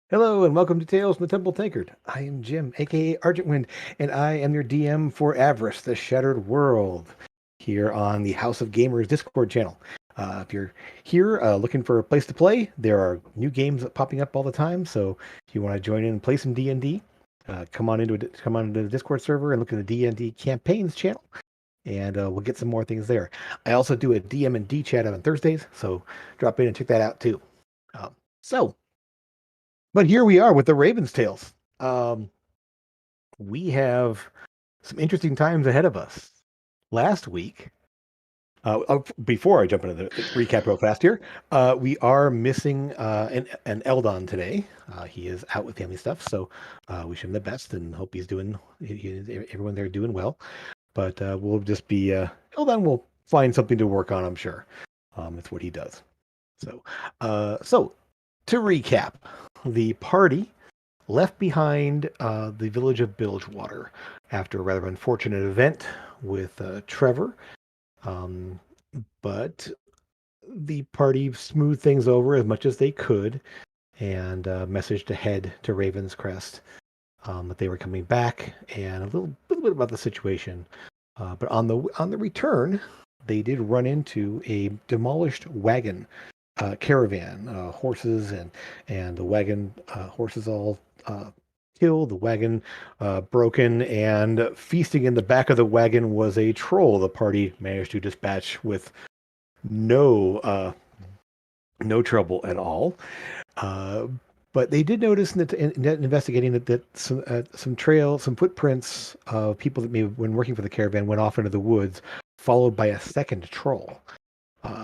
Hello and welcome to Tales from the Temple Tankard. I am Jim, aka Argent Wind, and I am your DM for Avress, the Shattered World, here on the House of Gamers Discord channel. If you're here looking for a place to play, there are new games popping up all the time. So if you want to join in and play some D&D, come on into the Discord server and look at the D&D campaigns channel, and we'll get some more things there. I also do a DM and D chat on Thursdays, so drop in and check that out too. Um, so. But here we are with the Ravens Tales. Um, we have some interesting times ahead of us. Last week, before I jump into the recap real fast here, we are missing an Eldon today. He is out with family stuff, so wish him the best and hope everyone there doing well. But we'll just be Eldon will find something to work on, I'm sure. That's what he does. So to recap, the party left behind the village of Bilgewater after a rather unfortunate event with Trevor. Um, but the party smoothed things over as much as they could and messaged ahead to Ravenscrest that they were coming back and a little bit about the situation. But on the return, they did run into a demolished wagon caravan, horses and the wagon horses all killed, the wagon broken, and feasting in the back of the wagon was a troll. The party managed to dispatch with no no trouble at all. Uh, but they did notice in investigating that some footprints of people that may have been working for the caravan went off into the woods, followed by a second troll.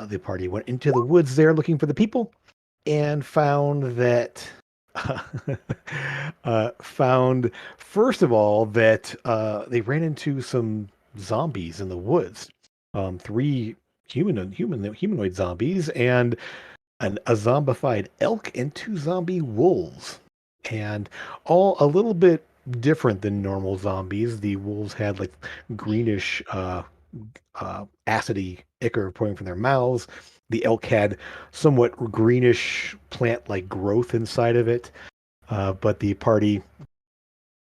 The party went into the woods there looking for the people and found that found first of all that they ran into some zombies in the woods. Three humanoid zombies and a zombified elk and two zombie wolves, and all a little bit different than normal zombies. The wolves had like greenish acidy ichor pouring from their mouths. The elk had somewhat greenish plant-like growth inside of it. But the party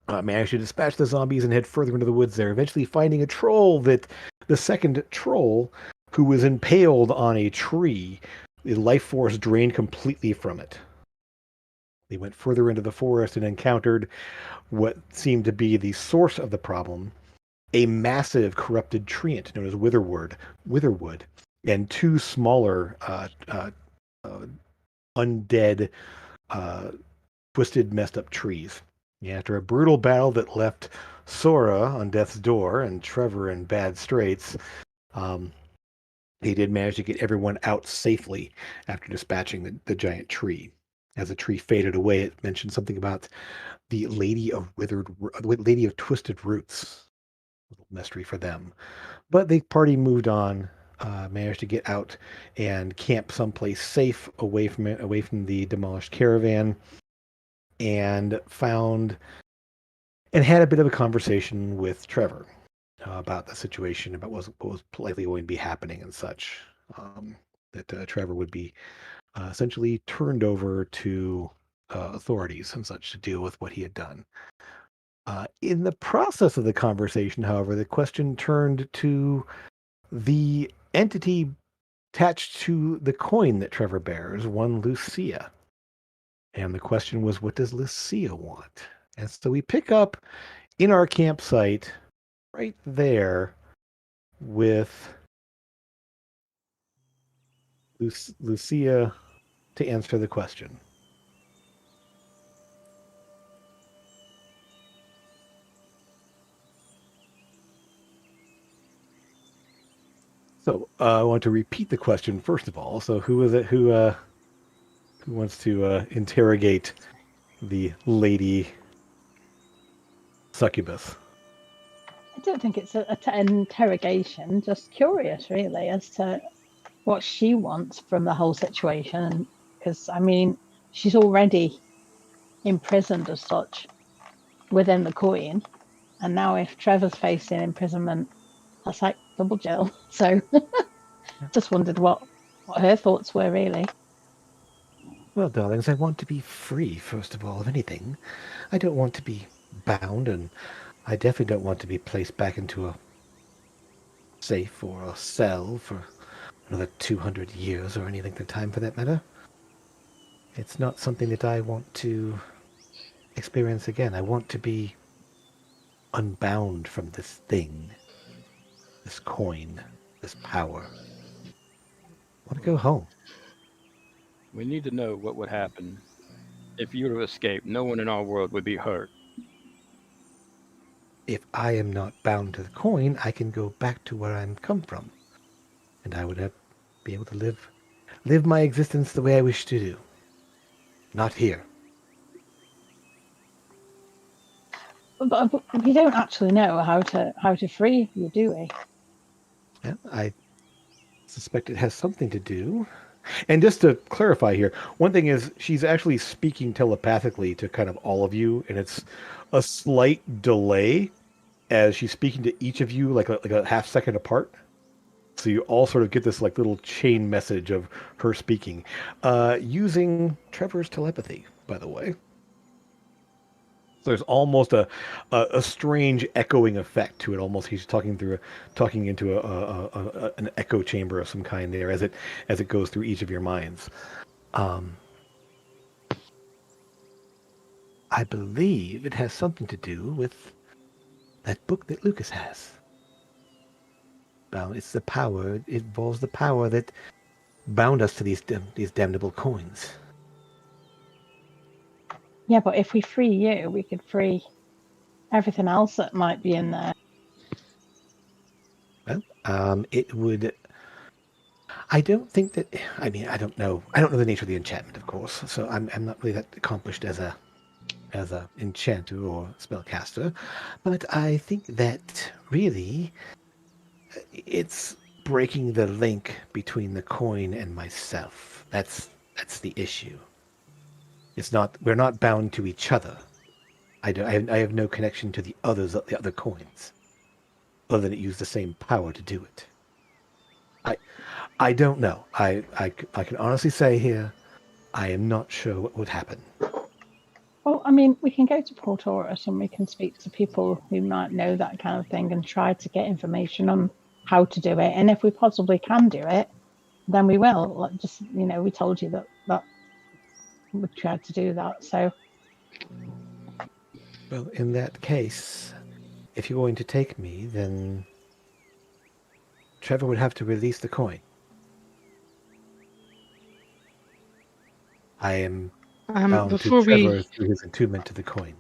managed to dispatch the zombies and head further into the woods there, eventually finding a troll the second troll, who was impaled on a tree, the life force drained completely from it. They went further into the forest and encountered what seemed to be the source of the problem, a massive corrupted treant known as Witherwood, and two smaller uh, undead, uh, twisted, messed up trees. After a brutal battle that left Sora on death's door and Trevor in bad straits, um, they did manage to get everyone out safely after dispatching the giant tree. As the tree faded away, it mentioned something about the Lady of Twisted Roots. A little mystery for them. But the party moved on, managed to get out and camp someplace safe away from the demolished caravan, and found and had a bit of a conversation with Trevor about the situation, about what was likely going to be happening and such. That Trevor would be essentially turned over to authorities and such to deal with what he had done. In the process of the conversation, however, the question turned to the entity attached to the coin that Trevor bears, one Lucia. And the question was, what does Lucia want? And so we pick up in our campsite right there with Lucia to answer the question. So I want to repeat the question first of all. So who is it who wants to interrogate the lady succubus? I don't think it's an interrogation, just curious, really, as to what she wants from the whole situation. Because, I mean, she's already imprisoned as such within the coin. And now, if Trevor's facing imprisonment, that's like double jail. So, just wondered what her thoughts were, really. Well, darlings, I want to be free, first of all, of anything. I don't want to be bound, and I definitely don't want to be placed back into a safe or a cell for another 200 years or any length of time for that matter. It's not something that I want to experience again. I want to be unbound from this thing, this coin, this power. I want to go Well, home. we need to know what would happen if you were to escape. No one in our world would be hurt. If I am not bound to the coin, I can go back to where I'm come from, and I would be able to live my existence the way I wish to do. Not here. But we don't actually know how to free you, do we? Yeah, I suspect it has something to do. And just to clarify here, one thing is she's actually speaking telepathically to kind of all of you, and it's a slight delay as she's speaking to each of you, like a half second apart. So you all sort of get this like little chain message of her speaking, using Trevor's telepathy, by the way. So there's almost a strange echoing effect to it. Almost he's talking into an echo chamber of some kind there as it goes through each of your minds. Um, I believe it has something to do with that book that Lucas has. Well, it's the power. It involves the power that bound us to these damnable coins. Yeah, but if we free you, we could free everything else that might be in there. Well, it would. I don't think that. I mean, I don't know. I don't know the nature of the enchantment, of course. So I'm not really that accomplished as a enchanter or spellcaster. But I think that really it's breaking the link between the coin and myself. That's the issue. It's not. We're not bound to each other. I have no connection to the other coins, other than it used the same power to do it. I I don't know. I can honestly say here, I am not sure what would happen. Well, I mean, we can go to Port Orus and we can speak to people who might know that kind of thing and try to get information on how to do it. And if we possibly can do it, then we will. Like just, we told you that we tried to do that. So, Well, in that case, if you're going to take me, then Trevor would have to release the coin. I am bound to Before Trevor we through his attunement to the coin.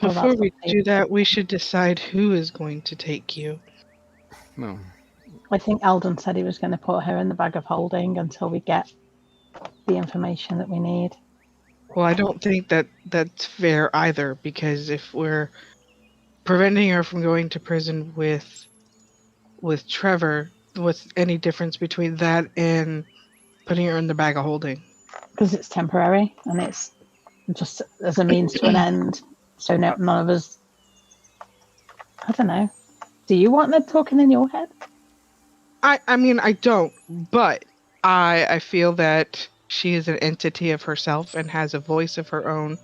well, before that's we okay. do that, we should decide who is going to take you. No. I think Eldon said he was going to put her in the bag of holding until we get the information that we need. Well, I don't think that that's fair either, because if we're preventing her from going to prison with Trevor, what's any difference between that and putting her in the bag of holding? Because it's temporary and it's just as a means to an end. So none of us. I don't know. Do you want them talking in your head? I mean, I don't, but I feel that she is an entity of herself and has a voice of her own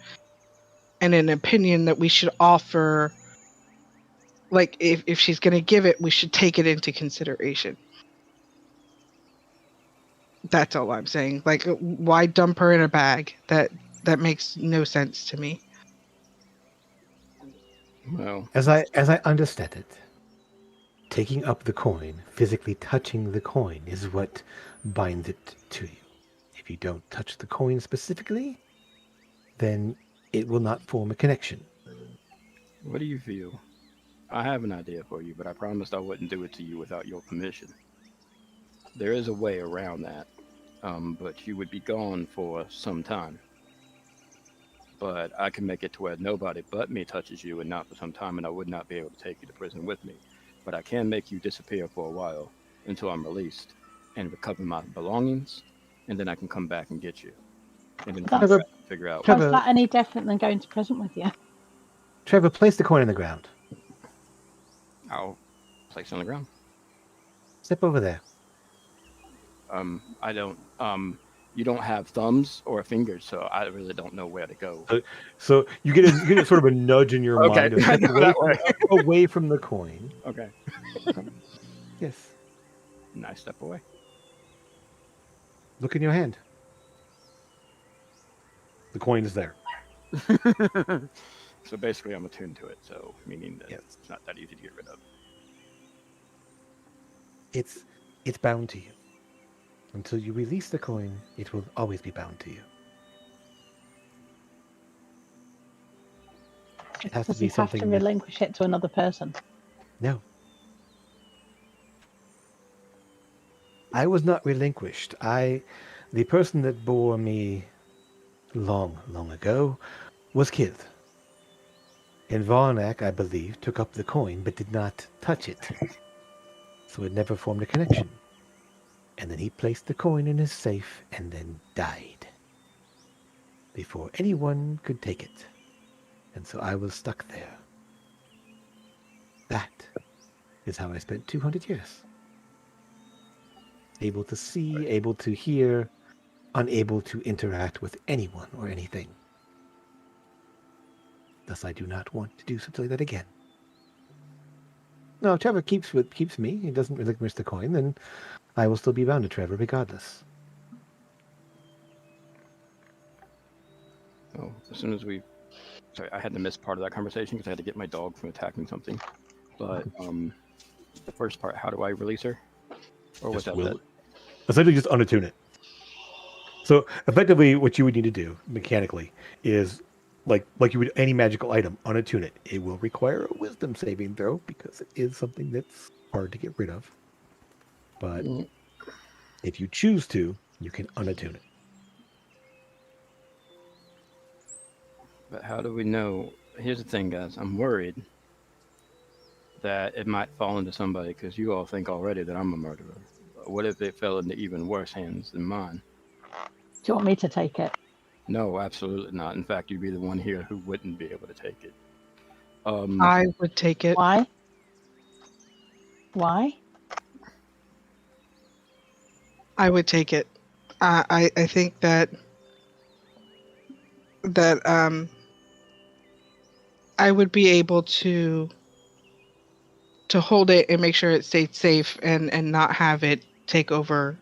and an opinion that we should offer. Like, if she's going to give it, we should take it into consideration. That's all I'm saying. Like, why dump her in a bag? That makes no sense to me. Well, As I understand it, taking up the coin, physically touching the coin, is what binds it to you. If you don't touch the coin specifically, then it will not form a connection. what do you feel? I have an idea for you, but I promised I wouldn't do it to you without your permission. There is a way around that, but you would be gone for some time. But I can make it to where nobody but me touches you and not for some time, and I would not be able to take you to prison with me. But I can make you disappear for a while until I'm released and recover my belongings, and then I can come back and get you. And then keep That's Trevor, trying to figure out how's what. Trevor, that any different than going to prison with you? Trevor, place the coin on the ground. I'll place it on the ground. Step over there. I don't. You don't have thumbs or fingers, so I really don't know where to go. So you get sort of a nudge in your Okay, mind to step away from the coin. Okay. Yes. Nice step away. Look in your hand. The coin is there. So basically, I'm attuned to it. So meaning that Yes. it's not that easy to get rid of. It's bound to you. Until you release the coin, it will always be bound to you. It has to Does be he have to something that... relinquish it to another person? No. I was not relinquished. The person that bore me long, long ago was killed. And Varnak, I believe, took up the coin but did not touch it. So it never formed a connection. And then he placed the coin in his safe and then died. Before anyone could take it. And so I was stuck there. That is how I spent 200 years. Able to see, able to hear, unable to interact with anyone or anything. Thus I do not want to do something like that again. No, if Trevor keeps me, he doesn't relinquish the coin, then I will still be bound to Trevor regardless. Oh, as soon as we... Sorry, I had to miss part of that conversation because I had to get my dog from attacking something. But the first part, how do I release her? Or was that? Essentially just unattune it. So effectively what you would need to do mechanically is like you would any magical item, unattune it. It will require a wisdom saving throw because it is something that's hard to get rid of. But if you choose to, you can unattune it. But how do we know? Here's the thing, guys. I'm worried that it might fall into somebody because you all think already that I'm a murderer. What if it fell into even worse hands than mine? Do you want me to take it? No, absolutely not. In fact, you'd be the one here who wouldn't be able to take it. I would take it. Why? Why? I would take it. I think that I would be able to hold it and make sure it stayed safe and not have it take over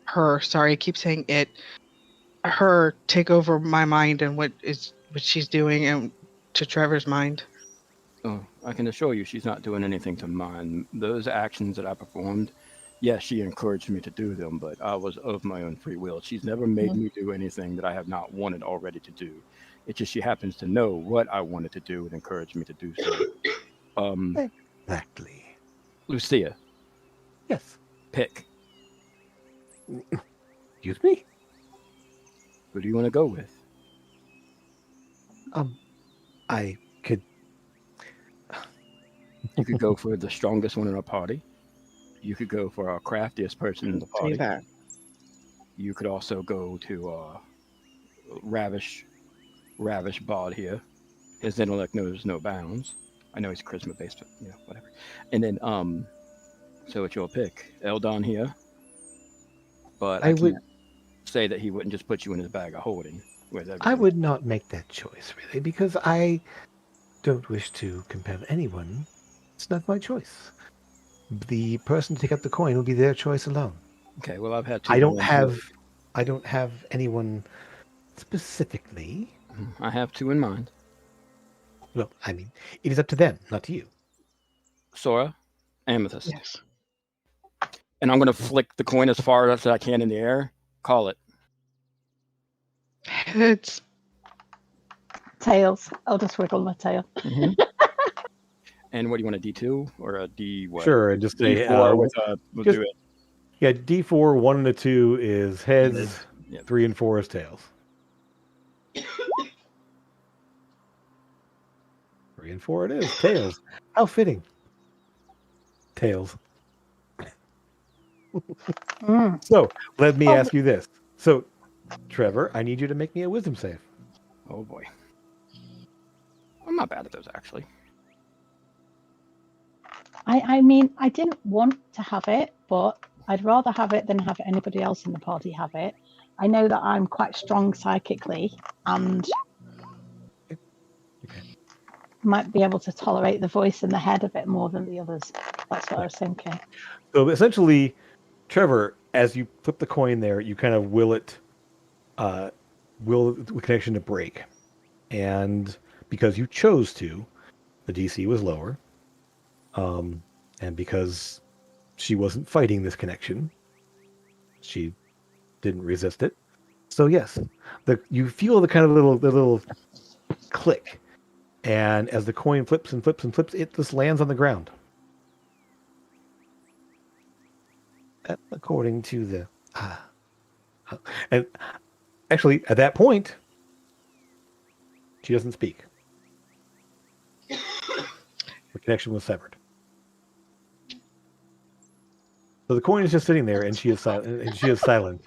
her. Sorry, I keep saying it. Her take over my mind and what she's doing and to Trevor's mind. Oh, I can assure you she's not doing anything to mine. Those actions that I performed, yes, she encouraged me to do them, but I was of my own free will. She's never made me do anything that I have not wanted already to do. It's just she happens to know what I wanted to do and encouraged me to do so. Exactly. Lucia, Yes. pick. Excuse me? Who do you want to go with? I could... You could go for the strongest one in our party. You could go for our craftiest person in the party. See that. You could also go to Ravish Bod here. His intellect knows no bounds. I know he's charisma based, but whatever. And then so it's your pick. Eldon here. But I can't say that he wouldn't just put you in his bag of holding. I would not make that choice, really, because I don't wish to compel anyone. It's not my choice. The person to take up the coin will be their choice alone. Okay, well, I've had two. I don't have anyone specifically. I have two in mind. Well, I mean, it is up to them, not to you. Sora, Amethyst. Yes. And I'm going to flick the coin as far as I can in the air. Call it. Heads. Tails. I'll just wiggle my tail. Mm-hmm. And what do you want, a D2 or a D what? Sure, and just say we'll do it. Yeah, D4, 1 and a 2 is heads, Yep. 3 and 4 is tails. 3 and 4 it is, tails. How fitting. Tails. So, let me ask you this. So, Trevor, I need you to make me a wisdom save. Oh boy. I'm not bad at those, actually. I mean, I didn't want to have it, but I'd rather have it than have anybody else in the party have it. I know that I'm quite strong psychically and Okay. might be able to tolerate the voice in the head a bit more than the others. That's what I was thinking. So essentially, Trevor, as you flip the coin there, you kind of will the connection to break. And because you chose to, the DC was lower. And because she wasn't fighting this connection, she didn't resist it. So yes, you feel the kind of the little click, and as the coin flips and flips and flips, it just lands on the ground. According to the, and actually at that point, she doesn't speak. The connection was severed. So the coin is just sitting there, and she is silent. And she is silent.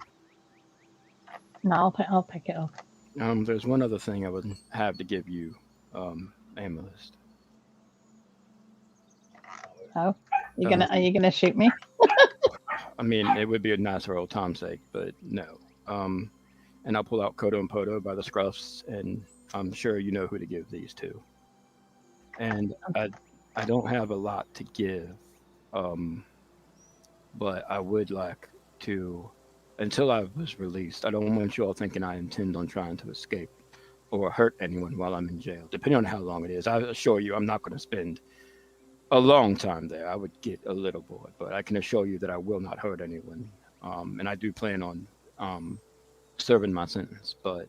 No, I'll pick it up. There's one other thing I would have to give you, Amethyst. Oh, are you gonna shoot me? I mean, it would be a nice for old Tom's sake, but no. And I'll pull out Kodo and Podo by the scruffs, and I'm sure you know who to give these to. And I don't have a lot to give, but I would like to, until I was released, I don't want you all thinking I intend on trying to escape or hurt anyone while I'm in jail, depending on how long it is. I assure you I'm not going to spend a long time there. I would get a little bored, but I can assure you that I will not hurt anyone. And I do plan on serving my sentence, but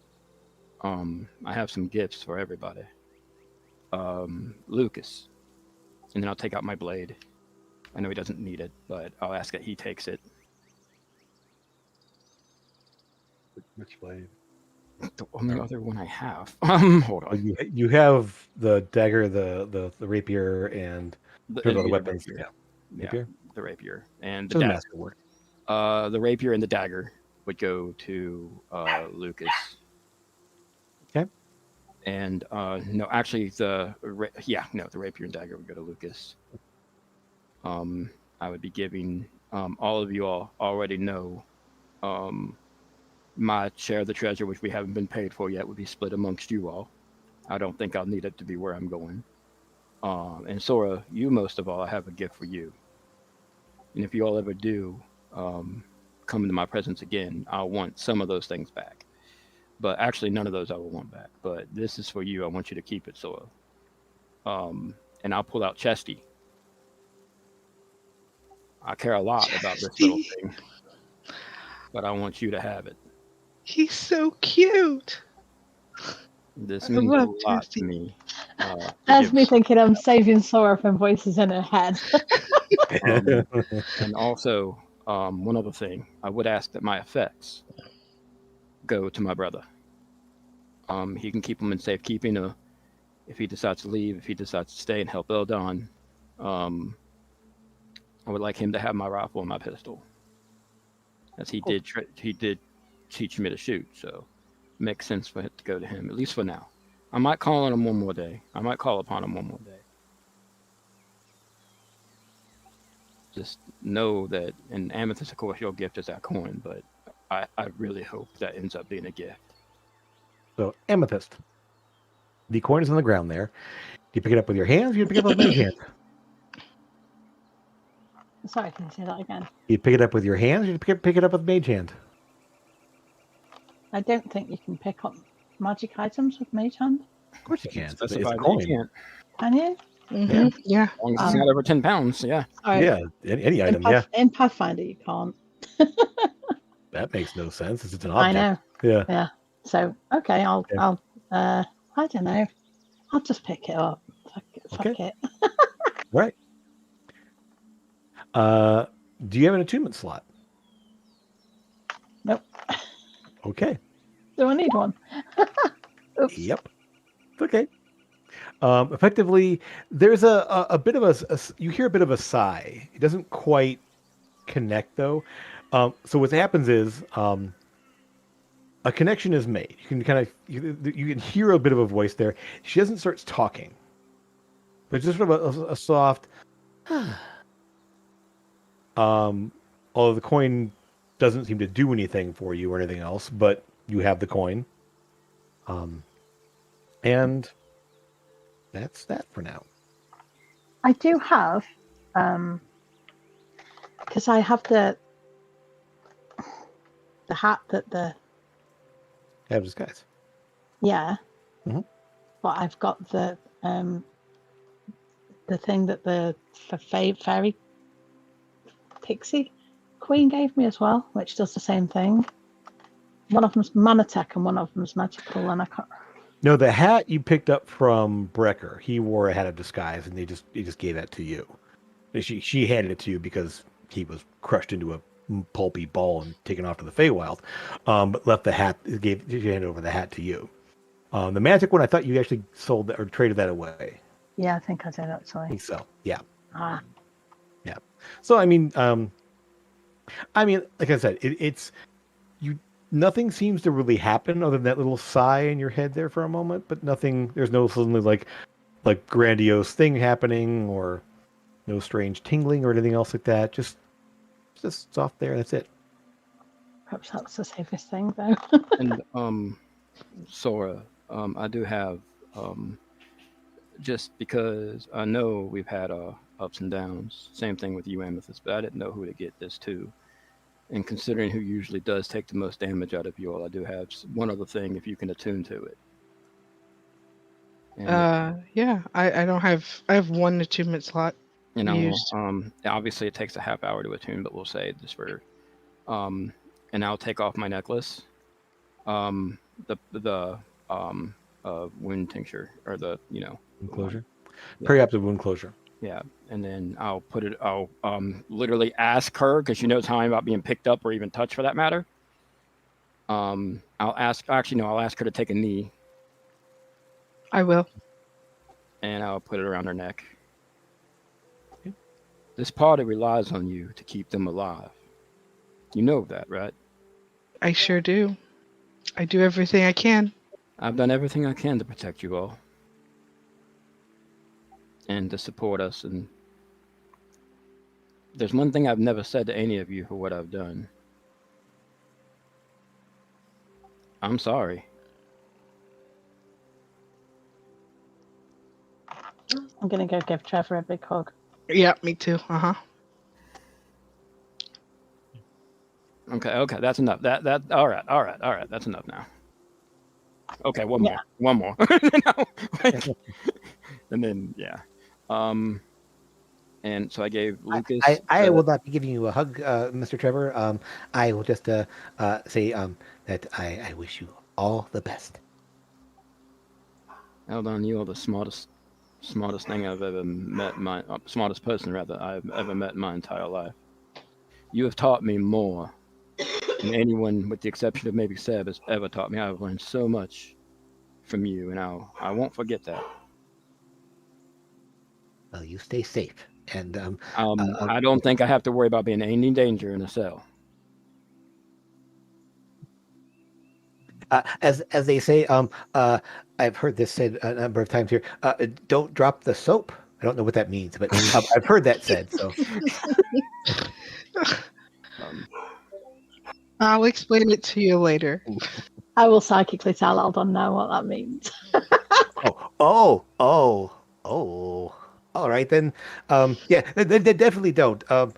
I have some gifts for everybody. Lucas, and then I'll take out my blade. I know he doesn't need it, but I'll ask that he takes it. Which blade? The only other one I have. Hold on. You have the dagger, the rapier, and the weapons. Rapier. Yeah, Rapier? the rapier and the Doesn't dagger. masterwork. The rapier and the dagger would go to Lucas. Okay. And no, actually, the rapier and dagger would go to Lucas. I would be giving all of you all already know my share of the treasure, which we haven't been paid for yet, would be split amongst you all. I don't think I'll need it to be where I'm going. And Sora, you most of all, I have a gift for you. And if you all ever do come into my presence again, I'll want some of those things back. But actually, none of those I will want back. But this is for you. I want you to keep it, Sora. And I'll pull out Chesty. I care a lot about this little thing, but I want you to have it. He's so cute. This means a lot to me. That's me thinking I'm saving Sora from voices in her head. And also, one other thing, I would ask that my effects go to my brother. He can keep them in safekeeping. If he decides to leave, if he decides to stay and help Eldon, I would like him to have my rifle and my pistol, as he did teach me to shoot. So, it makes sense for it to go to him, at least for now. I might call on him one more day. I might call upon him one more day. Just know that, and Amethyst, of course, your gift is that coin, but I really hope that ends up being a gift. So, Amethyst. The coin is on the ground there. Do you pick it up with your hands or do you pick it up with mage hand? Sorry, can you say that again? You pick it up with your hands or you pick it up with mage hand? I don't think you can pick up magic items with mage hand. Of course you can. It's a Specify that coin. you can't. Can you? Mm-hmm. Yeah. As long as it's not over 10 pounds, yeah. Sorry. Yeah, any item, In Pathfinder, you can't. That makes no sense. It's an I object. know. Yeah. So, okay, I don't know. I'll just pick it up. Fuck it. Right. Do you have an attunement slot? Nope. Okay. Do I need one? Oops. Yep. Okay. Effectively, there's a bit of a you hear a bit of a sigh. It doesn't quite connect though. So what happens is a connection is made. You can kind of you can hear a bit of a voice there. She doesn't start talking, but just sort of a soft. Although the coin doesn't seem to do anything for you or anything else, but you have the coin. And that's that for now. I do have, because I have the hat that Have disguise. yeah, Mhm. but I've got the thing that the fairy pixie queen gave me as well, which does the same thing. One of them's Manatech and one of them's magical, and I can't. No, the hat you picked up from Brecker. He wore a hat of disguise, and he just gave that to you. She handed it to you because he was crushed into a pulpy ball and taken off to the Feywild. But left the hat. She handed over the hat to you. The magic one, I thought you actually sold that or traded that away. Yeah, I think I did I actually. think so. Yeah. Ah, Yeah. So I mean, like I said, it's you. Nothing seems to really happen other than that little sigh in your head there for a moment, but nothing. There's no suddenly like grandiose thing happening or no strange tingling or anything else like that. Just soft there. That's it. perhaps that's the safest thing though. And Sora, I do have just because I know we've had ups and downs. Same thing with you, Amethyst, but I didn't know who to get this to. And considering who usually does take the most damage out of you all, I do have one other thing if you can attune to it. And, Yeah, I don't have. I have one attunement slot used. obviously it takes a half hour to attune, but we'll say this for, and I'll take off my necklace, the wound tincture or the Wound closure. Yeah. Perioptic wound closure. Yeah, and then I'll put it. I'll literally ask her because she knows how I'm about being picked up or even touched for that matter. I'll ask. Actually, no. I'll ask her to take a knee, I will. and I'll put it around her neck. This party relies on you to keep them alive. You know that, right? I sure do. I do everything I can. I've done everything I can to protect you all, and to support us. And there's one thing I've never said to any of you for what I've done. I'm sorry. I'm gonna go give Trevor a big hug. Yeah, me too. Okay, that's enough. That all right. That's enough now. Okay, one more. And then yeah. And so I gave Lucas. I will not be giving you a hug, Mr. Trevor. I will just say that I wish you all the best. Eldon, you are the smartest thing I've ever met. Smartest person rather I've ever met in my entire life. You have taught me more than anyone, with the exception of maybe Seb, has ever taught me. I've learned so much from you, and I won't forget that. Well, you stay safe, and I don't think I have to worry about being in any danger in a cell. As they say, I've heard this said a number of times here. Don't drop the soap. I don't know what that means, but I've heard that said. So I'll explain it to you later. I will psychically tell Eldon now what that means. oh. All right then. Yeah, they definitely don't. Well,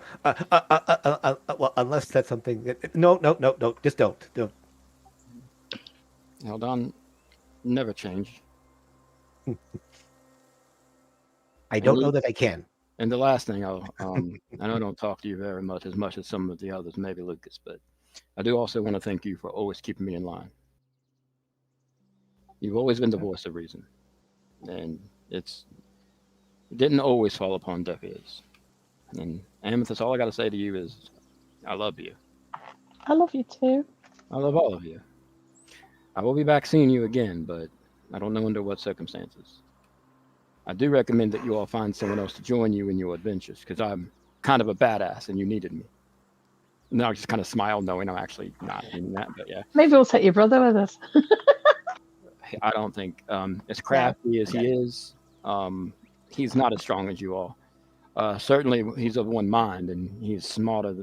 unless that's something that no. Just don't. Hold on, never change. I don't know that I can. And the last thing, I know I don't talk to you very much as some of the others, maybe Lucas, but I do also want to thank you for always keeping me in line. You've always been the voice of reason, and it didn't always fall upon deaf ears. And Amethyst, all I got to say to you is, I love you. I love you too. I love all of you. I will be back seeing you again, but I don't know under what circumstances. I do recommend that you all find someone else to join you in your adventures, because I'm kind of a badass and you needed me. And then I just kind of smiled, knowing I'm actually not in that, but yeah. Maybe we'll take your brother with us. I don't think, as crafty as he is, he's not as strong as you all. Certainly he's of one mind, and he's smarter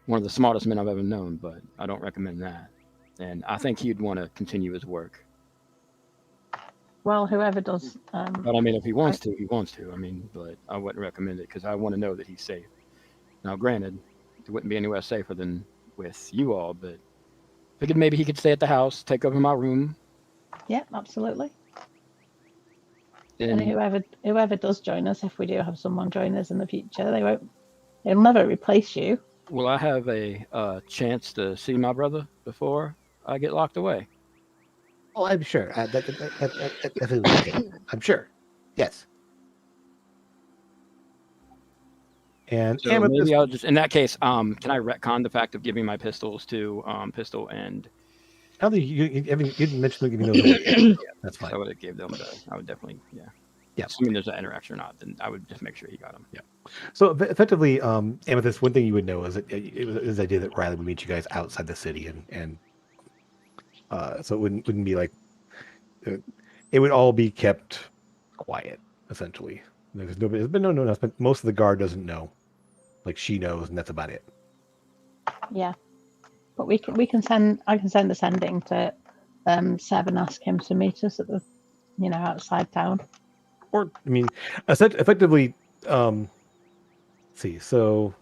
one of the smartest men I've ever known, but I don't recommend that. And I think he'd want to continue his work. Well, whoever does. But I mean, if he wants to, he wants to. I mean, but I wouldn't recommend it because I want to know that he's safe. Now, granted, it wouldn't be anywhere safer than with you all, but figured maybe he could stay at the house, take over my room. Yeah, absolutely. And And whoever does join us, if we do have someone join us in the future, they'll never replace you. will I have a chance to see my brother before I get locked away? Oh, I'm sure. That's okay. I'm sure. Yes. And So Amethyst, maybe I'll just, in that case, can I retcon the fact of giving my pistols to Pistol and I don't think you didn't mention giving those away. Yeah, that's fine. I would have gave them I would definitely, yeah. Yeah. Assuming there's an interaction or not, then I would just make sure he got them. Yeah. So effectively, Amethyst, one thing you would know is that it was the idea that Riley would meet you guys outside the city, and so it wouldn't be like it would all be kept quiet essentially. There's been no announcement. Most of the guard doesn't know. Like she knows, and that's about it. Yeah, but I can send the sending to Seb and ask him to meet us at the outside town. Or I mean, effectively, let's see. So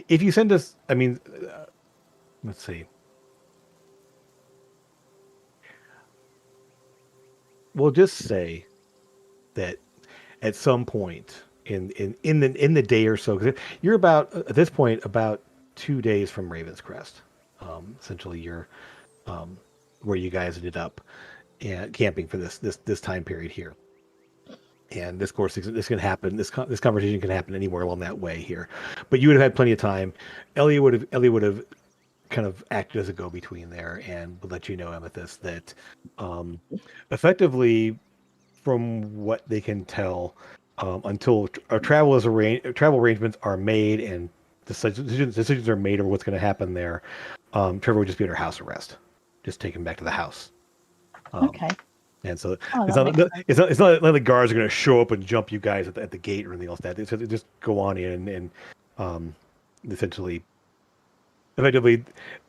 if you send us, I mean, let's see. We'll just say that at some point in the day or so, because you're about at this point about 2 days from Raven's Crest. Essentially, you're where you guys ended up and camping for this time period here. And this course, this can happen. This conversation can happen anywhere along that way here, but you would have had plenty of time. Elliot would have kind of acted as a go-between there and would let you know, Amethyst, that effectively, from what they can tell, until travel arrangements are made and decisions are made over what's going to happen there, Trevor would just be under house arrest, just take him back to the house. Okay. And so it's not like the guards are going to show up and jump you guys at the gate or anything else. That they just go on in and essentially, effectively,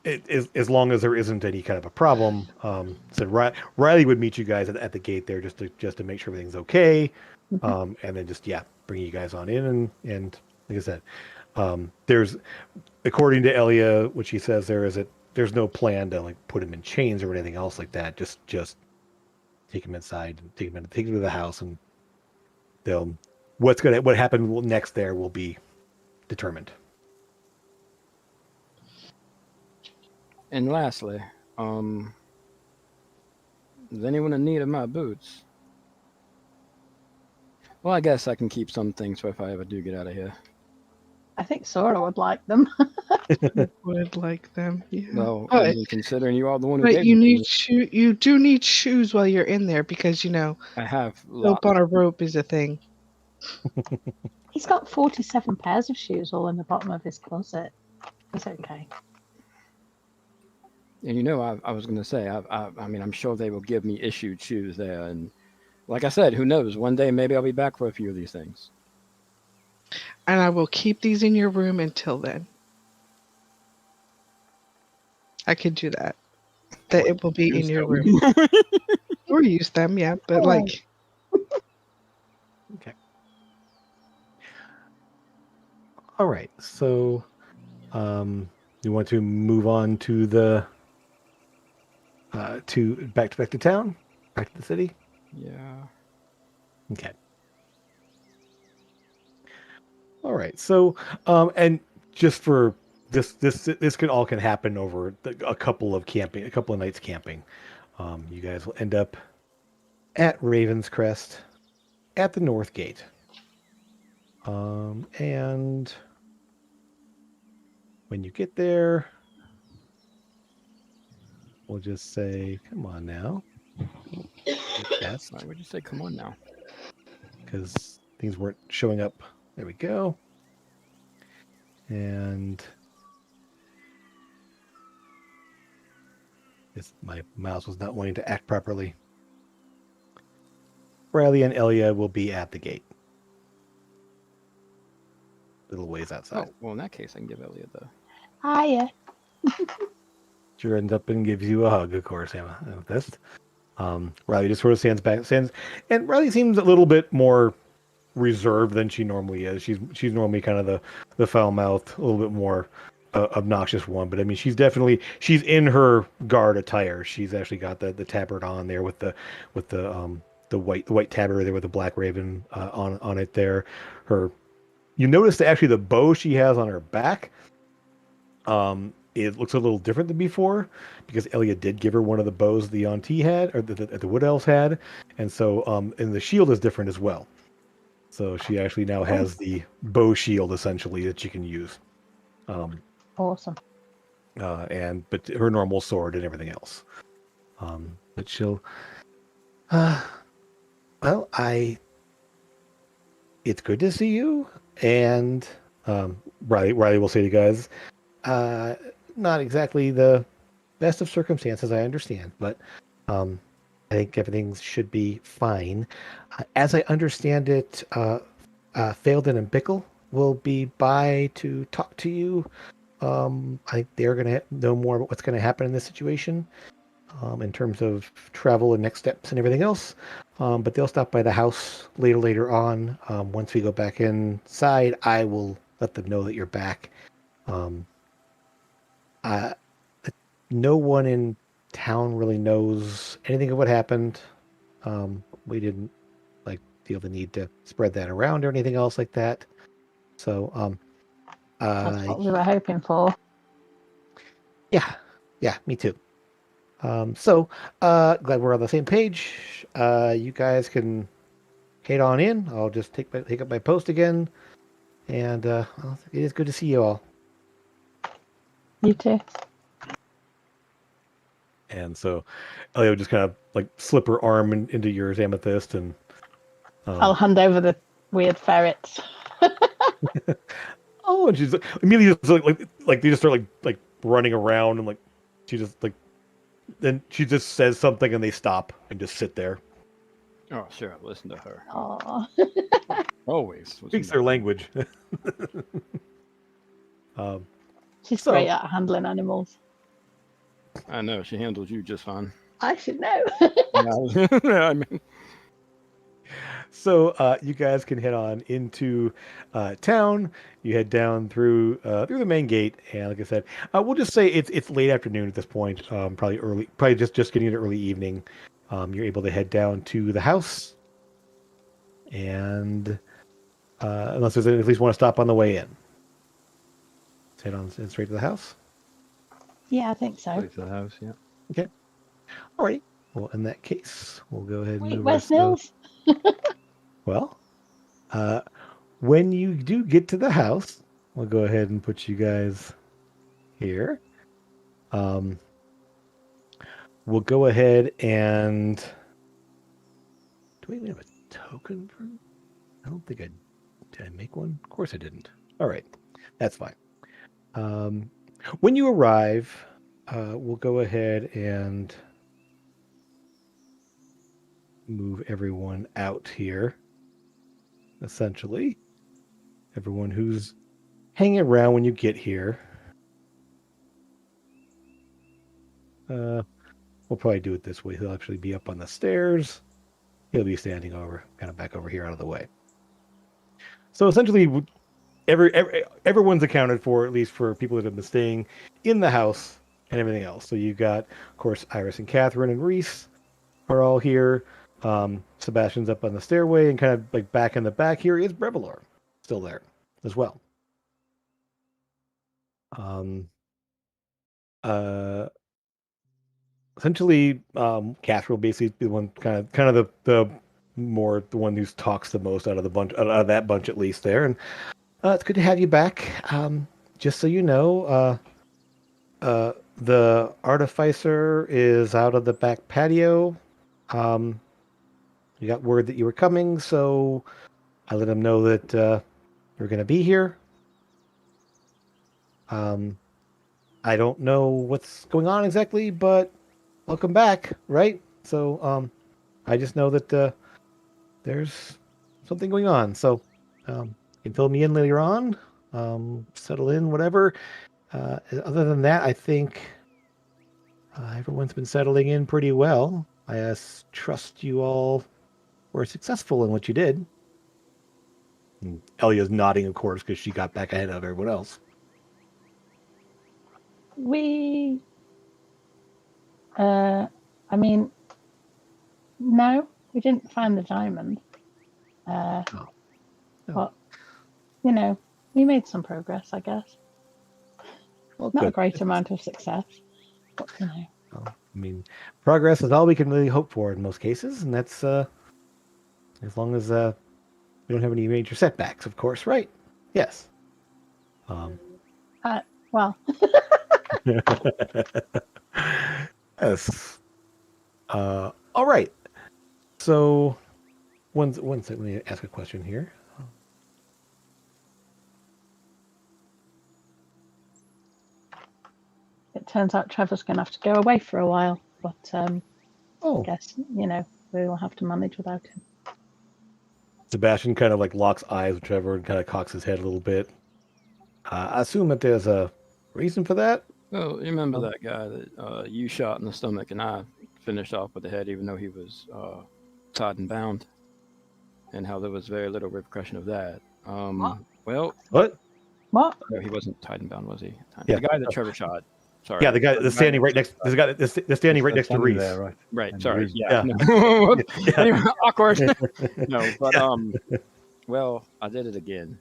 as long as there isn't any kind of a problem, so Riley would meet you guys at the gate there just to make sure everything's okay, and then just bring you guys on in and like I said, there's according to Elia, what she says there is that there's no plan to like put him in chains or anything else like that. Just take him inside and take him to the house, and what happened next there will be determined. And lastly, is anyone in need of my boots? Well, I guess I can keep some things for if I ever do get out of here. I think Sora would like them. Would like them. Yeah. Well, I mean, considering you are the one who But gave you them to need me, you do need shoes while you're in there because I have rope on a rope is a thing. He's got 47 pairs of shoes all in the bottom of his closet. It's okay. And I was going to say, I mean, I'm sure they will give me issued shoes there. And like I said, who knows? One day maybe I'll be back for a few of these things. And I will keep these in your room until then. I could do that. That it will be in your room. Or use them, yeah. But like. Okay. All right. So, you want to move on to the back to town, back to the city? Yeah. Okay. All right. So, and just for this can happen over a couple of nights camping. You guys will end up at Raven's Crest at the North Gate. And when you get there, we'll just say, come on now. Yes. Why would you say, come on now? Because things weren't showing up. There we go. And my mouse was not wanting to act properly. Riley and Elia will be at the gate. Little ways outside. Oh, well, in that case, I can give Elliot the... Hiya. She ends up and gives you a hug, of course, Amethyst. Riley just sort of stands, and Riley seems a little bit more reserved than she normally is. She's normally kind of the foul mouthed, a little bit more obnoxious one. But I mean, she's in her guard attire. She's actually got the tabard on there with the white tabard there with the black raven on it there. You notice that actually the bow she has on her back, it looks a little different than before because Elia did give her one of the bows the Auntie had, or the Wood Elves had, and so and the shield is different as well. So she actually now has the bow shield essentially that she can use. Awesome. But her normal sword and everything else. But she'll, it's good to see you. And Riley will say to you guys, not exactly the best of circumstances, I understand, but I think everything should be fine. As I understand it, Phaelden and Bickle will be by to talk to you. I think they're going to know more about what's going to happen in this situation in terms of travel and next steps and everything else. But they'll stop by the house later on. Once we go back inside, I will let them know that you're back. No one in town really knows anything of what happened. We didn't feel the need to spread that around or anything else like that. So That's what we were hoping for. Yeah, me too. So glad we're on the same page. You guys can head on in. I'll just take up my post again, and it is good to see you all. You too. And so Elio just kind of slip her arm into yours, Amethyst, and I'll hand over the weird ferrets. Oh, and she's immediately just they just start running around, and she just then she just says something and they stop and just sit there. Oh, sure, I'll listen to her. Aww. Always. Speaks their language. She's great at handling animals. I know, she handles you just fine. I should know. I mean, so you guys can head on into town. You head down through the main gate, and like I said, we'll just say it's late afternoon at this point. Probably just getting into early evening. You're able to head down to the house, and unless there's at least want to stop on the way in, let's head on straight to the house. Yeah, I think so. straight to the house, yeah. Okay. Alrighty. Well, in that case, we'll go ahead and Wait, move where's Nils? Well, when you do get to the house, we'll go ahead and put you guys here. We'll go ahead and do we have a token for? I don't think did I make one? Of course I didn't. All right, that's fine. When you arrive, we'll go ahead and move everyone out here. Essentially, everyone who's hanging around when you get here. We'll probably do it this way. He'll actually be up on the stairs. He'll be standing kind of back over here out of the way. So essentially, everyone's accounted for, at least for people that have been staying in the house and everything else. So you've got, of course, Iris and Catherine and Reese are all here. Sebastian's up on the stairway, and kind of back in the back here is Brevalor, still there as well. Essentially, Catherine will basically be the one kind of the one who talks the most out of the bunch, out of that bunch at least there. And it's good to have you back. Just so you know, the artificer is out of the back patio. You got word that you were coming, so I let him know that you're going to be here. I don't know what's going on exactly, but welcome back, right? So I just know that there's something going on. So you can fill me in later on, settle in, whatever. Other than that, I think everyone's been settling in pretty well. I trust you all were successful in what you did. And Elia's nodding, of course, because she got back ahead of everyone else. We, I mean, no, we didn't find the diamond. But, you know, we made some progress, I guess. Well, Not a good. great amount of success, but, you know. Well, I mean, progress is all we can really hope for in most cases, and that's as long as we don't have any major setbacks, of course, right? Yes. Well, Yes. All right. So, one second. Let me ask a question here. it turns out Trevor's going to have to go away for a while, but I Oh, guess, you know, we'll have to manage without him. Sebastian kind of like locks eyes with Trevor and kind of cocks his head a little bit. I assume that there's a reason for that. Well, you remember that guy that you shot in the stomach and I finished off with the head, even though he was tied and bound, and how there was very little repercussion of that. Well, What? What? no, he wasn't tied and bound, was he? Yeah. The guy that Trevor shot. Sorry. Yeah, the guy that's standing right next. This guy that's standing right next to Standing Reese. there, right? Right. And Sorry. Reese- Yeah. Yeah. No. Yeah. Anyway, awkward. No, but well, I did it again,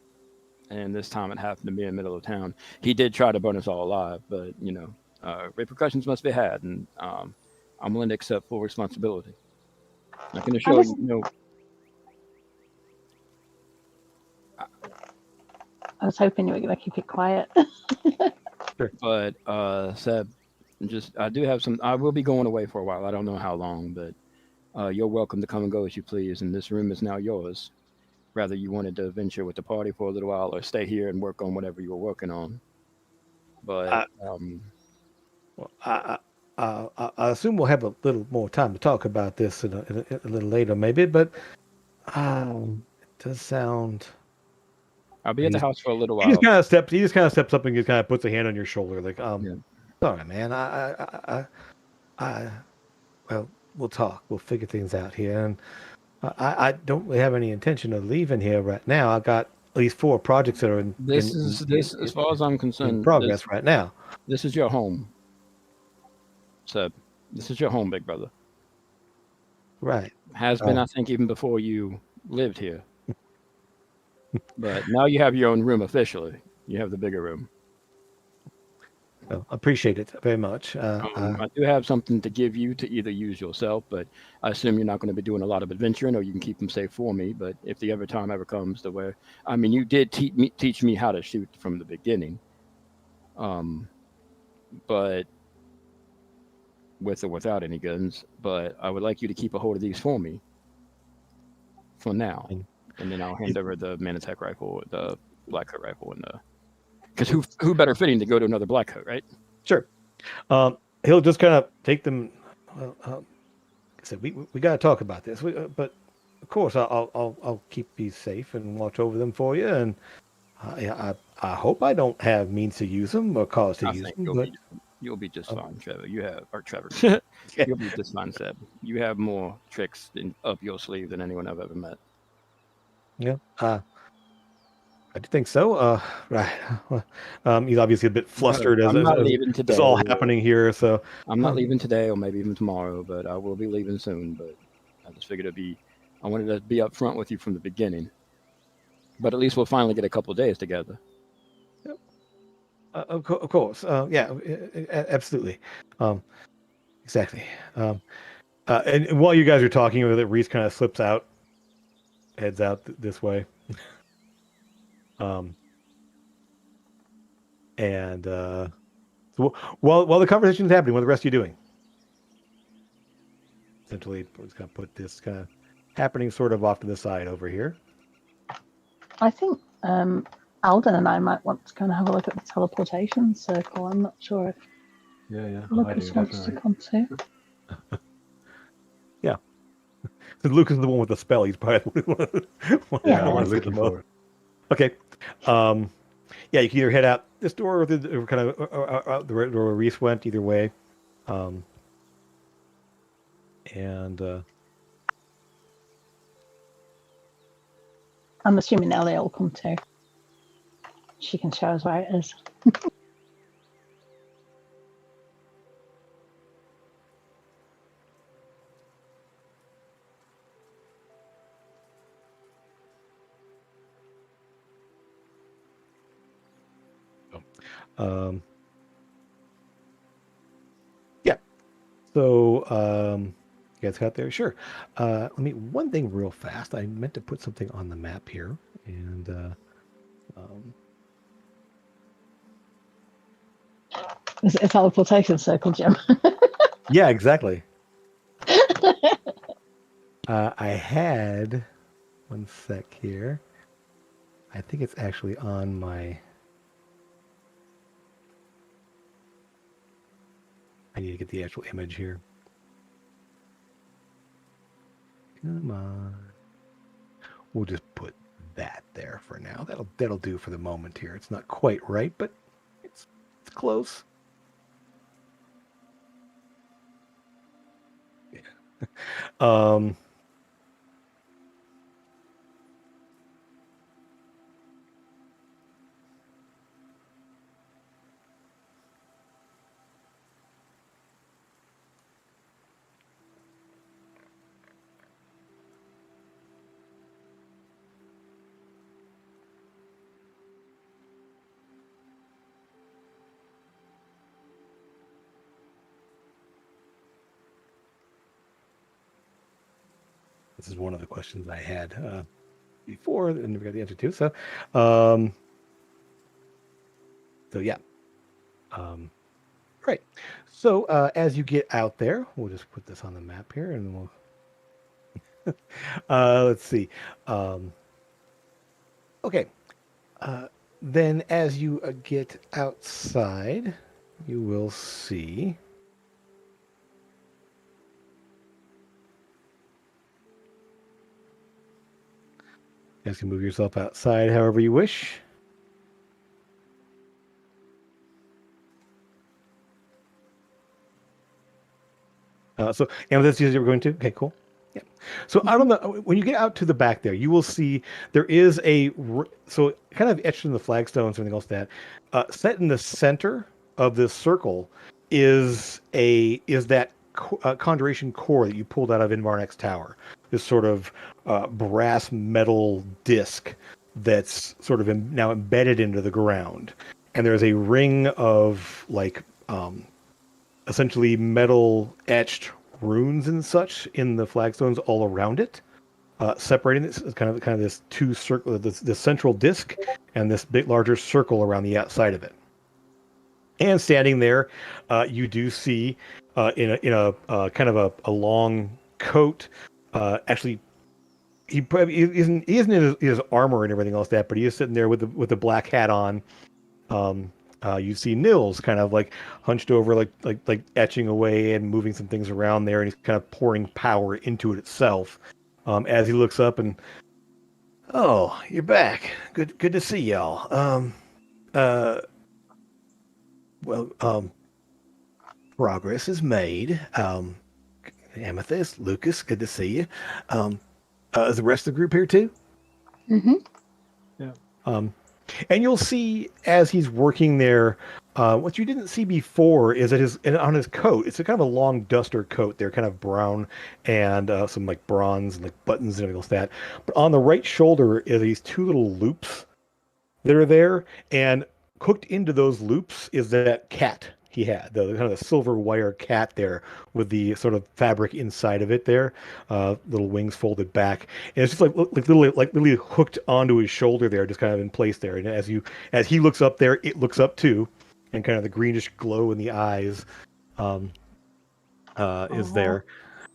and this time it happened to me in the middle of town. He did try to burn us all alive, but you know, repercussions must be had, and I'm willing to accept full responsibility. I can assure you, you know, I was hoping you were going to keep it quiet. but Seb, I do have some. I will be going away for a while. I don't know how long, but you're welcome to come and go as you please, and this room is now yours. Whether you wanted to venture with the party for a little while or stay here and work on whatever you were working on. But Well, I assume we'll have a little more time to talk about this a little later, maybe. But it does sound. I'll be at the house for a little He while. just kind of steps. He just kind of steps up and just kind of puts a hand on your shoulder, like, Yeah. sorry, man. Well, we'll talk. We'll figure things out here. And I don't really have any intention of leaving here right now. I got at least 4 projects that are This, as far as I'm in concerned, progress right now. this is your home. Seb, this is your home, big brother. Right. Has been, I think, even before you lived here. But now you have your own room officially. You have the bigger room. Well, appreciate it very much. I do have something to give you to either use yourself, but I assume you're not going to be doing a lot of adventuring, or you can keep them safe for me. But if the time ever comes to where, I mean, you did teach me how to shoot from the beginning, but with or without any guns. But I would like you to keep a hold of these for me for now, and then I'll hand over the Manatech rifle, the Black Coat rifle, and the. Because who better fitting to go to another Black Coat, right? Sure. He'll just kind of take them. Well, like I said, we got to talk about this. But of course, I'll keep these safe and watch over them for you. And I hope I don't have means to use them or cause to use them. You'll be just fine, Trevor. Trevor. You'll be just fine, Seb. You have more tricks up your sleeve than anyone I've ever met. Yeah. I do think so. Right. He's obviously a bit flustered as it's all happening here. So I'm not leaving today, or maybe even tomorrow, but I will be leaving soon. But I just figured I wanted to be up front with you from the beginning. But at least we'll finally get a couple of days together. Of course. Yeah, absolutely. Exactly. And while you guys are talking, Reese kind of slips out, heads out this way. And so while the conversation is happening, what are the rest of you doing? Essentially, we're just going to put this kind of happening sort of off to the side over here. I think Alden and I might want to kind of have a look at the teleportation circle. I'm not sure if Yeah. Lucas wants to come too. Yeah. Since Lucas is the one with the spell, he's probably Yeah. looking for. Okay. Yeah, you can either head out this door or or kind of out the door where Reese went, either way. Um, and I'm assuming Elliot will come too. She can show us where it is. um, yeah. So you guys got there? Sure. Let me one thing real fast. I meant to put something on the map here, and It's a teleportation circle, Jim. yeah, exactly. I had one sec here. I think it's actually on my. I need to get the actual image here. Come on. We'll just put that there for now. That'll do for the moment here. It's not quite right, but it's close. Yeah. um This is one of the questions I had before and never got the answer to. So yeah. Right. So as you get out there, we'll just put this on the map here, and we'll let's see. Okay. Then as you get outside, you will see. You guys can move yourself outside however you wish. So Amethyst, you were going to? Okay, cool. Yeah. So out on the when you get out to the back there, you will see there is so kind of etched in the flagstones and everything else that set in the center of this circle is that conjuration core that you pulled out of Invarnek's tower. This sort of brass metal disc that's sort of now embedded into the ground, and there's a ring of like essentially metal etched runes and such in the flagstones all around it, separating this kind of this two circle, this central disc, and this bit larger circle around the outside of it. And standing there, you do see in a kind of a long coat. Actually, he isn't in his armor and everything else that, but he is sitting there with the black hat on. You see Nils kind of like hunched over, like etching away and moving some things around there, and he's kind of pouring power into it itself. As he looks up and, oh, you're back. Good to see y'all. Well, progress is made. Amethyst, Lucas, good to see you. Is the rest of the group here too? Mm-hmm. Yeah. And you'll see as he's working there, what you didn't see before is that on his coat, it's a kind of a long duster coat. They're kind of brown and some like bronze and like buttons and everything else like that. But on the right shoulder is these two little loops that are there, and hooked into those loops is that cat he had, the kind of the silver wire cat there with the sort of fabric inside of it there, little wings folded back, and it's just literally hooked onto his shoulder there, just kind of in place there. And as he looks up there, it looks up too, and kind of the greenish glow in the eyes is there.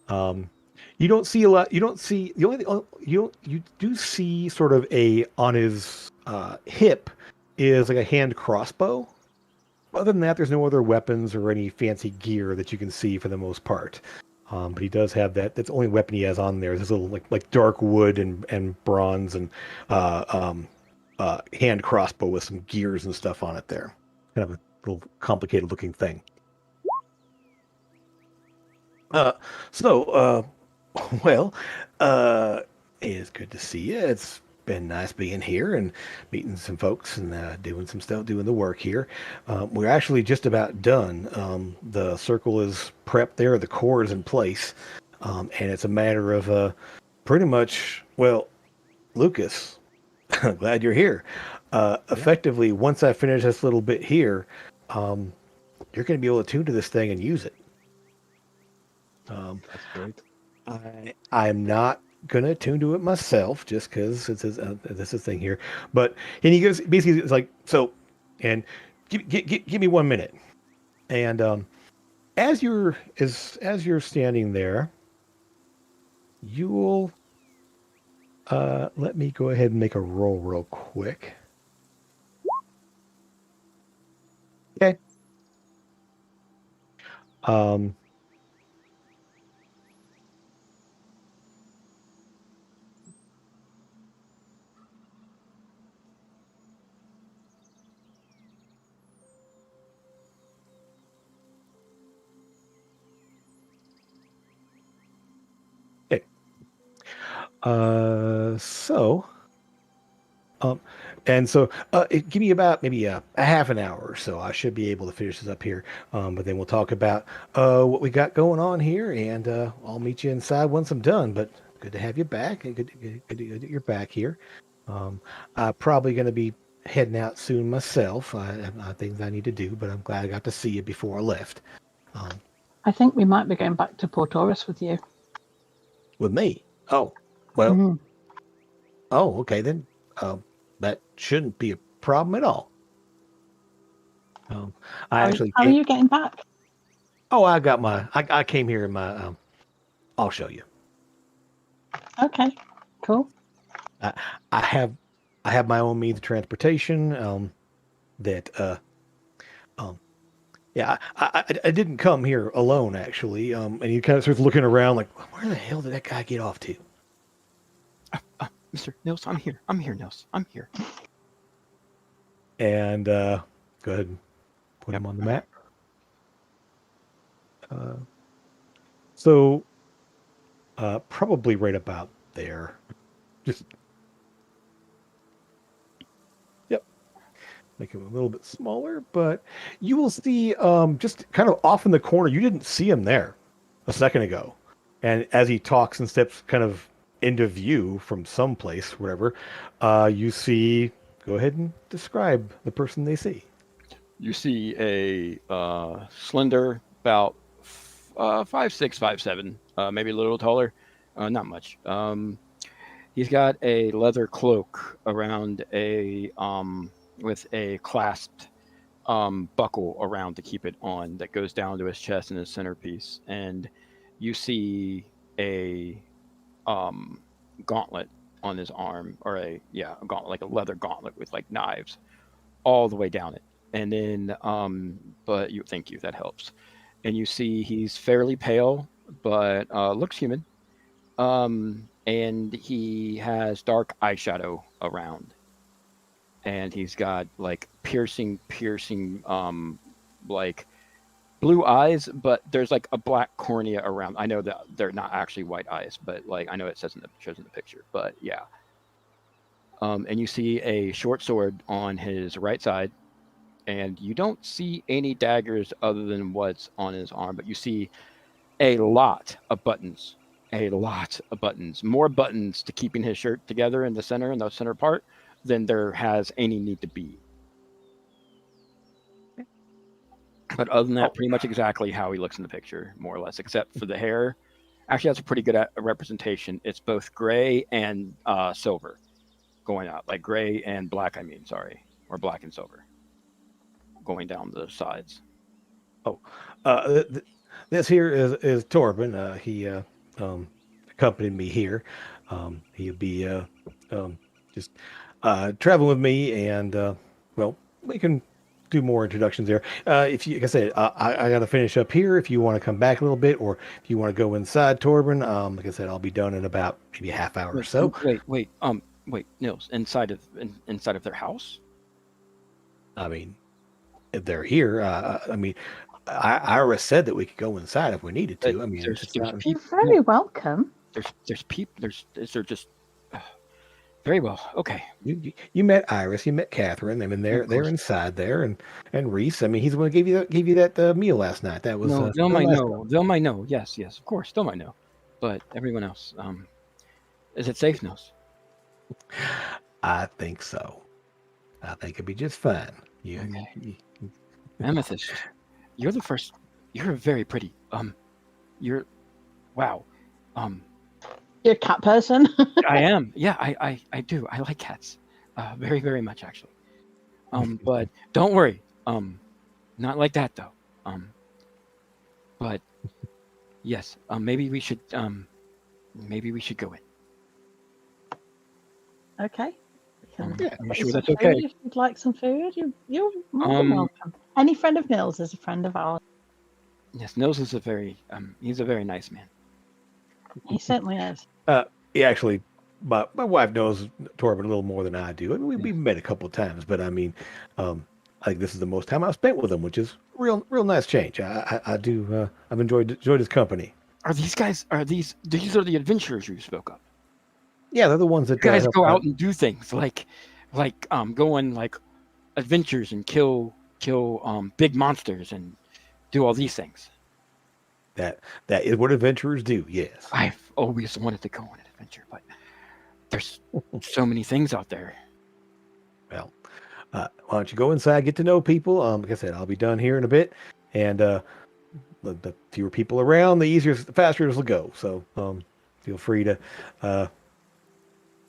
You don't see a lot. You don't see the only thing you do see sort of on his hip is like a hand crossbow. Other than that, there's no other weapons or any fancy gear that you can see for the most part. But he does have that. That's the only weapon he has on there. Is this little like dark wood and bronze and hand crossbow with some gears and stuff on it there. Kind of a little complicated looking thing. So, well, it's good to see you. It's been nice being here and meeting some folks and doing some stuff, doing the work here. We're actually just about done. The circle is prepped there, the core is in place, and it's a matter of pretty much, well, Lucas, glad you're here. Effectively, once I finish this little bit here, you're going to be able to tune to this thing and use it. That's great. I'm not gonna tune to it myself just because it's this is thing here. But and he goes basically it's like so, and give me 1 minute. And as you're standing there, you will let me go ahead and make a roll real quick. Okay. Okay. So, and so give me about maybe a half an hour or so. I should be able to finish this up here. But then we'll talk about what we got going on here, and I'll meet you inside once I'm done. But good to have you back. Good that you're back here. I'm probably going to be heading out soon myself. I have things I need to do, but I'm glad I got to see you before I left. I think we might be going back to Portoris with you. With me? Oh, well. Mhm. Oh, okay then. That shouldn't be a problem at all. I actually. How are you getting back? Oh, I got my. I came here in my. I'll show you. Okay, cool. I have my own means of transportation. Yeah, I didn't come here alone actually. And he kind of starts looking around like, where the hell did that guy get off to? Mr. Nils, I'm here. I'm here, Nils. I'm here. And go ahead and put him on the map. So probably right about there. Just yep. Make him a little bit smaller, but you will see just kind of off in the corner. You didn't see him there a second ago, and as he talks and steps kind of into view from someplace, wherever, you see. Go ahead and describe the person they see. You see a slender, about 5'6", 5'7", maybe a little taller, not much. He's got a leather cloak around with a clasped buckle around to keep it on that goes down to his chest and his centerpiece. And you see a gauntlet on his arm, or a gauntlet, like a leather gauntlet with like knives all the way down it. And then but thank you, that helps. And you see he's fairly pale, but looks human. And he has dark eyeshadow around, and he's got like piercing like blue eyes, but there's like a black cornea around. I know that they're not actually white eyes, but like I know it shows in the picture, but yeah. And you see a short sword on his right side, and you don't see any daggers other than what's on his arm, but you see a lot of buttons, more buttons to keeping his shirt together in the center part than there has any need to be. But other than that, pretty much exactly how he looks in the picture, more or less, except for the hair. Actually, that's a pretty good representation. It's both gray and silver going out, like gray and black, or black and silver going down the sides. Oh, this here is Torben. He accompanied me here. He'll be just traveling with me, and well, we can do more introductions there. If you, like I said, I got to finish up here. If you want to come back a little bit, or if you want to go inside, Torben, like I said, I'll be done in about maybe a half hour or so. Wait. Wait, Nils, inside of their house? I mean, if they're here, Ira said that we could go inside if we needed to. I mean, it's There's not. You're people. very welcome. There's people. Is there just very well? Okay, You met Iris, you met Catherine. I mean, of they're course. inside there, and Reese. I mean, he's the one who gave you that meal last night. That was No, they'll real might nice. know. They'll might know. Yes, yes, of course, they'll might know. But everyone else, is it safe, Nils? I think so. I think it'd be just fine. Okay. You- Amethyst, you're the first. You're very pretty. You're wow. You're a cat person. I am. Yeah, I do. I like cats. Very, very much actually. But don't worry. Not like that though. But yes. Maybe we should. Maybe we should go in. Okay. We can Yeah, get I'm you sure some that's okay. food if you'd like some food. You're more than welcome. Any friend of Nils is a friend of ours. Yes, Nils is a very. He's a very nice man. He certainly is. He actually, my wife knows Torben a little more than I do. I mean, we Yeah. met a couple of times, but I mean, I think this is the most time I've spent with him, which is real nice change. I do. I've enjoyed his company. Are these guys? Are these are the adventurers you spoke of? Yeah, they're the ones that You guys help go out and do things go on like adventures and kill big monsters and do all these things. That is what adventurers do. Yes. I've always wanted to go on an adventure, but there's so many things out there. Well, why don't you go inside, get to know people? Like I said, I'll be done here in a bit, and the fewer people around, the faster it'll go. So feel free to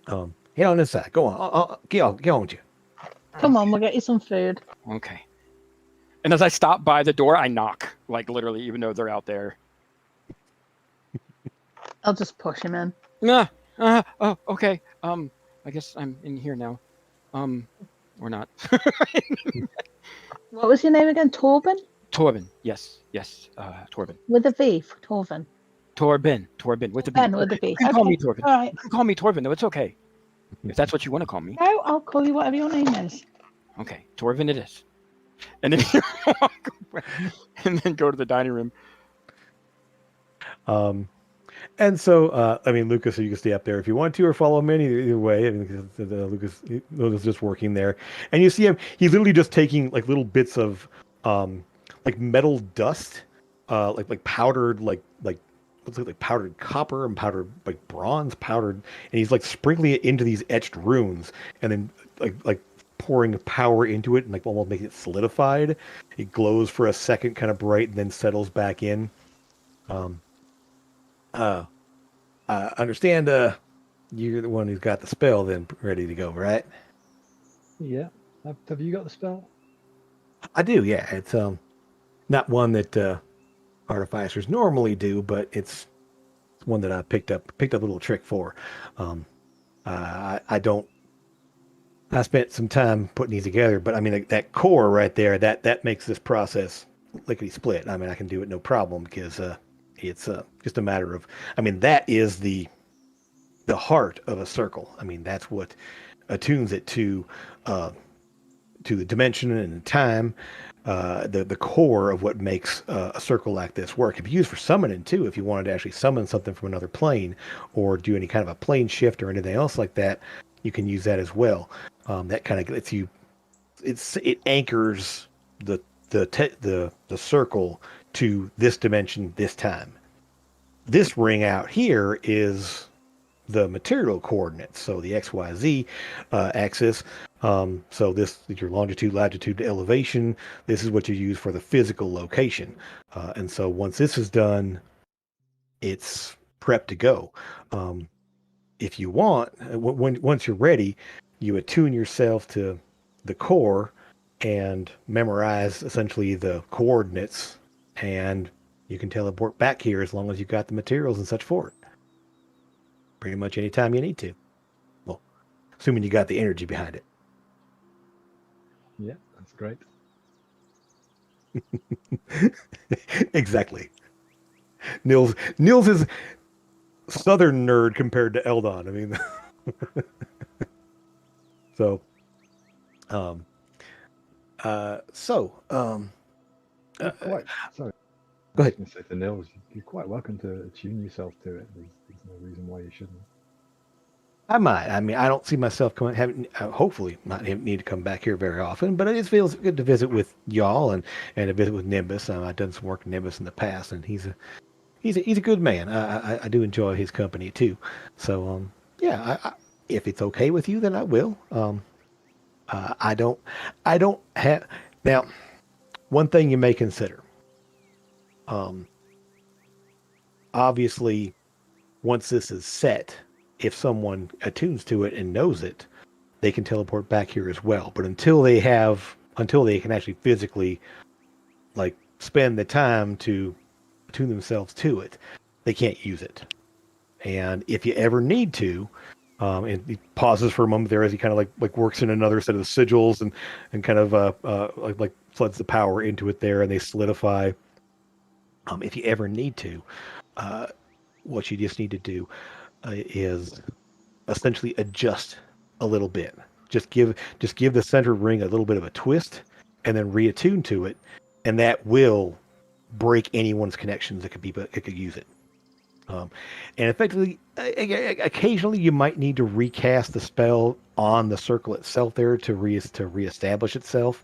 get on inside. Go on. Get on with you. Come on, we'll get you some food. Okay. And as I stop by the door, I knock, like literally, even though they're out there. I'll just push him in. Oh, okay. I guess I'm in here now. Or not. What was your name again? Torben? Torben. Yes. Torben. With a V for Torben. Torben with a B. Ben with a B. You can call me Okay. Torben. All right. You can call me Torben, though. It's okay. If that's what you want to call me. No, I'll call you whatever your name is. Okay, Torben it is. And then you walk away and then go to the dining room. And so, I mean, Lucas, you can stay up there if you want to, or follow him in either way. I mean, Lucas is just working there, and you see him. He's literally just taking like little bits of, like metal dust, like powdered, like looks like powdered copper and powdered like bronze powdered, and he's like sprinkling it into these etched runes, and then like pouring power into it and like almost making it solidified. It glows for a second, kind of bright, and then settles back in. I understand. You're the one who's got the spell, then ready to go, right? Yeah. Have you got the spell? I do. Yeah, it's not one that artificers normally do, but it's one that I picked up a little trick for. I don't. I spent some time putting these together, but I mean that core right there, that makes this process lickety split. I mean, I can do it no problem because it's just a matter of. I mean, that is the heart of a circle. I mean, that's what attunes it to the dimension and time. The core of what makes a circle like this work. If you use for summoning too, if you wanted to actually summon something from another plane or do any kind of a plane shift or anything else like that, you can use that as well. That kind of lets you. It anchors the circle to this dimension, this time. This ring out here is the material coordinates, so the XYZ axis. So this is your longitude, latitude, elevation. This is what you use for the physical location. And so once this is done, it's prepped to go. If you want, once you're ready, you attune yourself to the core and memorize essentially the coordinates, and you can teleport back here as long as you've got the materials and such for it. Pretty much anytime you need to. Well, assuming you got the energy behind it. Yeah, that's great. Exactly. Nils is southern nerd compared to Eldon. I mean, So, um, so, You're quite sorry. Go I was ahead. going to say to Nils, you're quite welcome to attune yourself to it. There's no reason why you shouldn't. I might. I mean, I don't see myself hopefully not need to come back here very often, but it feels good to visit with y'all and to visit with Nimbus. I've done some work with Nimbus in the past, and he's a good man. I do enjoy his company too. So, yeah, if it's okay with you, then I will. I don't have now. One thing you may consider. Um, Obviously, once this is set, if someone attunes to it and knows it, they can teleport back here as well. But until they can actually physically like spend the time to attune themselves to it, they can't use it. And if you ever need to, and he pauses for a moment there as he kind of like works in another set of the sigils and kind of like floods the power into it there, and they solidify. If you ever need to, uh, what you just need to do is essentially adjust a little bit. Just give the center ring a little bit of a twist, and then reattune to it, and that will break anyone's connections that could use it. And effectively, occasionally you might need to recast the spell on the circle itself there to reestablish itself.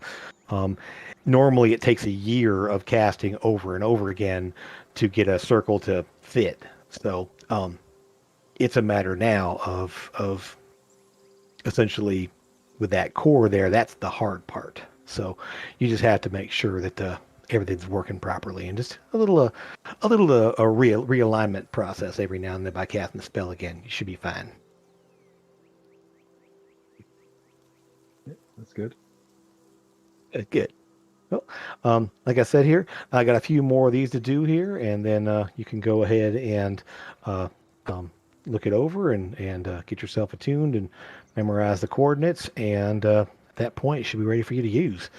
Normally, it takes a year of casting over and over again to get a circle to fit. So it's a matter now of essentially with that core there. That's the hard part. So you just have to make sure that everything's working properly, and just a realignment process every now and then by casting the spell again. You should be fine. Yeah, that's good. Good. Well, like I said here, I got a few more of these to do here, and then you can go ahead and look it over and get yourself attuned and memorize the coordinates. And at that point, it should be ready for you to use.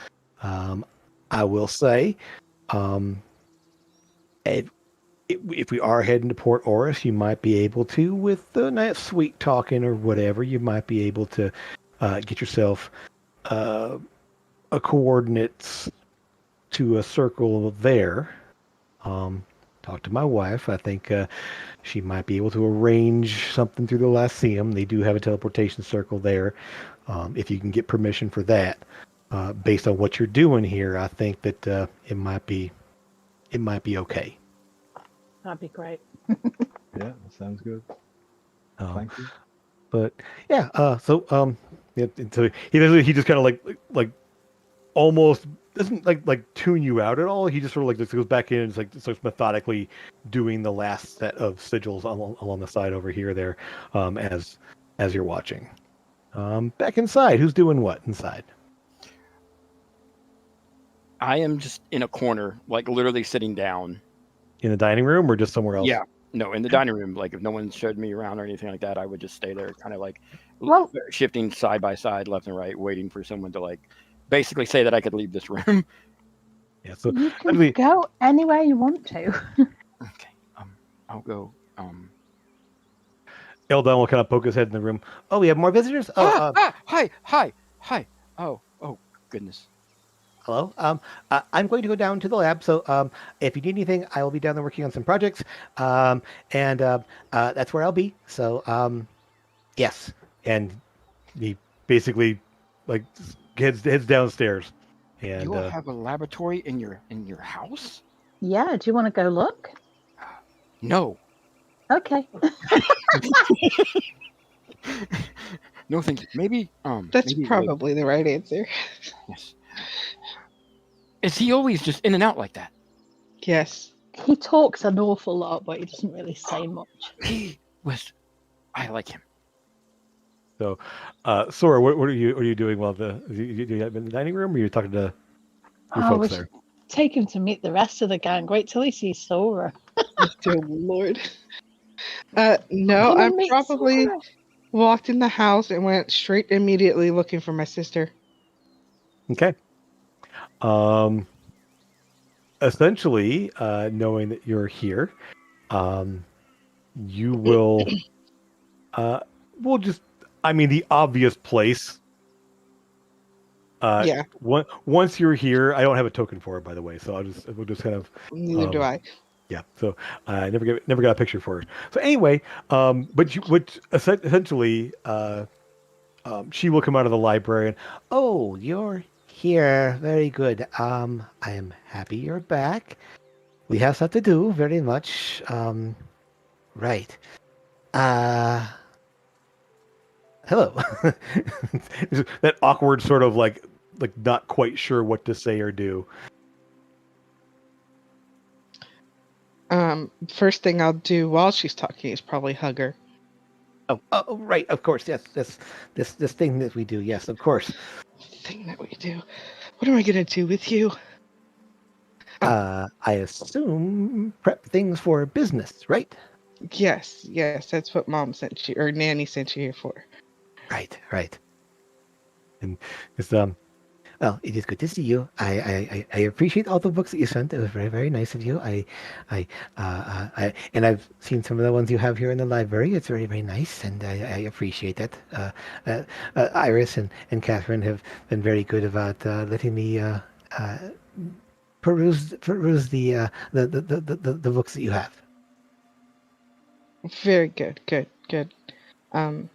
I will say, if we are heading to Port Oris, you might be able to, with that sweet talking or whatever, you might be able to get yourself a coordinates to a circle there. Talk to my wife. I think she might be able to arrange something through the Lyceum. They do have a teleportation circle there. If you can get permission for that, based on what you're doing here, I think that it might be okay. That'd be great. Yeah, that sounds good. Thank you. But yeah, so he just kind of like almost doesn't like tune you out at all. He just sort of like just goes back in and starts methodically doing the last set of sigils along the side over here there, as you're watching. Back inside, who's doing what inside? I am just in a corner, like literally sitting down. In the dining room or just somewhere else? Yeah. No, in the dining room. Like if no one showed me around or anything like that, I would just stay there, kind of like shifting side by side, left and right, waiting for someone to like basically say that I could leave this room. Yeah. So you can go anywhere you want to. Okay. I'll go. Eldon will kind of poke his head in the room. Oh, we have more visitors. Hi. Oh, goodness. Hello. I'm going to go down to the lab. So, if you need anything, I will be down there working on some projects. And that's where I'll be. So, yes. And he basically like heads downstairs. And You all have a laboratory in your house? Yeah. Do you want to go look? No. Okay. No, thank you. Maybe. That's maybe, probably the right answer. Yes. Is he always just in and out like that? Yes. He talks an awful lot, but he doesn't really say much. I like him. So, Sora, what are you doing while you have in the dining room, or are you talking to your folks there? Take him to meet the rest of the gang. Wait till he sees Sora. Dear Lord. No, I probably walked in the house and went straight immediately looking for my sister. Okay. Essentially, knowing that you're here, you will, the obvious place Yeah. Once you're here, I don't have a token for it, by the way. So we'll just kind of Neither do I. yeah. So I never got a picture for it. So anyway, but essentially, she will come out of the library and, oh, you're here. Very good. I am happy you're back. We have stuff to do, very much. Right. Uh, hello. That awkward sort of like not quite sure what to say or do. First thing I'll do while she's talking is probably hug her. Oh, right. Of course. Yes. This thing that we do. Yes, of course. Thing that we do. What am I gonna do with you? I assume prep things for business, right? Yes, that's what Mom sent you, or Nanny sent you here for. Right. And it's well, it is good to see you. I appreciate all the books that you sent. It was very, very nice of you. And I've seen some of the ones you have here in the library. It's very, very nice, and I appreciate that. Iris and Catherine have been very good about letting me peruse the books that you have. Very good.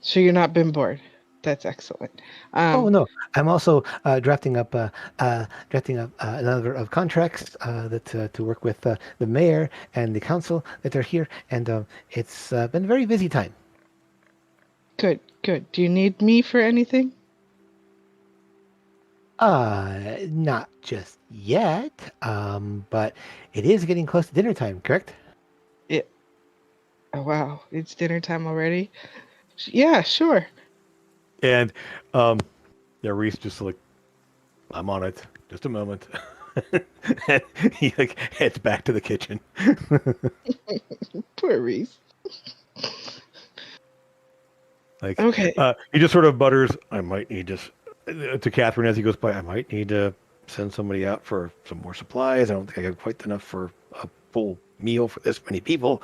So you're not been bored. That's excellent. Oh no, I'm also drafting up a number of contracts that to work with the mayor and the council that are here, and it's been a very busy time. Good. Do you need me for anything? Not just yet, but it is getting close to dinner time, correct? Oh wow, it's dinner time already. Yeah, sure. And Reese just like, I'm on it. Just a moment. And he like heads back to the kitchen. Poor Reese. Like, Okay. he just sort of butters. I might need to Catherine as he goes by. I might need to send somebody out for some more supplies. I don't think I got quite enough for a full meal for this many people.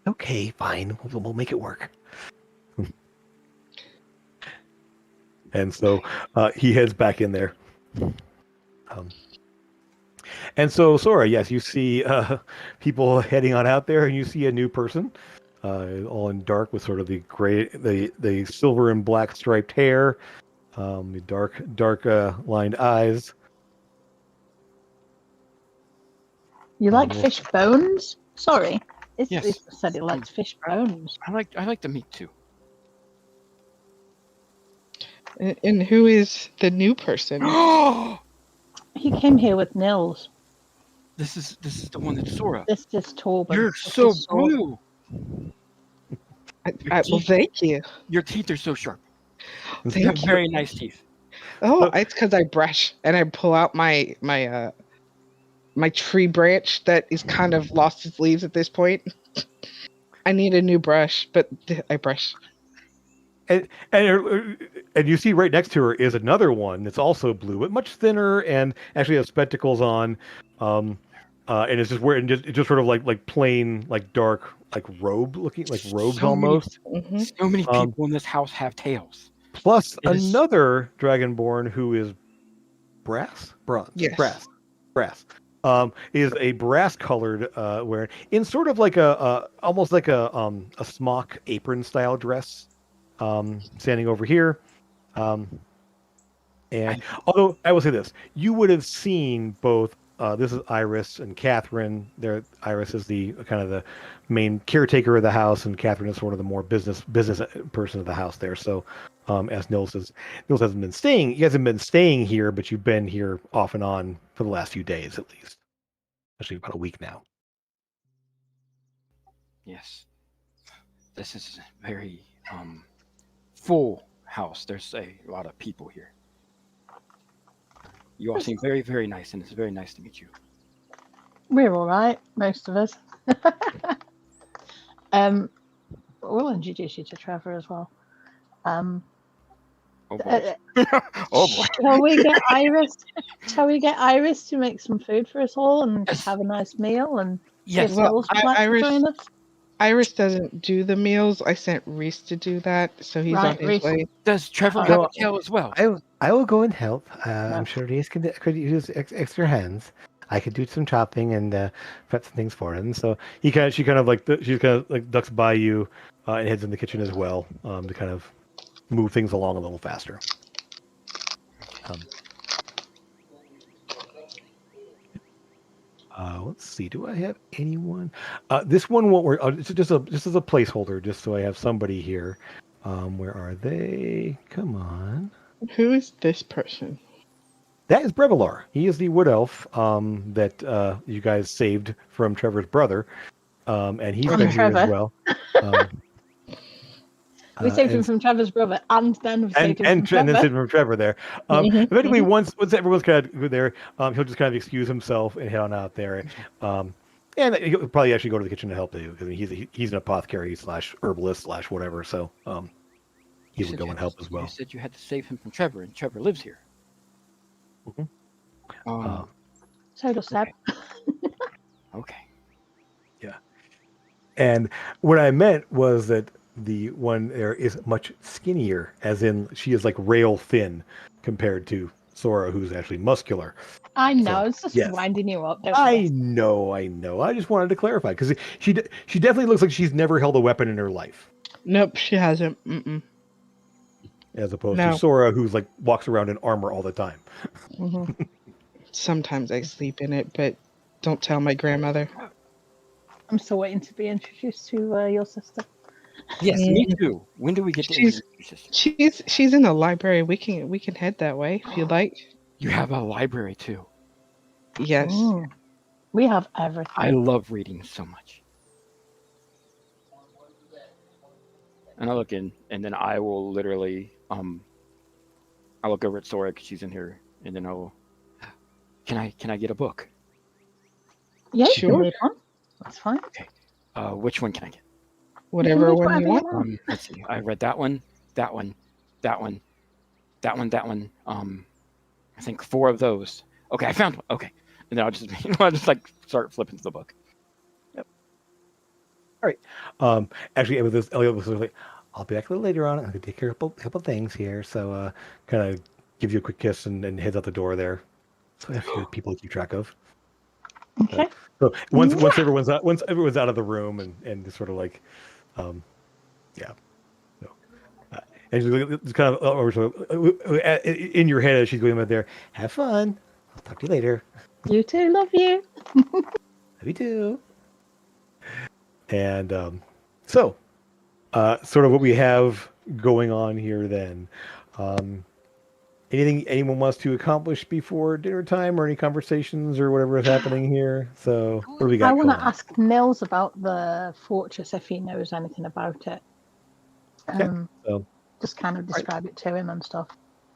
Okay, fine. We'll make it work. And so he heads back in there. And so, Sora, yes, you see people heading on out there, and you see a new person, all in dark with sort of the gray, the silver and black striped hair, the dark lined eyes. You like fish bones? Sorry, Yes. It said it likes fish bones. I like the meat too. And who is the new person? He came here with Nils. This is the one that's Sora. This is Torben. You're This so is Sora. blue. Well, thank you. Your teeth are so sharp. You Thank have you. very nice teeth. Oh, it's because I brush and I pull out my tree branch that is kind of lost its leaves at this point. I need a new brush, but I brush. And you see right next to her is another one that's also blue, but much thinner, and actually has spectacles on, and it's just wearing just sort of like plain like dark like robes almost. So many people in this house have tails. Plus another dragonborn who is bronze. Yes. Brass. Is a brass colored wearing in sort of like a almost like a smock apron style dress. Standing over here. And although I will say this, you would have seen both. This is Iris and Catherine. Iris is the kind of the main caretaker of the house, and Catherine is sort of the more business person of the house there. So, as Nils hasn't been staying. You guys haven't been staying here, but you've been here off and on for the last few days, at least. Actually, about a week now. Yes, this is very full house. There's a lot of people here. You all seem very, very nice, and it's very nice to meet you. We're all right, most of us. We'll introduce you to Trevor as well. Oh boy. Oh boy. Shall we get Iris? Shall we get Iris to make some food for us all and Yes. have a nice meal and Yes. see if Nils would like to Iris- join us? Iris doesn't do the meals. I sent Reese to do that, so he's on Right, his Reese. way. Does Trevor Oh. have No, a tail as well? I will go and help. I'm No. sure Reese could use extra hands. I could do some chopping and prep some things for him. So she kind of like ducks by you and heads in the kitchen as well to kind of move things along a little faster. Let's see. Do I have anyone? This one won't work. Just as a placeholder, just so I have somebody here. Where are they? Come on. Who is this person? That is Brevilar. He is the wood elf that you guys saved from Trevor's brother, and he's been here as Trevor. well. We saved him from Trevor's brother, and then we saved him from and then Trevor. saved from Trevor there. Eventually, once everyone's kind of there, he'll just kind of excuse himself and head on out there. And he'll probably actually go to the kitchen to help you because he's an apothecary / herbalist / whatever. So he would go and help as well. You said you had to save him from Trevor, and Trevor lives here. Mhm. So does Seb. Okay. Yeah. And what I meant was that the one there is much skinnier, as in she is like rail thin compared to Sora, who's actually muscular. I know. So, It's just yes. winding you up. Don't I you? know. I just wanted to clarify because she definitely looks like she's never held a weapon in her life, Nope, she hasn't. Mm-mm. as opposed No. to Sora, who's like walks around in armor all the time. Sometimes I sleep in it, but don't tell my grandmother. I'm still waiting to be introduced to your sister. Yes, me too. When do we get to She's- introduce this? She's in the library. We can head that way if you'd like. You have a library too. Yes. We have everything. I love reading so much. And I look in, and then I will literally, I look over at Sora because she's in here, and then I'll, can I get a book? Yeah, you Sure. can read one. That's fine. Which one can I get? Whatever read one whatever you you want. want. Let's see. I read that one, that one, that one, that one, that one. I think 4 of those. Okay, I found one. Okay, and then I'll just like start flipping through the book. Actually, with this, Elliot was like, "I'll be back a little later on. I'm gonna take care of a couple things here." So, kind of give you a quick kiss and heads out the door there. So, a few people to keep track of. Okay. So once everyone's out of the room and just sort of like, yeah. So, and she's kind of in your head as she's going out there. Have fun. I'll talk to you later. You too. Love you. Love you too. And so, sort of what we have going on here then. Anything anyone wants to accomplish before dinner time or any conversations or whatever is happening here? So, what do we got I want going to on? ask Nils about the fortress if he knows anything about it. So, Just kind of describe it to him and stuff.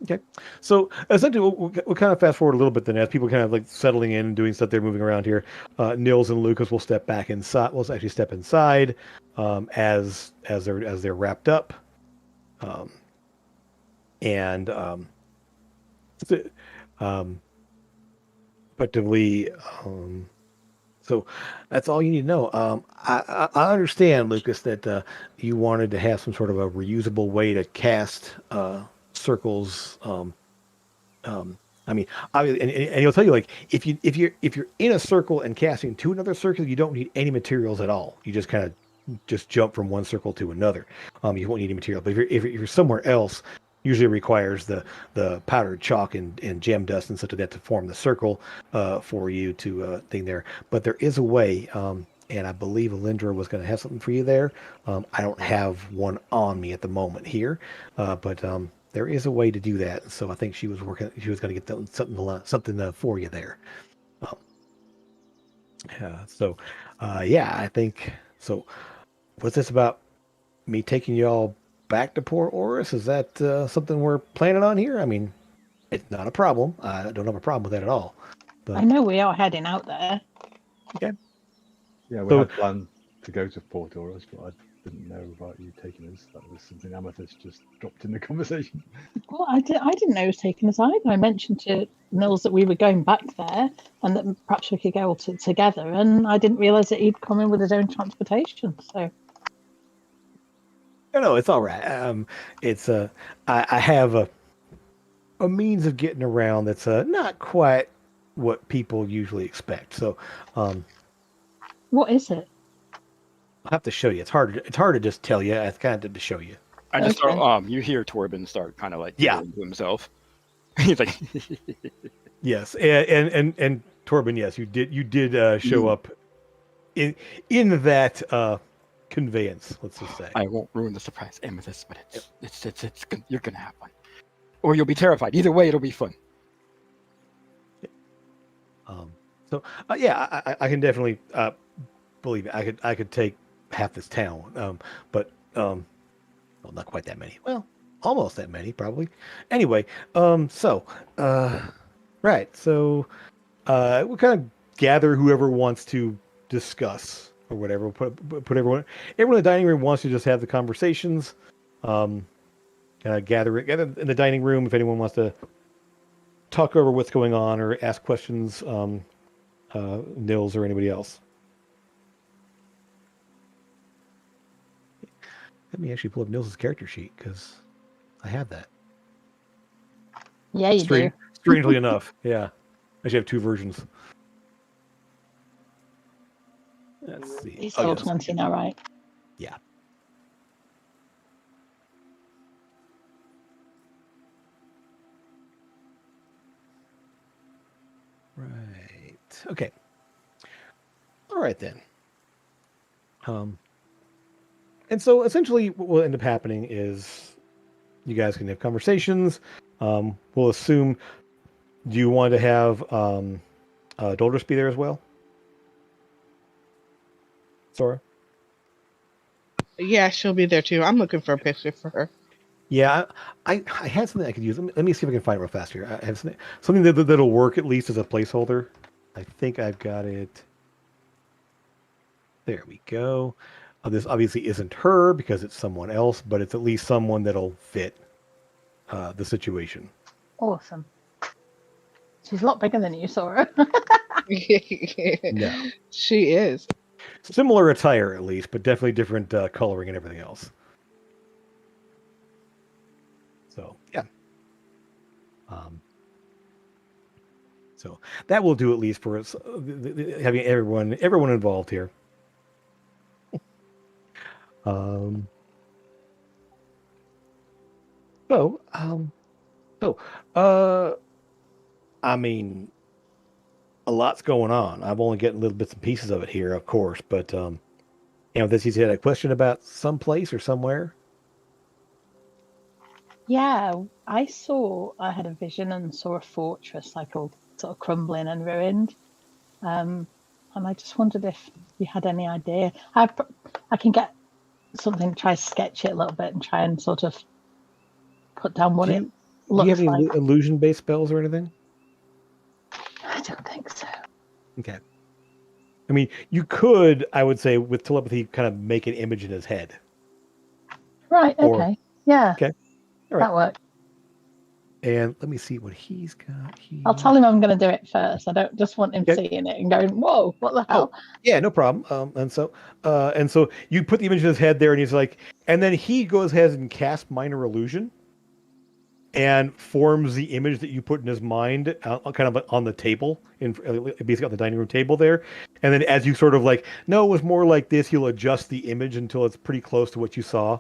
okay. So, essentially, we'll kind of fast forward a little bit then as people kind of like settling in and doing stuff. They're moving around here. Nils and Lucas will step back inside. We'll actually step inside as they're wrapped up. Effectively, so that's all you need to know. I understand, Lucas, that you wanted to have some sort of a reusable way to cast circles. I mean, obviously, and he'll tell you like if you're in a circle and casting to another circle, you don't need any materials at all. You just kind of just jump from one circle to another. You won't need any material. But if you're somewhere else, usually it requires the powdered chalk and gem dust and such like that to form the circle for you to thing there. But there is a way, and I believe Alindra was going to have something for you there. I don't have one on me at the moment here, but there is a way to do that. So I think she was going to get something for you there. I think so. What's this about me taking y'all back to Port Oris? Is that something we're planning on here? I mean, it's not a problem. I don't have a problem with that at all. But, I know we are heading out there. Yeah, we So- had planned to go to Port Oris, but didn't know about you taking us. That was something Amethyst just dropped in the conversation. Well, I didn't know he was taking us either. I mentioned to Nils that we were going back there and that perhaps we could go all together. And I didn't realise that he'd come in with his own transportation. So, No, it's all right. It's I have a means of getting around that's not quite what people usually expect. So, what is it? I'll have to show you. It's hard. It's hard to just tell you. I kind of to show you. I just Okay. start, you hear Torben start kind of like Yeah. giggling to himself. He's like, Yes, and Torben, yes, you did show up in that conveyance. Let's just say. I won't ruin the surprise, Amethyst, but you're gonna have fun, or you'll be terrified. Either way, it'll be fun. So yeah, I can definitely believe it. I could take half this town, but well, not quite that many. Well, almost that many, probably. Anyway, so right, so we'll kind of gather whoever wants to discuss or whatever. We'll put everyone in the dining room wants to just have the conversations. Gather in the dining room if anyone wants to talk over what's going on or ask questions. Nils or anybody else. Let me actually pull up Nils' character sheet because I have that. Yeah, you do. Strangely enough, yeah. I actually have two versions. Let's see. He's level 20 now, right? Yeah. Right. Okay. All right then. And so essentially what will end up happening is you guys can have conversations. We'll assume, do you want to have Doldrus be there as well? Sora? Yeah, she'll be there too. I'm looking for a picture for her. Yeah, I had something I could use. Let me see if I can find it real fast here. I have something that'll work at least as a placeholder. I think I've got it. There we go. This obviously isn't her because it's someone else, but it's at least someone that'll fit the situation. Awesome. She's a lot bigger than you, Sora. No. She is. Similar attire at least, but definitely different coloring and everything else. So, yeah. So that will do at least for us, having everyone involved here. I mean, a lot's going on. I've only getting little bits and pieces of it here, of course, but this he's had a question about someplace or somewhere. Yeah, I had a vision and saw a fortress like all sort of crumbling and ruined. And I just wondered if you had any idea. I can get something, try to sketch it a little bit and try and sort of put down what it looks like. Do you have any illusion-based spells or anything? I don't think so. Okay. I mean, you could, I would say, with telepathy, kind of make an image in his head. Right, okay. Yeah. Okay. All right. That worked. And let me see what he's got here. I'll tell him I'm going to do it first. I don't just want him seeing it and going, whoa, what the hell? Oh, yeah, no problem. And so you put the image in his head there, and he's like, and then he goes ahead and casts minor illusion and forms the image that you put in his mind kind of on the table, basically on the dining room table there. And then as you sort of like, no, it was more like this, he'll adjust the image until it's pretty close to what you saw.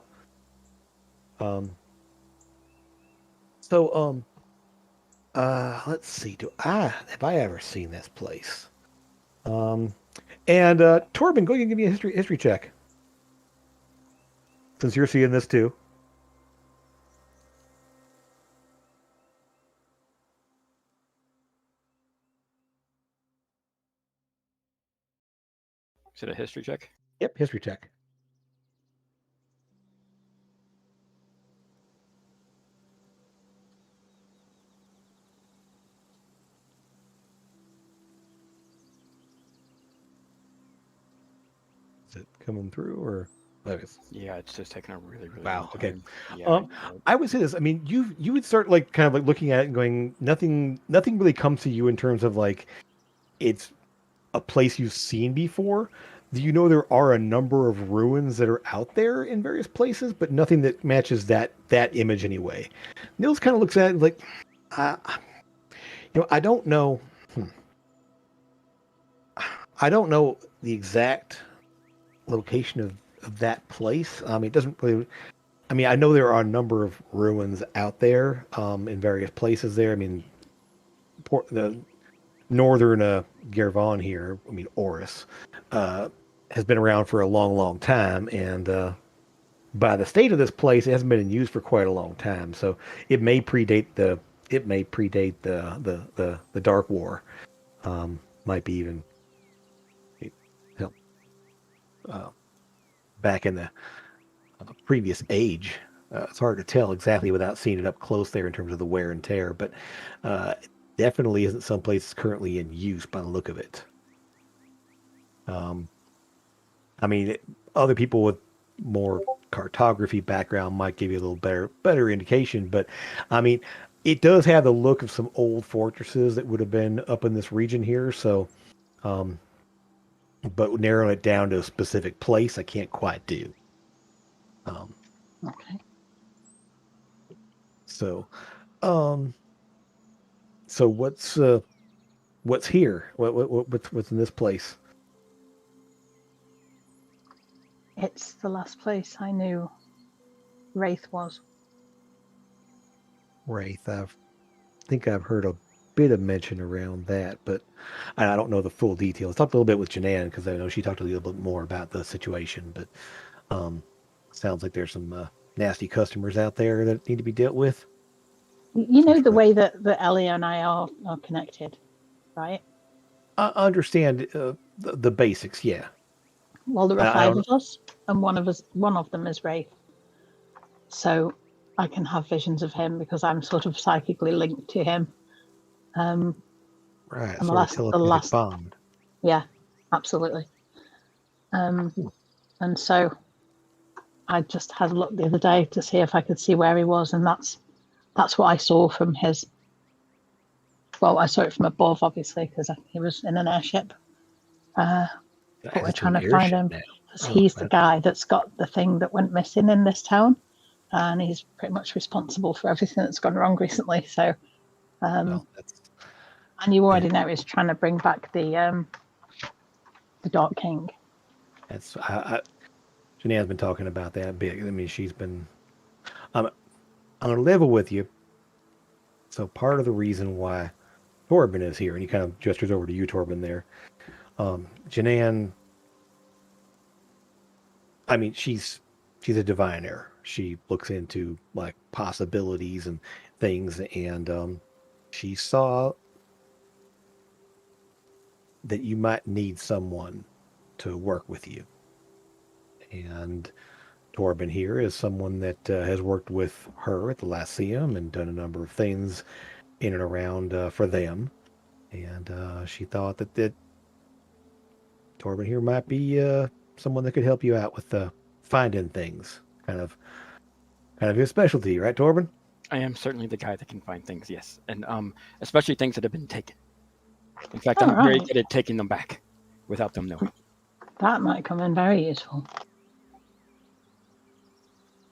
Let's see. Have I ever seen this place? And Torben, go ahead and give me a history check. Since you're seeing this too. Is it a history check? Yep, history check. Is it coming through or? Okay. Yeah, it's just taking a really, really Wow. long Okay. time. Yeah, Um, yep. I would say this. I mean, you would start like kind of like looking at it and going, nothing really comes to you in terms of like it's a place you've seen before. Do you know there are a number of ruins that are out there in various places, but nothing that matches that image anyway? Nils kind of looks at it like, uh, I don't know. Hmm. I don't know the exact location of that place. It doesn't really. I mean, I know there are a number of ruins out there in various places there. I mean, the northern Gervon here, I mean, Oris, uh, has been around for a long, long time. And by the state of this place, it hasn't been in use for quite a long time. So it may predate the Dark War. Might be even you know, uh, back in the previous age. It's hard to tell exactly without seeing it up close there in terms of the wear and tear, but it definitely isn't someplace that's currently in use by the look of it. Um, I mean, other people with more cartography background might give you a little better indication, but I mean, it does have the look of some old fortresses that would have been up in this region here. So, um, but narrowing it down to a specific place, I can't quite do. Um, Okay. so, um, so what's here? What's in this place? It's the last place I knew Wraith was. Wraith. Think I've heard a bit of mention around that, but I don't know the full details. Talked a little bit with Janan because I know she talked a little bit more about the situation, but um, sounds like there's some nasty customers out there that need to be dealt with. You know the way that Ellie and I are connected, right? I understand the basics, yeah. Well, there are I 5 don't. of us, and one of them is Wraith. So I can have visions of him because I'm sort of psychically linked to him. Right, And sort of the telepathic last, bond. yeah, absolutely. And so I just had a look the other day to see if I could see where he was, and that's what I saw from his. Well, I saw it from above, obviously, because he was in an airship. But we're It's trying an to find airship him now. because Oh, he's the guy that's got the thing that went missing in this town, and he's pretty much responsible for everything that's gone wrong recently. So, well, that's and you yeah, already know he's trying to bring back the Dark King. that's Janan's been talking about that big. I mean, she's been. I'm gonna level with you. So part of the reason why Torben is here, and he kind of gestures over to you, Torben. There, Janan. I mean, she's a diviner. She looks into like possibilities and things, and she saw that you might need someone to work with you. And Torben here is someone that has worked with her at the Lyceum and done a number of things in and around for them. And she thought that Torben here might be someone that could help you out with finding things. Kind of his specialty, right, Torben? I am certainly the guy that can find things, yes, and especially things that have been taken. In fact, All I'm very right, good at taking them back without them knowing. that might come in very useful.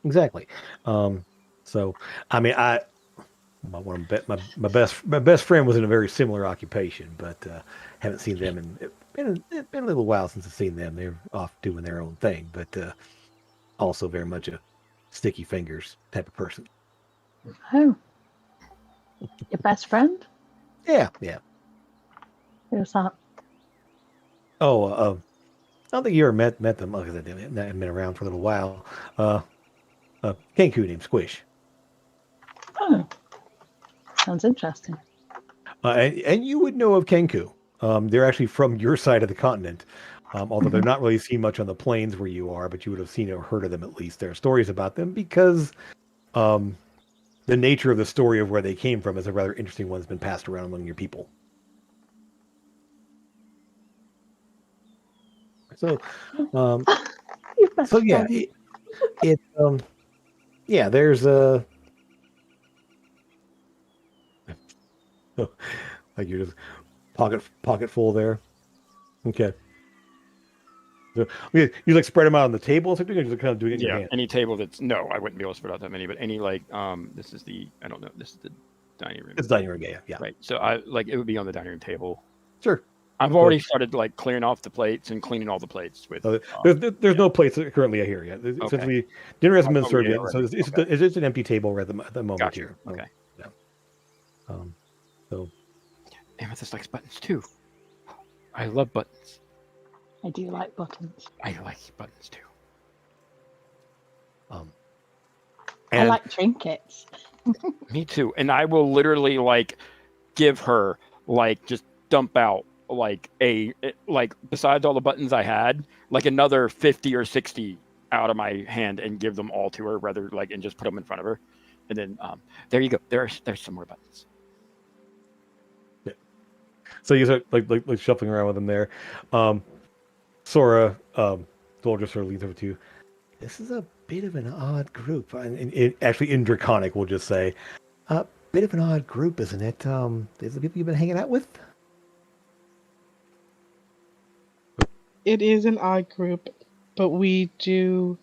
Exactly. So, I mean, my best friend was in a very similar occupation, but haven't seen them it's been a little while since I've seen them. They're off doing their own thing, but also very much a sticky fingers type of person. Oh, your best friend? Yeah, yeah. Who's that? Oh, I don't think you ever met them because they've been around for a little while. Kenku named Squish. Oh, sounds interesting. And you would know of Kenku. They're actually from your side of the continent, although they're not really seen much on the plains where you are, but you would have seen or heard of them at least. There are stories about them because um, the nature of the story of where they came from is a rather interesting one that's been passed around among your people. So, You've met So yeah, friends. yeah, there's a like you're just pocket full there. Okay. So, you like spread them out on the table or something, or just kind of doing it in your Yeah, hand? any table that's no, I wouldn't be able to spread out that many, but any like this is the I don't know, this is the dining room. It's dining room, yeah. Right. So I like it would be on the dining room table. Sure. I've already started like clearing off the plates and cleaning all the plates with There's no plates currently here yet. Essentially, dinner hasn't been served yet, so it's just an empty table at the moment Gotcha. here. So, Okay. yeah. So Amethyst likes buttons too. I love buttons. I do like buttons. I like buttons too. I and like trinkets. Me too. And I will literally like give her like just dump out like besides all the buttons I had, like another 50 or 60 out of my hand and give them all to her rather like and just put them in front of her. And then there you go. There's some more buttons. yeah. So you start like shuffling around with them there. Sora, Dolger sort of leans over to you. This is a bit of an odd group. Actually, in Draconic, we'll just say, a bit of an odd group, isn't it? Is the people you've been hanging out with? It is an odd group, but we do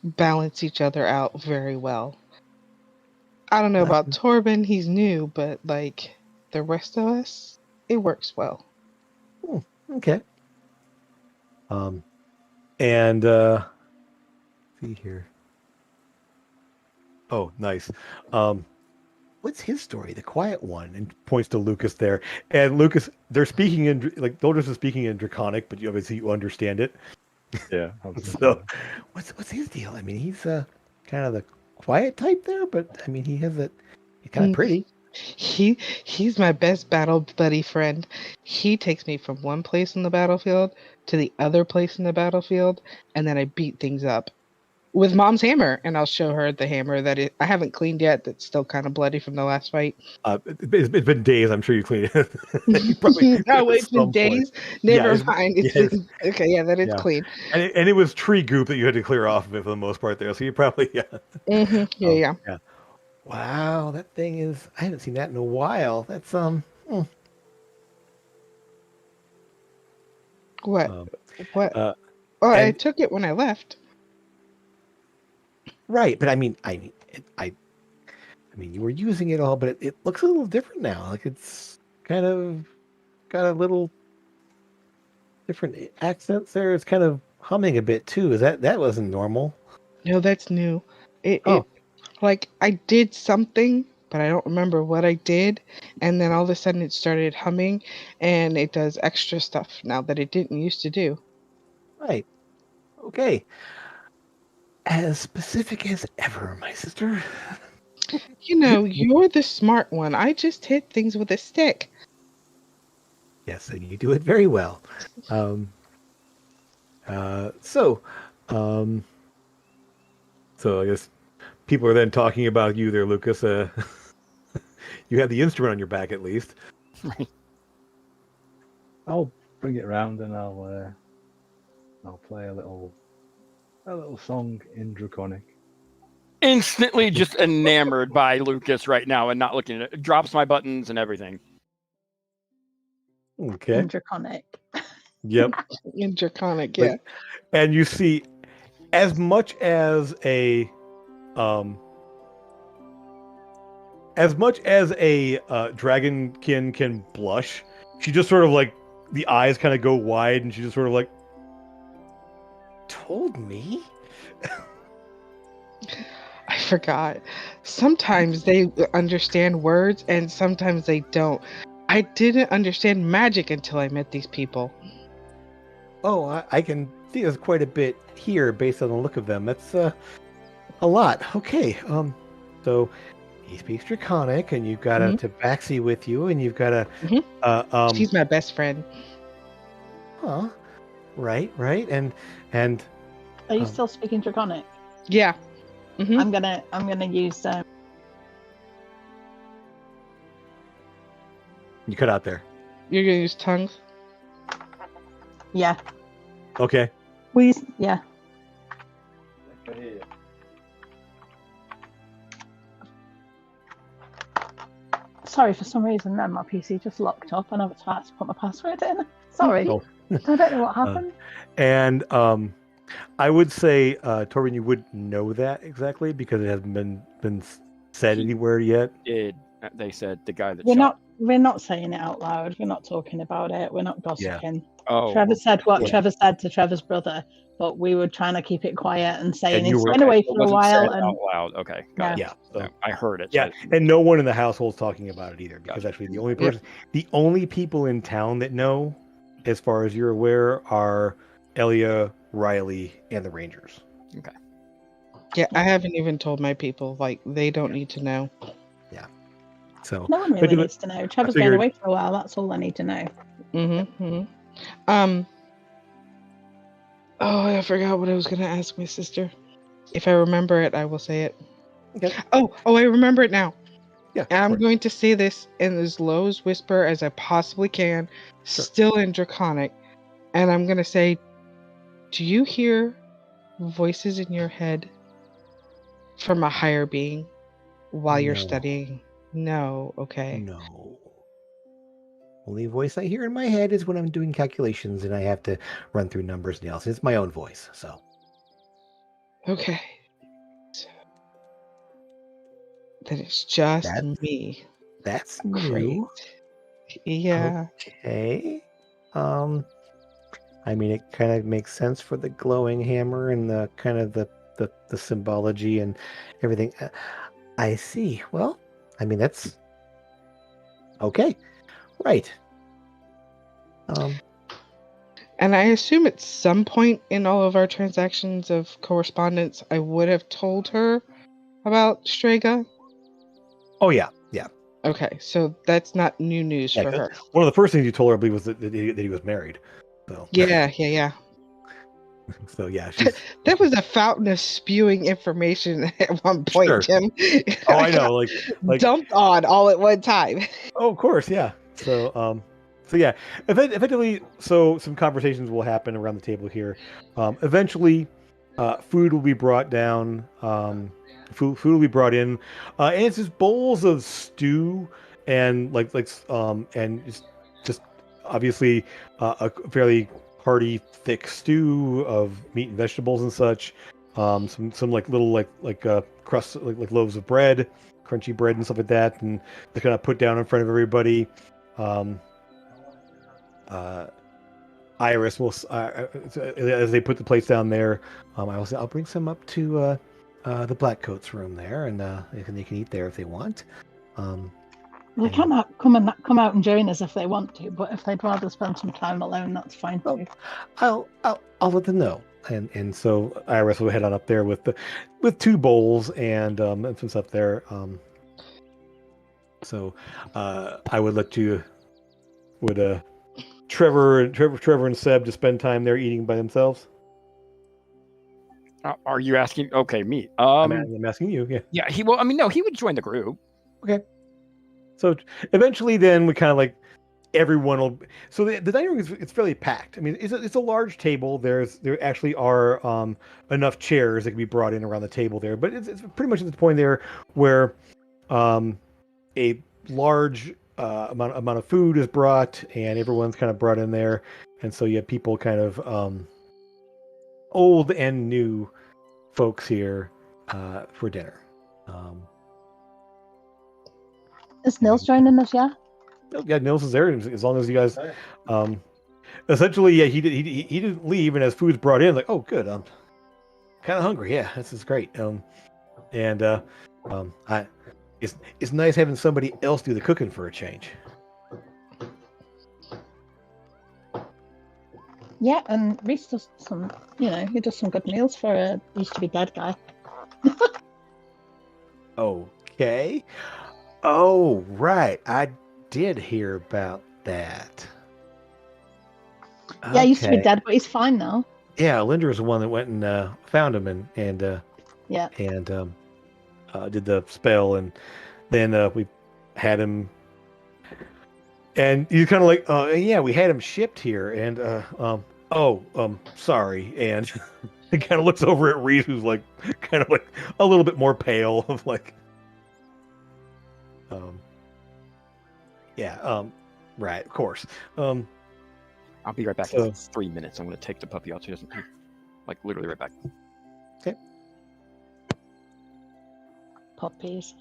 balance each other out very well. I don't know about Torben, he's new, but like the rest of us, it works well. Okay. And see here. Oh, nice. What's his story? The quiet one, and points to Lucas there. And Lucas, they're speaking in like Dolores is speaking in Draconic, but obviously you understand it. Yeah. So, what's his deal? I mean, he's kind of the quiet type there, but I mean, he's kind of pretty. He's my best battle buddy friend. He takes me from one place on the battlefield to the other place in the battlefield, and then I beat things up with Mom's hammer, and I'll show her the hammer that I haven't cleaned yet. That's still kind of bloody from the last fight. It's been days. I'm sure you cleaned it. No, it's been days. Never mind. It's been okay. Yeah, that is clean. And it was tree goop that you had to clear off of it for the most part there. So you probably Yeah. Wow, that thing is. I haven't seen that in a while. That's What? I took it when I left. Right, but I mean, you were using it all, but it looks a little different now. Like it's kind of got a little different accents there. It's kind of humming a bit too. That wasn't normal? No, that's new. It like I did something, but I don't remember what I did, and then all of a sudden it started humming, and it does extra stuff now that it didn't used to do. Right. Okay. As specific as ever, my sister. You know, you're the smart one. I just hit things with a stick. Yes, and you do it very well. So I guess people are then talking about you there, Lucas. You have the instrument on your back at least. I'll bring it around and I'll play a little song in Draconic. Instantly just enamored by Lucas right now and not looking at it. Drops my buttons and everything. Okay. In Draconic. Yep. In Draconic, yeah. And you see, as much as a dragonkin can blush, she just sort of like the eyes kind of go wide, and she just sort of like told me. I forgot. Sometimes they understand words and sometimes they don't. I didn't understand magic until I met these people. Oh, I can see there's quite a bit here based on the look of them. That's a lot. Okay. So he speaks Draconic, and you've got a Tabaxi with you, and you've got a She's my best friend. Huh. Right. And Are you still speaking Draconic? Yeah. Mm-hmm. I'm gonna use You cut out there. You're gonna use tongues? Yeah. Okay. Yeah. sorry, for some reason then my PC just locked up and I had to put my password in. Sorry. Oh. I don't know what happened. And I would say, Torben, you wouldn't know that exactly because it hasn't been said anywhere yet. They said the guy that We're not saying it out loud. We're not talking about it. We're not gossiping. Oh, Trevor said what yeah. Trevor said to Trevor's brother, but we were trying to keep it quiet and saying And you he's were- been away it for a wasn't while. said And out loud. Okay, got it. Yeah. So, No, I heard it. yeah, so- and no one in the household's talking about it either because Gotcha. actually the only people in town that know, as far as you're aware, are Elia, Riley, and the Rangers. Yeah, I haven't even told my people. Like, they don't need to know. So no one really needs to know. Trevor's been figured- away for a while. That's all I need to know. Oh, I forgot what I was gonna ask my sister. If I remember it, I will say it. Okay. Oh, I remember it now. Yeah, And I'm sure. going to say this in as low as whisper as I possibly can, Sure. still in Draconic. And I'm going to say, do you hear voices in your head from a higher being while you're No. studying? No, okay. No. Only voice I hear in my head is when I'm doing calculations and I have to run through numbers and else. It's my own voice, so. Okay. Then it's just me. That's Great. new. Yeah. Okay. I mean, it kind of makes sense for the glowing hammer and the kind of the symbology and everything. I see. Well, I mean, that's okay. Right. And I assume at some point in all of our transactions of correspondence, I would have told her about Strega. Oh, yeah. Yeah. Okay, so that's not new news Yeah, for 'cause her. one of the first things you told her, I believe, was that he was married. So Yeah. So yeah, she's. That was a fountain of spewing information at one point, Sure. Jim. Oh, I know. Like dumped on all at one time. Oh, of course, yeah. So yeah, effectively, so some conversations will happen around the table here. Eventually, food will be brought down. Food will be brought in, and it's just bowls of stew and and just obviously a fairly hearty, thick stew of meat and vegetables and such. Some like little crusts like loaves of bread, crunchy bread and stuff like that, and they kind of put down in front of everybody. Iris will, as they put the plates down there, I will say, I'll bring some up to the Blackcoats room there, and they can eat there if they want. They can come out and join us if they want to, but if they'd rather spend some time alone, that's fine too. I'll let them know. And so Iris will head on up there with two bowls and some stuff there. So I would let you Trevor and Seb to spend time there eating by themselves. Are you asking? Okay, me. I'm asking you. Yeah. Yeah. He would join the group. Okay. So eventually, then we kind of like everyone will. So the dining room it's fairly packed. I mean, it's a large table. There actually are enough chairs that can be brought in around the table there. But it's pretty much at the point there where a large amount of food is brought and everyone's kind of brought in there, and so you have people kind of old and new folks here for dinner. Is Nils joining us? Yeah. Yeah, Nils is there as long as you guys. Essentially, yeah, he didn't leave, and as food's brought in, like, oh, good, I'm kind of hungry. Yeah, this is great. It's nice having somebody else do the cooking for a change. Yeah, and Reese does some, he does some good meals for a used to be dead guy. Okay. Oh, right. I did hear about that. Yeah, he used to be Okay. dead, but he's fine now. Yeah, Linda was the one that went and found him and Yeah. did the spell, and then we had him, and he's kind of like, yeah, we had him shipped here, and sorry, and he kind of looks over at Reese, who's like, kind of like a little bit more pale, of like, Yeah. Right. Of course. I'll be right back So- in 3 minutes. I'm going to take the puppy out. She doesn't pee. Like, literally right back. Puppies.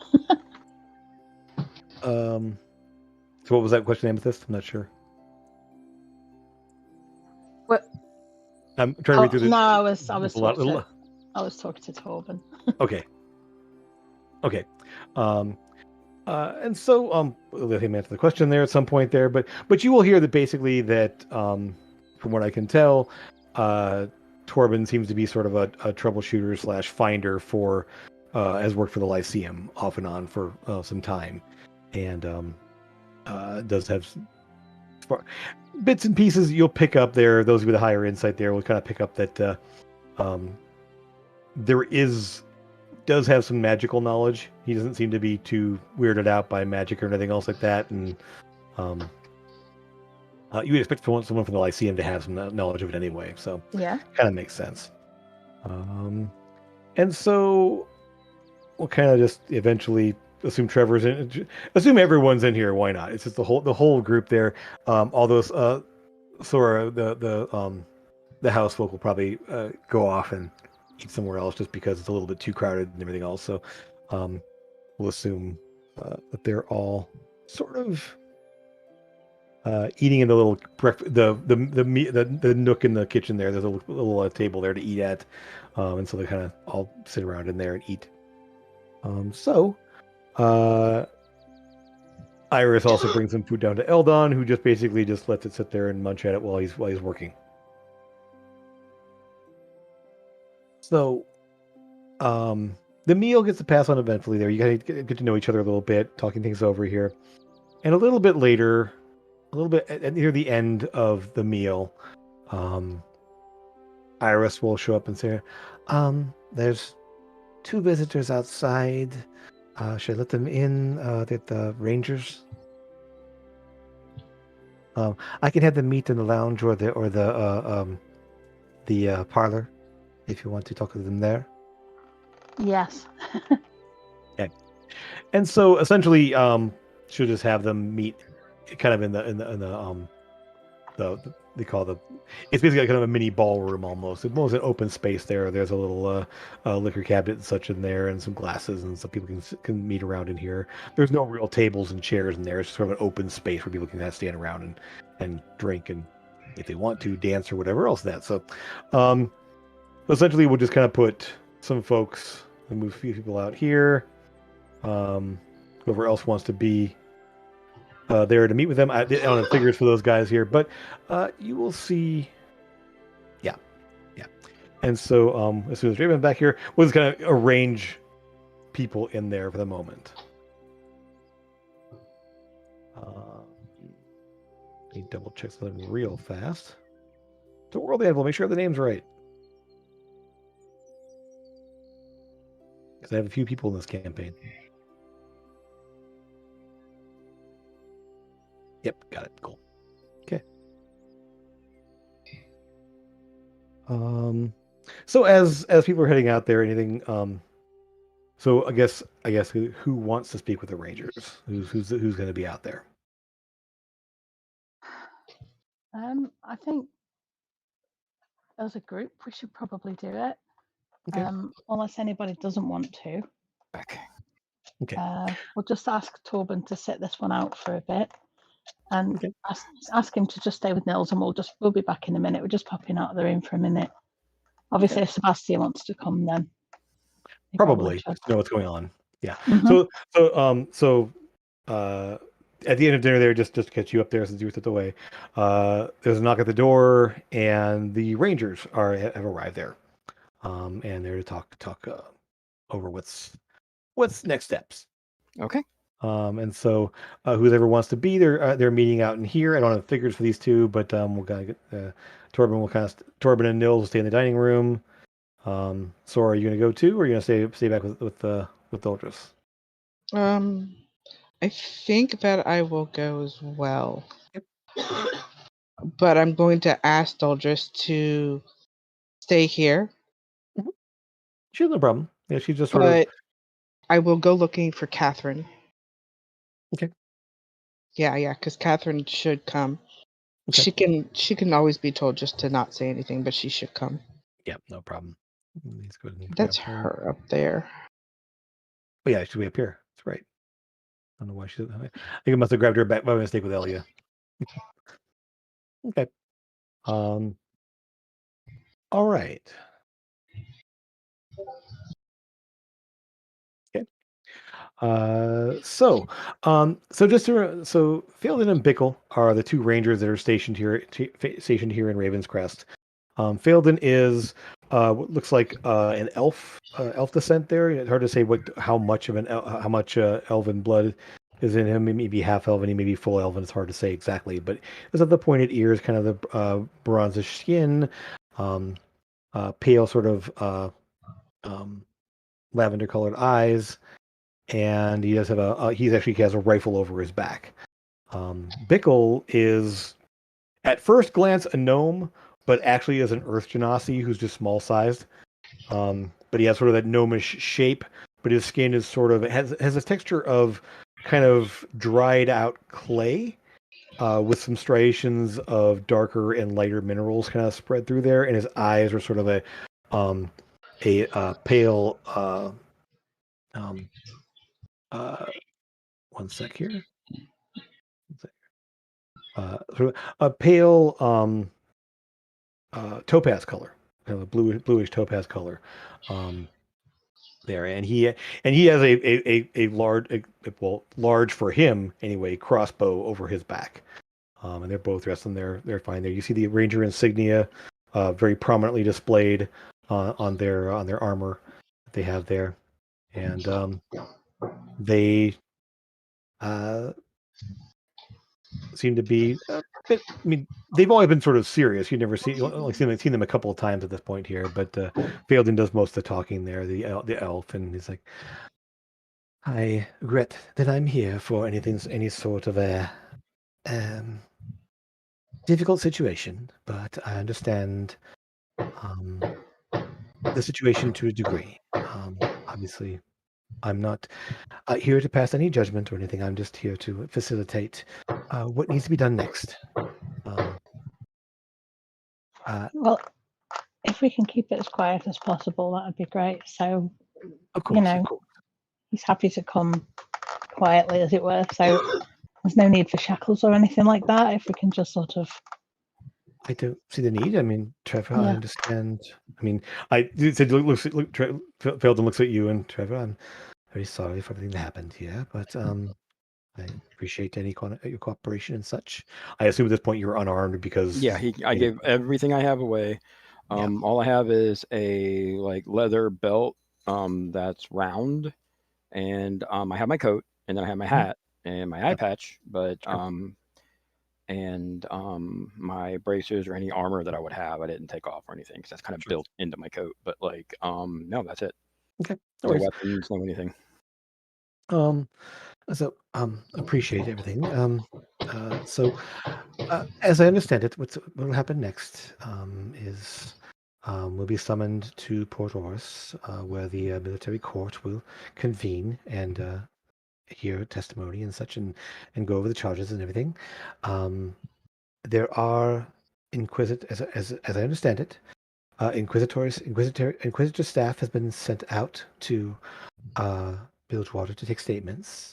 So what was that question, Amethyst? I'm not sure. What? I'm trying to read through the. No, I was there's a lot- talking to Torben. Okay. And so we'll let him answer the question there at some point there, but you will hear that basically that from what I can tell, Torben seems to be sort of a troubleshooter / finder for has worked for the Lyceum off and on for some time, and does have bits and pieces you'll pick up there. Those with a higher insight there will kind of pick up that there does have some magical knowledge. He doesn't seem to be too weirded out by magic or anything else like that, and you would expect someone from the Lyceum to have some knowledge of it anyway, so Yeah. kind of makes sense. And so we'll kind of just eventually assume Trevor's in, assume everyone's in here. Why not? It's just the whole group there. All those Sora, the house folk will probably go off and eat somewhere else just because it's a little bit too crowded and everything else. So we'll assume that they're all sort of eating in the little the nook in the kitchen there. There's a little table there to eat at, and so they kind of all sit around in there and eat. Iris also brings some food down to Eldon, who just basically just lets it sit there and munch at it while he's working. So, the meal gets to pass on eventfully there. You gotta get to know each other a little bit, talking things over here. And a little bit later, a little bit near the end of the meal, Iris will show up and say, there's 2 visitors outside. Should I let them in? The Rangers? I can have them meet in the lounge or the parlor if you want to talk to them there. Yes. And so essentially, she'll just have them meet, kind of in the they call it's basically kind of a mini ballroom almost. It's almost an open space there. There's a little liquor cabinet and such in there, and some glasses, and some people can meet around in here. There's no real tables and chairs in there. It's sort of an open space where people can kind of stand around and drink, and if they want to, dance or whatever else that. So essentially, we'll just kind of put some folks and move a few people out here. Whoever else wants to be there to meet with them. I don't have figures for those guys here, but you will see. Yeah. And so as soon as Raven's back here, we'll just kind of arrange people in there for the moment. Let me double check something real fast. So World Anvil, make sure the name's right. Because I have a few people in this campaign. Yep, got it. Cool. Okay. So as people are heading out there, anything so I guess who wants to speak with the Rangers? Who's going to be out there? I think as a group we should probably do it. Okay. Unless anybody doesn't want to. Back. Okay. We'll just ask Torben to sit this one out for a bit, and Okay. ask him to just stay with Nils, and we'll be back in a minute. We're just popping out of the room for a minute. Obviously, if Sebastian wants to come, then he Probably should. know what's going on. Yeah. Mhm. So at the end of dinner there, just to catch you up there since you were tucked away, there's a knock at the door, and the Rangers have arrived there, and they're to talk over what's next steps. Okay. And so whoever wants to be there, they're meeting out in here. I don't have figures for these two, but we'll kind of get Torben and Nils will stay in the dining room. Sora, are you gonna go too, or are you gonna stay back with Doldrus? I think that I will go as well. Yep. But I'm going to ask Doldrus to stay here. She has no problem. Yeah, she's just sort of. But I will go looking for Catherine. Okay. Yeah, because Catherine should come. Okay. She can always be told just to not say anything, but she should come. Yeah, no problem. Let's go ahead and That's grab her. her up there. Oh yeah, she'll be up here. That's right. I don't know why I think I must have grabbed her back by mistake with Elia. Okay. All right. Okay. So Phelan and Bickle are the two rangers that are stationed here in Raven's Crest. Phelan is what looks like an elf descent there. It's hard to say how much of how much elven blood is in him. He may be half elven, he may be full elven. It's hard to say exactly, but there's the pointed ears, kind of the bronzish skin, um, pale sort of um, lavender colored eyes, and he does have he has a rifle over his back. Bickle is at first glance a gnome, but actually is an earth genasi who's just small sized. But he has sort of that gnomish shape, but his skin is sort of has a texture of kind of dried out clay, with some striations of darker and lighter minerals kind of spread through there, and his eyes are sort of um, a pale. Um, uh, One sec here. Sort of a pale topaz color, kind of a bluish topaz color. There, and he has a large, large for him anyway, crossbow over his back. And they're both dressed in they're fine there. You see the ranger insignia very prominently displayed on their armor that they have there, and they seem to be a bit. I mean, they've always been sort of serious. You only seen them a couple of times at this point here, but Phelan does most of the talking there. The elf, and he's like, "I regret that I'm here for any sort of a um, difficult situation, but I understand the situation to a degree. Obviously, I'm not here to pass any judgment or anything. I'm just here to facilitate what needs to be done next." Um, Well, if we can keep it as quiet as possible, that would be great. So, of course, of course. he's happy to come quietly, as it were. So there's no need for shackles or anything like that. If we can just sort of. I don't see the need. I mean, Trevor, I Yeah. understand. I mean, I said, Felden looks at you, and Trevor, I'm very sorry for everything that happened here, but I appreciate your cooperation and such. I assume at this point you're unarmed because Yeah, I gave everything I have away. Yeah. All I have is a leather belt that's round, and I have my coat, and then I have my hat and my eye Yep. patch, but Sure. my bracers or any armor that I would have, I didn't take off or anything because that's kind of Sure. built into my coat. But no, that's it. Okay. No No worries. weapons, no anything. So appreciate everything. So as I understand it, what will happen next is we'll be summoned to Port Oris, where the military court will convene and hear testimony and such, and go over the charges and everything. There are as I understand it, Inquisitor staff has been sent out to Bilgewater to take statements.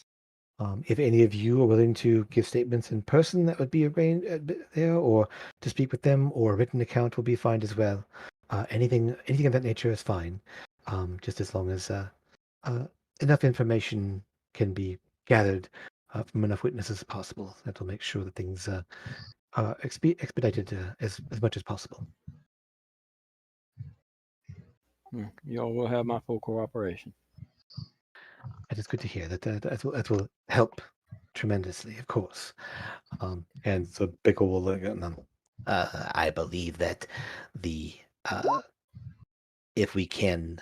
If any of you are willing to give statements in person, that would be arranged there, or to speak with them, or a written account will be fine as well. Anything of that nature is fine, just as long as enough information can be gathered from enough witnesses as possible. That will make sure that things are expedited as much as possible. Y'all will have my full cooperation. That is good to hear. That will help tremendously, of course. And so Bickle will look at them. I believe that the if we can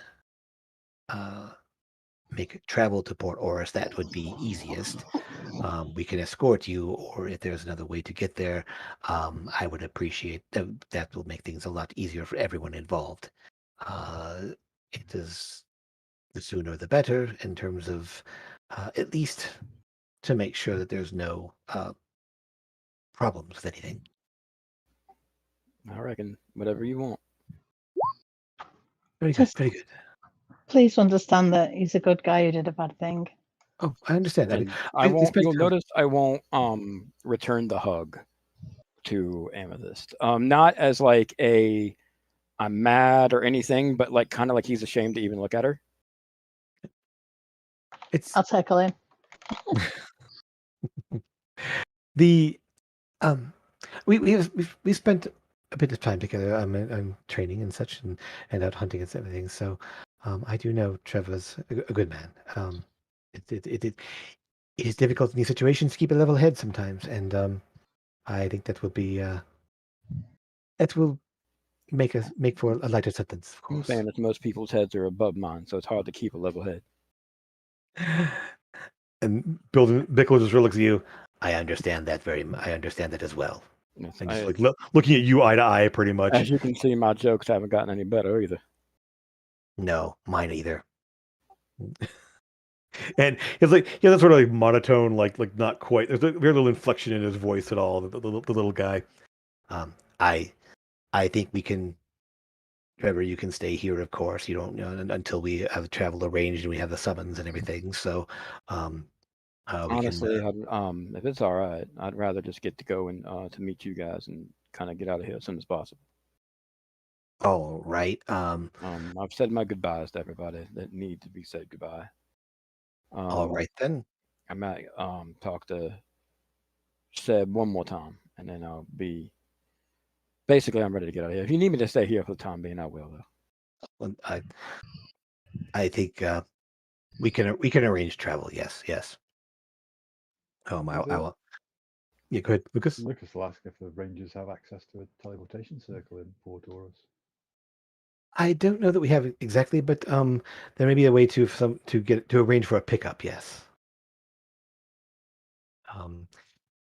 make travel to Port Oris, that would be easiest. We can escort you, or if there's another way to get there, I would appreciate that. That will make things a lot easier for everyone involved. It is the sooner the better in terms of at least to make sure that there's no problems with anything. I reckon whatever you want. Very good, Just very good. please understand that he's a good guy who did a bad thing. Oh, I understand. I mean, And I they won't. spent You'll time- notice I won't return the hug to Amethyst. Not as like a I'm mad or anything, but like kind of like he's ashamed to even look at her. It's I'll tickle him. the we spent a bit of time together. I'm training and such, and out hunting and everything. So I do know Trevor's a good man. It is difficult in these situations to keep a level head sometimes, and I think that will be that will make for a lighter sentence, of I'm course. saying that most people's heads are above mine, so it's hard to keep a level head. And Bickle just looks at you. I understand that I understand that as well. Yes, And just like looking at you eye to eye, pretty much. as you can see, my jokes haven't gotten any better either. No, mine either. And it's like that sort of like monotone, like not quite. There's a very little inflection in his voice at all. The little guy. I think we can. Trevor, you can stay here, of course. You don't until we have the travel arranged and we have the summons and everything. So, we Honestly, can. if it's all right, I'd rather just get to go and to meet you guys and kind of get out of here as soon as possible. All right. I've said my goodbyes to everybody that need to be said goodbye. All right then. I might talk to Seb one more time, and then I'll be. Basically, I'm ready to get out of here. If you need me to stay here for the time being, I will. Though. Well, I think we can arrange travel. Yes, yes. I will. Yeah, go ahead, Lucas. Lucas will ask if the Rangers have access to a teleportation circle in Port Taurus. I don't know that we have it exactly, but there may be a way to arrange for a pickup. Yes.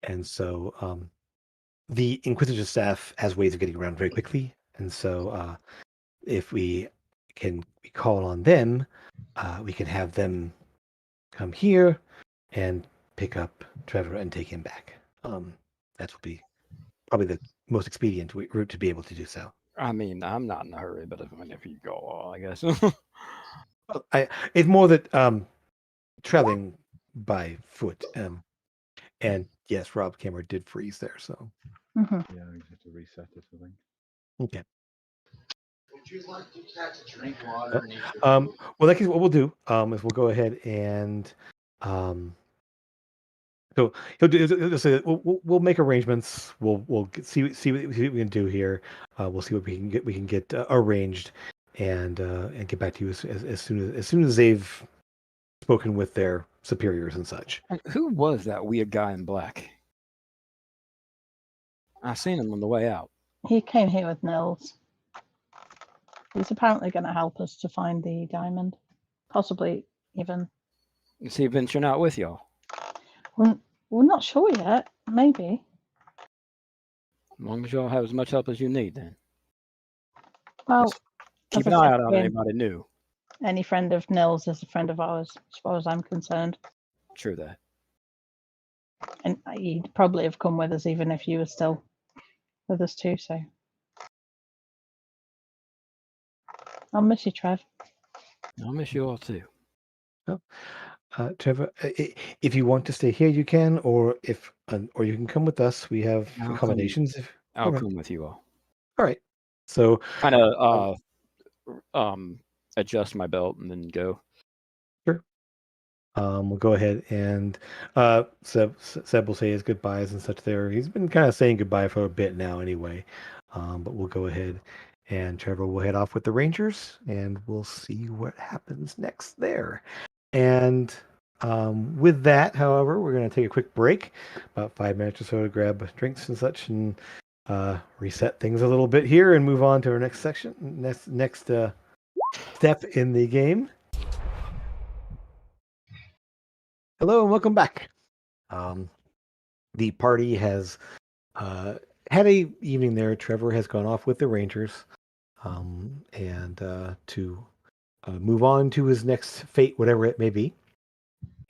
And so the Inquisitor staff has ways of getting around very quickly, and so if we call on them, we can have them come here and pick up Trevor and take him back. That will be probably the most expedient route to be able to do so. I mean, I'm not in a hurry, but if you go, I guess. Well, it's more that traveling by foot. And yes, Rob camera did freeze there. So Mm-hmm. Yeah, you just have to reset it, I think. okay. Would you like to catch a drink water? And eat your Well, food? in that case, what we'll do is we'll go ahead and so he'll say that we'll make arrangements. We'll see what we can do here. We'll see what we can get arranged, and get back to you as soon as they've spoken with their superiors and such. Who was that weird guy in black? I seen him on the way out. He came here with Nils. He's apparently going to help us to find the diamond. Possibly even. Is he venturing out with y'all? We're not sure yet. Maybe. As long as y'all have as much help as you need, then. Well, Just keep as an I eye said out on to him, anybody new. any friend of Nils is a friend of ours, as far as I'm concerned. True that. And he'd probably have come with us even if you were still with us too. So I'll miss you, Trev. I'll miss you all too. Trevor, if you want to stay here, you can, or you can come with us. We have I'll accommodations. I'll Okay. come with you all. All right. So Kind of adjust my belt and then go. we'll go ahead and Seb will say his goodbyes and such there. He's been kind of saying goodbye for a bit now anyway. But we'll go ahead and Trevor will head off with the Rangers and we'll see what happens next there. And with that, however, we're going to take a quick break, about 5 minutes or so to grab drinks and such and reset things a little bit here and move on to our next section, next step in the game. Hello and welcome back. The party has had a evening there. Trevor has gone off with the Rangers, and to move on to his next fate, whatever it may be.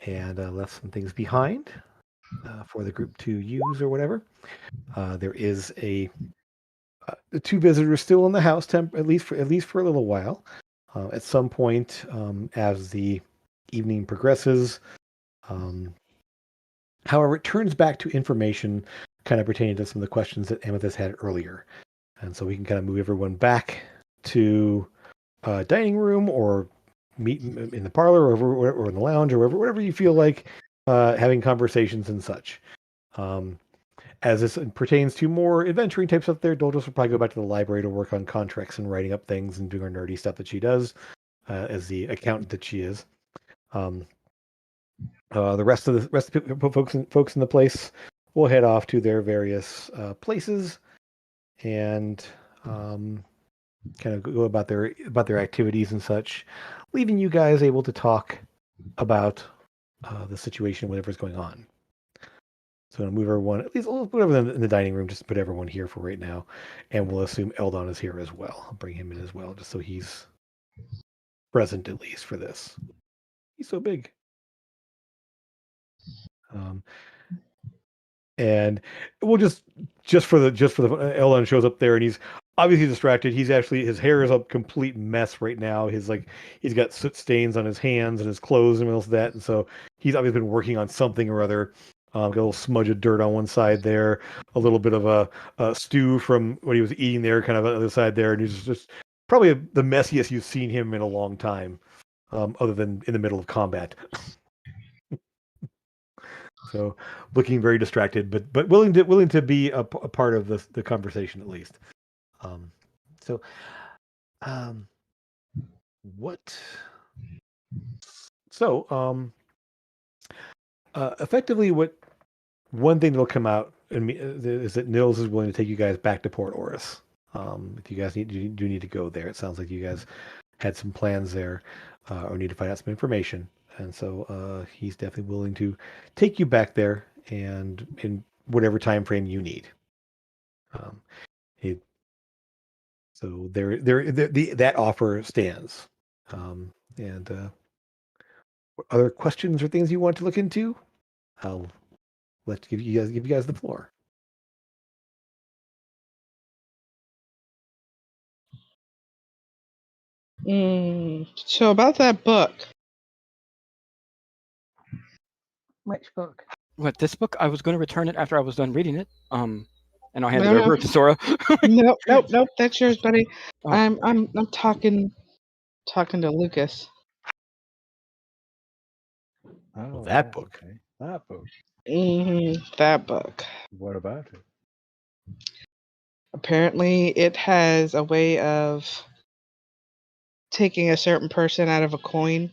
and left some things behind for the group to use or whatever. There is the two visitors still in the house, at least for a little while. At some point, as the evening progresses, however, it turns back to information kind of pertaining to some of the questions that Amethyst had earlier, and so we can kind of move everyone back to dining room or meet in the parlor or in the lounge or wherever you feel like having conversations and such. As this pertains to more adventuring type stuff there, Dolores will probably go back to the library to work on contracts and writing up things and doing her nerdy stuff that she does as the accountant that she is. The rest of the folks in the place will head off to their various places and kind of go about their activities and such, leaving you guys able to talk about the situation, whatever's going on. So I'm gonna move everyone, at least we'll put everyone in the dining room, just to put everyone here for right now, and we'll assume Eldon is here as well. I'll bring him in as well, just so he's present at least for this. He's so big. And we'll just for the Eldon shows up there and he's obviously distracted. He's actually, his hair is a complete mess right now. He's got soot stains on his hands and his clothes and all that, and so he's obviously been working on something or other. Got a little smudge of dirt on one side there, a little bit of a stew from what he was eating there, kind of on the other side there, and he's just probably the messiest you've seen him in a long time, other than in the middle of combat. So looking very distracted, but willing to be a part of the conversation at least. What? So effectively, what one thing that'll come out is that Nils is willing to take you guys back to Port Oris. If you guys do need to go there, it sounds like you guys had some plans there, or need to find out some information. And so he's definitely willing to take you back there, and in whatever time frame you need. So that offer stands. And other questions or things you want to look into, I'll give you guys the floor. So about that book. Which book? What, this book? I was going to return it after I was done reading it. And I'll hand it over to Sora. Nope. That's yours, buddy. Oh. I'm talking to Lucas. Oh, that book. Okay. That book. That book. What about it? Apparently, it has a way of taking a certain person out of a coin.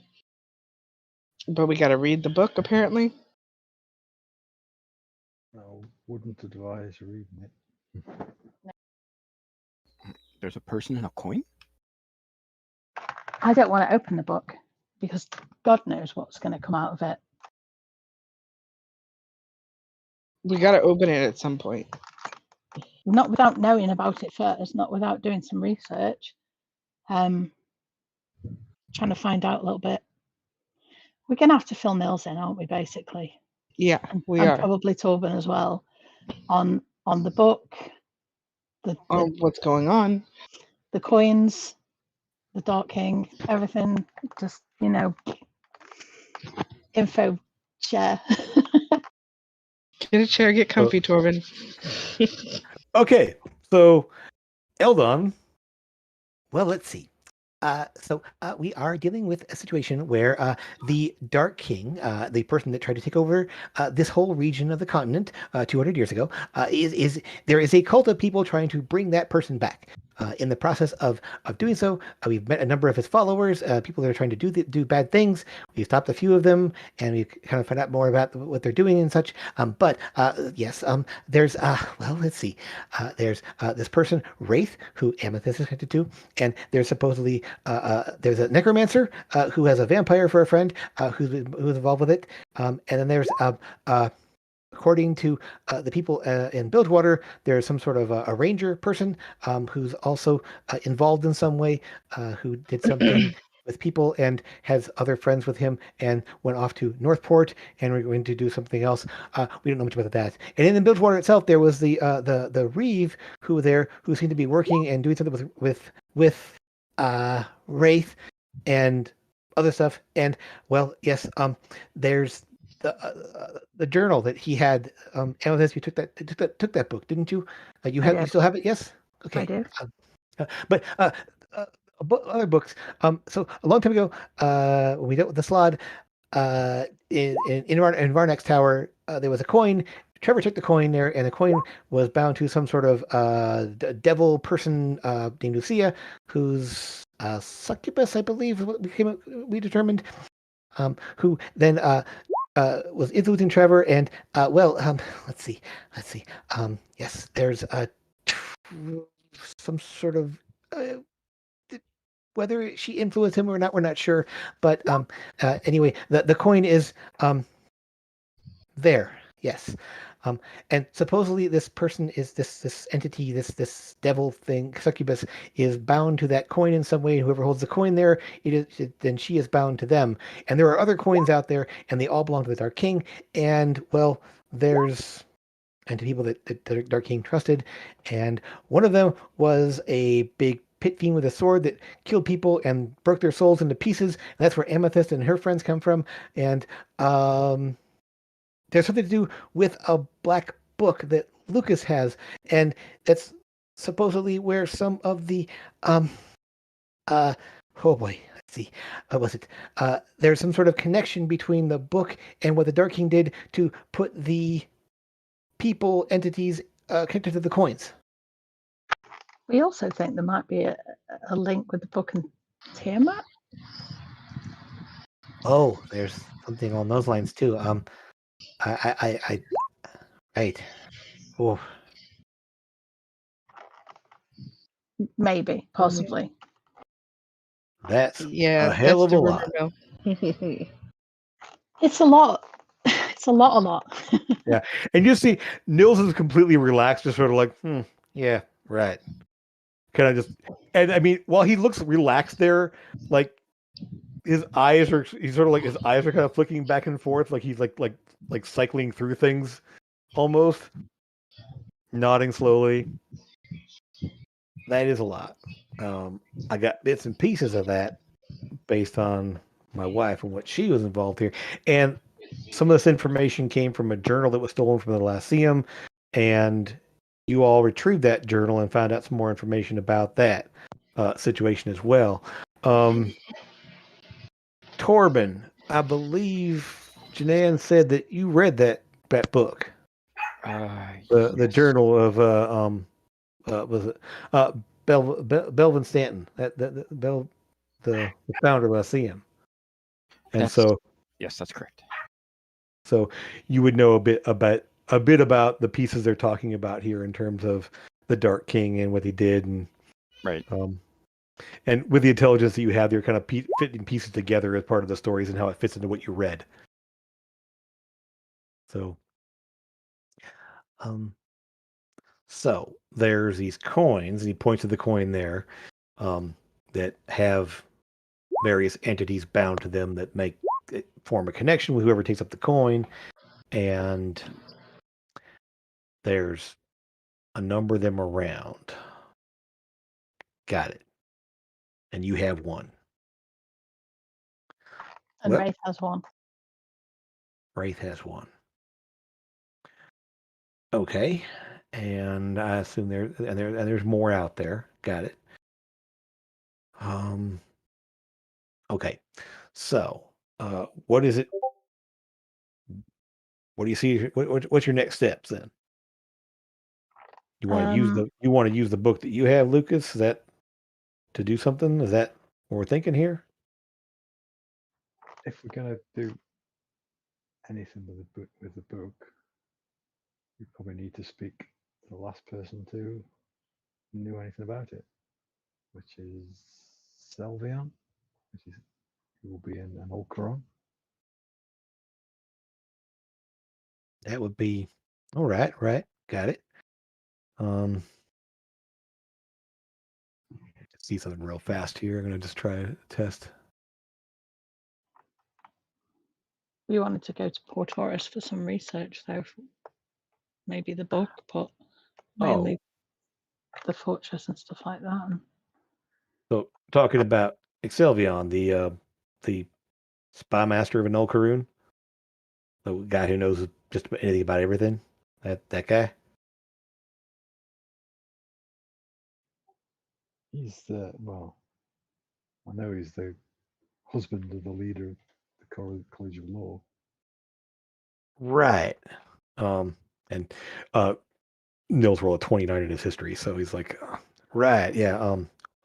But we got to read the book, apparently. I wouldn't advise reading it. There's a person in a coin? I don't want to open the book because God knows what's going to come out of it. We got to open it at some point. Not without knowing about it first, not without doing some research. Trying to find out a little bit. We're going to have to fill Nils in, aren't we, basically? Yeah, we and are. Probably Torben as well on the book. What's going on? The coins, the Dark King, everything. Just, info share. Get a chair, get comfy, Torben. Okay, so Eldon. Well, let's see. So we are dealing with a situation where the Dark King, the person that tried to take over this whole region of the continent 200 years ago, there is a cult of people trying to bring that person back. In the process of doing so, we've met a number of his followers, people that are trying to do bad things. We've stopped a few of them, and we kind of find out more about what they're doing and such. But yes, there's well, let's see. There's this person Wraith, who Amethyst is connected to, and there's supposedly there's a necromancer who has a vampire for a friend who's involved with it, and then there's according to the people in Bilgewater, there's some sort of a ranger person who's also involved in some way, who did something with people and has other friends with him and went off to Northport and we're going to do something else. We don't know much about that. And in the Bilgewater itself, there was the Reeve who seemed to be working and doing something with Wraith and other stuff. And well, yes, there's the journal that he had. Amethyst, you took that book, didn't you? You did. still have it? Yes. I Okay. do. But other books. So a long time ago, when we dealt with the Slod, in Varnak's tower, there was a coin. Trevor took the coin there, and the coin was bound to some sort of devil person named Lucia, who's succubus, I believe, is what we determined, who then was influencing Trevor. And let's see. Yes, there's some sort of uh, whether she influenced him or not, we're not sure. But anyway, the coin is there. Yes. And supposedly this person is this entity, this devil thing, succubus, is bound to that coin in some way. Whoever holds the coin there, then she is bound to them. And there are other coins out there, and they all belong to the Dark King. And well, there's and to people that the Dark King trusted. And one of them was a big pit fiend with a sword that killed people and broke their souls into pieces. And that's where Amethyst and her friends come from. And there's something to do with a black book that Lucas has, and that's supposedly where some of the oh boy, let's see, what was it? There's some sort of connection between the book and what the Dark King did to put the people entities connected to the coins. We also think there might be a link with the book and Tiamat. Oh, there's something on those lines too. I right. Oh, Maybe, possibly. that's Yeah, a hell that's of a the lot. rumor mill. It's a lot. It's a lot. Yeah, and you see, Nils is completely relaxed, just sort of like, yeah, right. Kind of just, and I mean, while he looks relaxed there, like he's sort of like his eyes are kind of flicking back and forth, like he's like cycling through things, almost nodding slowly. That is a lot. I got bits and pieces of that based on my wife and what she was involved here, and some of this information came from a journal that was stolen from the Lyceum, and you all retrieved that journal and found out some more information about that situation as well. Torben, I believe Janan said that you read that book, the Yes. journal of was it Belvin Stanton, the founder of Lyceum, and That's so yes, that's correct. So you would know a bit about the pieces they're talking about here in terms of the Dark King and what he did, Right. and with the intelligence that you have, you're kind of fitting pieces together as part of the stories and how it fits into what you read. So, um, so there's these coins, and he points to the coin there, that have various entities bound to them that form a connection with whoever takes up the coin, and there's a number of them around. Got it. And you have one. And Well, Wraith has one. Wraith has one. Okay. And I assume there's more out there. Got it. Okay. So, what is it? What do you see? What's your next steps then? You want to use the book that you have, Lucas? Is that to do something? Is that what we're thinking here? If we're gonna do anything with the book, we probably need to speak to the last person who knew anything about it, which is Selvian, who will be in an old Quran. That would be all right. Right. Got it. See something real fast here. I'm gonna just try to test We wanted to go to Port Horace for some research, though. Maybe the book, but mainly the fortress and stuff like that. And So talking about Excelvion, the spy master of Anul Karun, the guy who knows just about anything about everything. That guy. He's the, well, I know he's the husband of the leader of the College of Law. Right. And Nils rolled a 29 in his history, so he's like, right, yeah,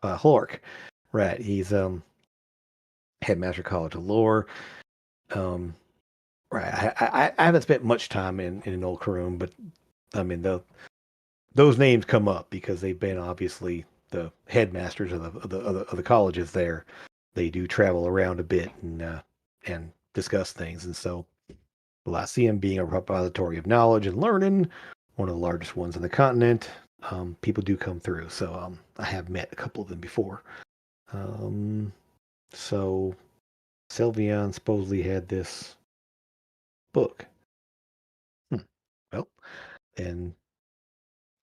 Hork. Right. He's headmaster college of lore. Um right. I haven't spent much time in Old Karoom, but I mean those names come up because they've been obviously the headmasters of the colleges there. They do travel around a bit and discuss things, and so Lyceum being a repository of knowledge and learning, one of the largest ones on the continent, people do come through. So I have met a couple of them before. So Sylvian supposedly had this book. Well, then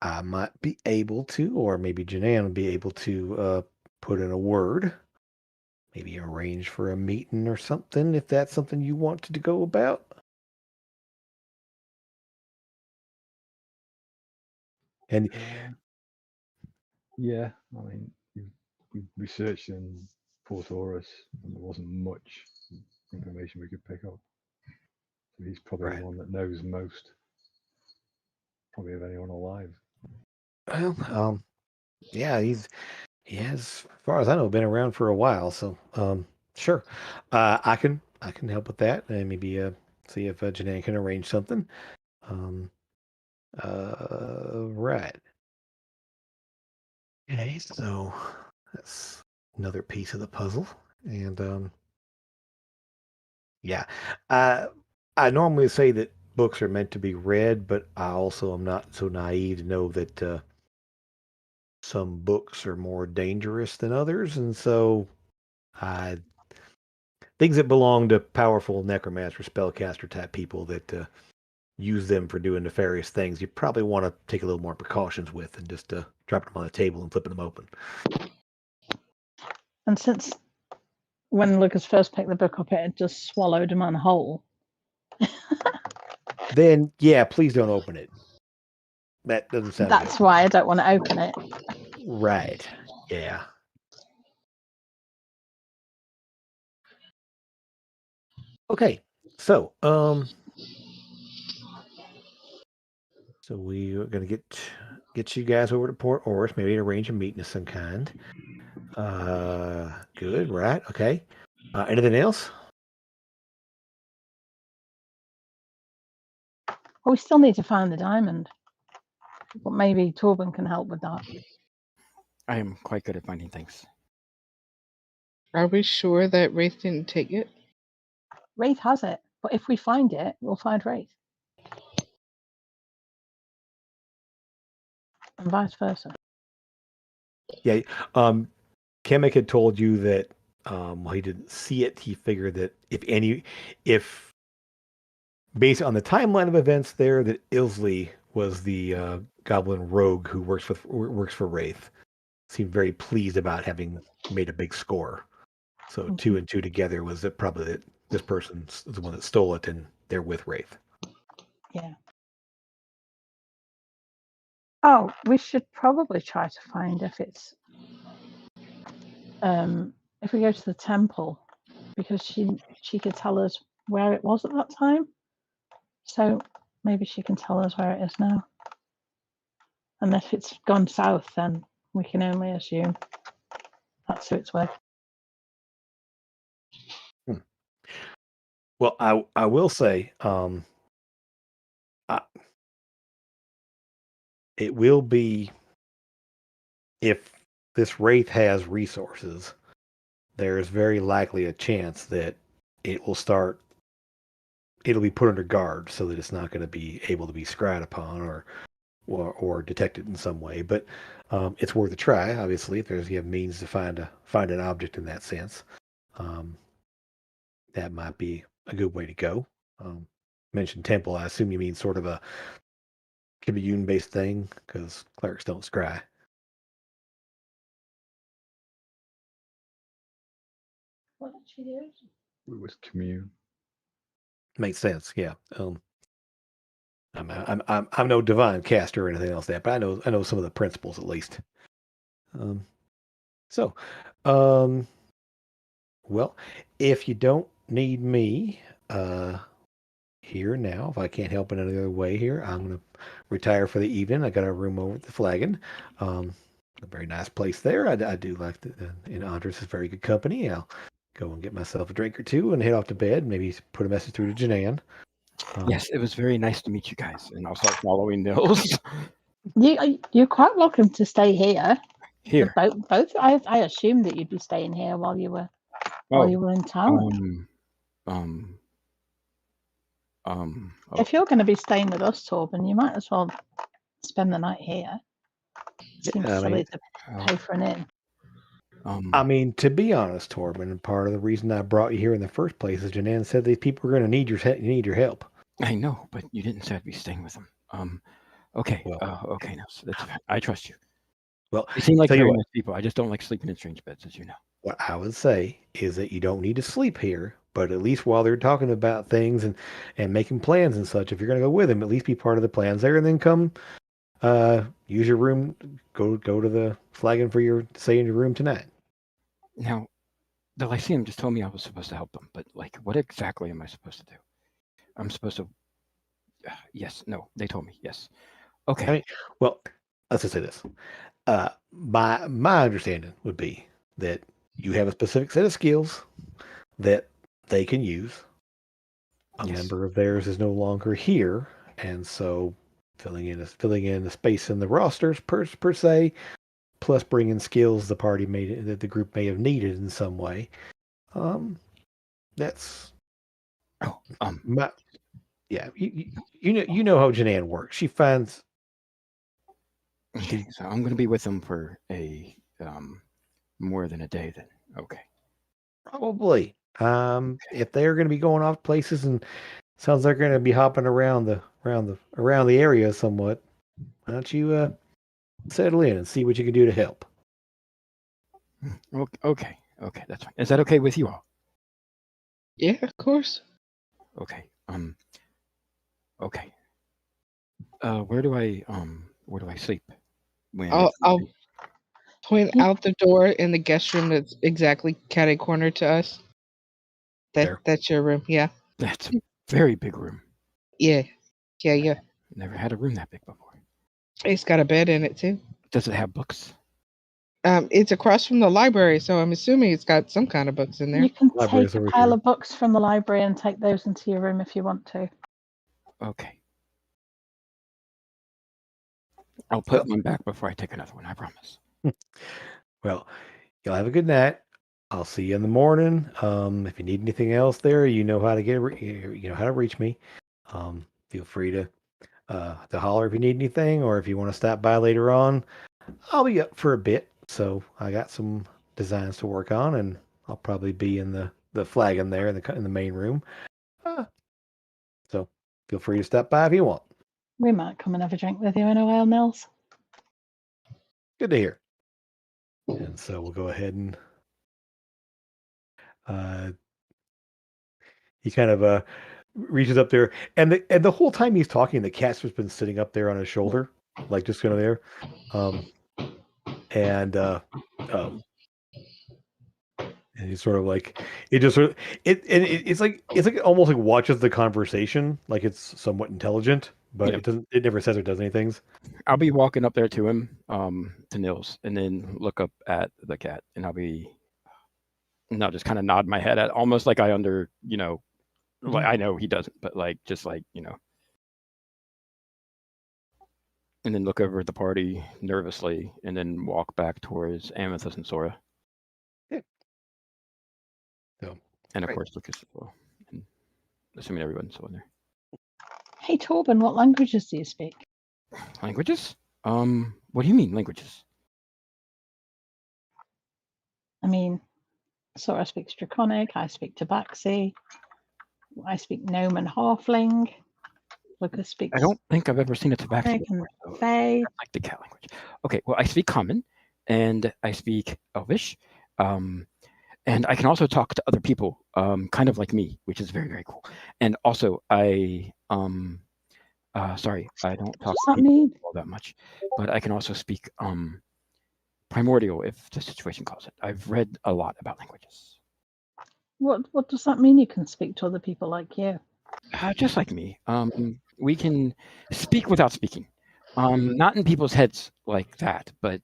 I might be able to, or maybe Janan would be able to put in a word, maybe arrange for a meeting or something if that's something you wanted to go about. And Yeah, I mean, we researched in Port Horace, and there wasn't much information we could pick up. So he's probably right. the one that knows most, probably of anyone alive. Well, yeah, he has, as far as I know, been around for a while. So, sure, I can help with that, and maybe see if Janan can arrange something. Um, right. Okay, so that's another piece of the puzzle, and yeah, I I normally say that books are meant to be read, but I also am not so naive to know that some books are more dangerous than others, and so I things that belong to powerful necromancer, spellcaster type people that use them for doing nefarious things, you probably want to take a little more precautions with than just dropping them on the table and flipping them open. and since when Lucas first picked the book up, it had just swallowed him on whole. Then, yeah, please don't open it. That doesn't sound That's good. why I don't want to open it. Right. Yeah. Okay. So we are gonna get you guys over to Port Oris, maybe arrange a meeting of some kind. Good, right? Okay. Anything else? Well, we still need to find the diamond, but maybe Torben can help with that. I am quite good at finding things. Are we sure that Wraith didn't take it? Wraith has it, but if we find it, we'll find Wraith, and vice versa. Yeah. Kamek had told you that while he didn't see it, he figured that if based on the timeline of events there, that Ilsley was the goblin rogue who works for Wraith. Seemed very pleased about having made a big score. So two and two together was that probably that this person's the one that stole it, and they're with Wraith. Yeah. Oh, we should probably try to find if we go to the temple, because she could tell us where it was at that time. So maybe she can tell us where it is now. And if it's gone south, then we can only assume that's who it's with. Well, I will say, it will be if this wraith has resources. There is very likely a chance that it will start. It'll be put under guard so that it's not going to be able to be scryed upon or detected in some way. But it's worth a try. Obviously, if you have means to find an object in that sense, that might be a good way to go. mentioned temple, I assume you mean sort of a commune-based thing, because clerics don't scry. What did she do? It was commune. Makes sense, yeah. I'm no divine caster or anything else like that, but I know some of the principles at least. Um, so, um, well, if you don't need me here now, if I can't help in any other way here, I'm gonna retire for the evening. I got a room over at the Flagon. A very nice place there. I do like and Andres is very good company. I'll go and get myself a drink or two and head off to bed. Maybe put a message through to Janan. Yes, it was very nice to meet you guys, and I'll start following Nils. You're quite welcome to stay here. Here. Both. I assumed that you'd be staying here while you were Oh, in town. If you're going to be staying with us, Torben, you might as well spend the night here. It seems silly to pay for an inn. I mean, to be honest, Torben, part of the reason I brought you here in the first place is Janan said these people are going to need your help. I know, but you didn't say I'd be staying with them. Okay. Well, Okay, no, so that's fine. I trust you. Well, You seem like tell you very what, nice people. I just don't like sleeping in strange beds, as you know. what I would say is that you don't need to sleep here, but at least while they're talking about things and making plans and such, if you're going to go with them, at least be part of the plans there, and then come use your room. Go to the Flagon for your stay in your room tonight. Now, the Lyceum just told me I was supposed to help them, but like, what exactly am I supposed to do? I'm supposed to. Yes. No. They told me. Yes. Okay. I mean, well, let's just say this. My understanding would be that you have a specific set of skills that they can use. A Yes. member of theirs is no longer here, and so filling in the space in the rosters per se, plus bringing skills the party made that the group may have needed in some way. That's Oh. my yeah. You know how Janan works. She finds. Okay. So I'm going to be with them for a more than a day then. Okay. Probably. If they're going to be going off places and sounds like they're going to be hopping around the area somewhat, why don't you settle in and see what you can do to help? Okay. Okay. That's fine. Is that okay with you all? Yeah, of course. Okay. Okay. Where do I sleep? When I'll point out the door in the guest room that's exactly catty corner to us. That's your room. Yeah. That's a very big room. Yeah. Never had a room that big before. It's got a bed in it too. Does it have books? It's across from the library, so I'm assuming it's got some kind of books in there. You can Library's take a over pile here. of books from the library and take those into your room if you want to. Okay. I'll put one back before I take another one. I promise. Well, y'all have a good night. I'll see you in the morning. If you need anything else there, you know how to you know how to reach me. Feel free to holler if you need anything, or if you want to stop by later on. I'll be up for a bit, so I got some designs to work on, and I'll probably be in the Flagon there in the main room. So feel free to stop by if you want. We might come and have a drink with you in a while, Nils. Good to hear. And so we'll go ahead and he kind of reaches up there, and the whole time he's talking, the cat's just been sitting up there on his shoulder, like just kind of there, and and he's sort of like it's like it almost like watches the conversation like it's somewhat intelligent, but it never says or does anything. I'll be walking up there to him, to Nils, and then look up at the cat, and I'll just kind of nod my head at almost like I like I know he doesn't, but like just like and then look over at the party nervously, and then walk back towards Amethyst and Sora. Yeah. So, and of course Lucas as well, and assuming everyone's still in there. Hey Torben, what languages do you speak? Languages? What do you mean languages? I mean, Sora speaks Draconic, I speak Tabaxi. I speak gnome and halfling. Lucas speaks. I don't think I've ever seen a tabaxi Draconic and before, so Fae. that's like the cat language. Okay, well, I speak Common, and I speak Elvish, and I can also talk to other people, kind of like me, which is very, very cool. And also, sorry, I don't talk What's to that people mean? all that much, but I can also speak Primordial if the situation calls it. I've read a lot about languages. What does that mean? You can speak to other people like you. Just like me, we can speak without speaking. Not in people's heads like that, but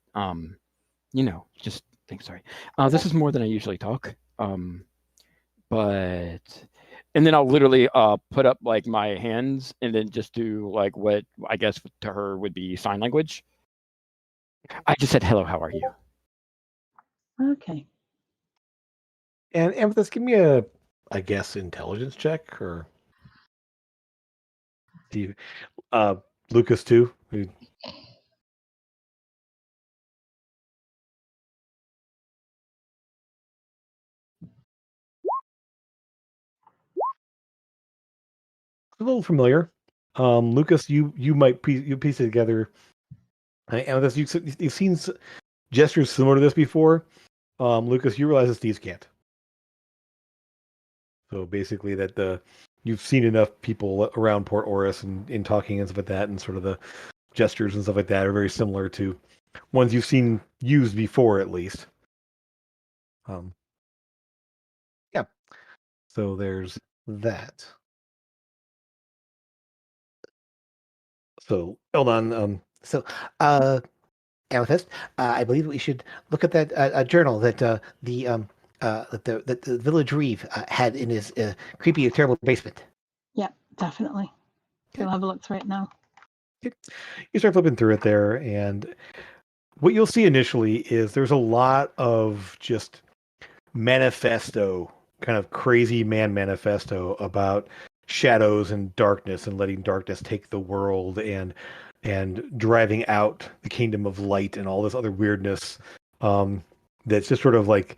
just think. Sorry, this is more than I usually talk. But and then I'll literally put up like my hands and then just do like what I guess to her would be sign language. I just said hello. How are you? Okay. And Amethyst, give me a, I guess, intelligence check, or do you, Lucas too. A little familiar. Lucas, you might you piece it together. Amethyst, you've seen gestures similar to this before. Lucas, you realize that these can't. So basically, that you've seen enough people around Port Oris and in talking and stuff like that, and sort of the gestures and stuff like that are very similar to ones you've seen used before, at least. Yeah. So there's that. So Eldon, Amethyst, I believe we should look at that journal that the Village Reeve had in his creepy, terrible basement. Yeah, definitely. We'll have a look through it now. you start flipping through it there, and what you'll see initially is there's a lot of just manifesto, kind of crazy man manifesto about shadows and darkness and letting darkness take the world and driving out the kingdom of light and all this other weirdness, that's just sort of like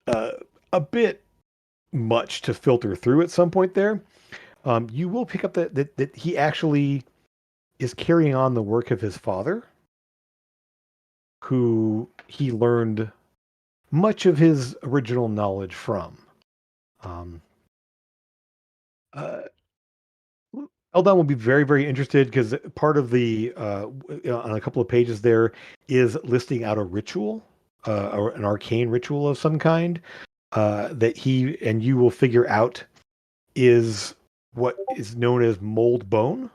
a bit much to filter through at some point there. You will pick up that he actually is carrying on the work of his father, who he learned much of his original knowledge from. Um, uh, Eldon will be very, very interested because part of the on a couple of pages there is listing out a ritual, or an arcane ritual of some kind, that he and you will figure out is what is known as mold bone,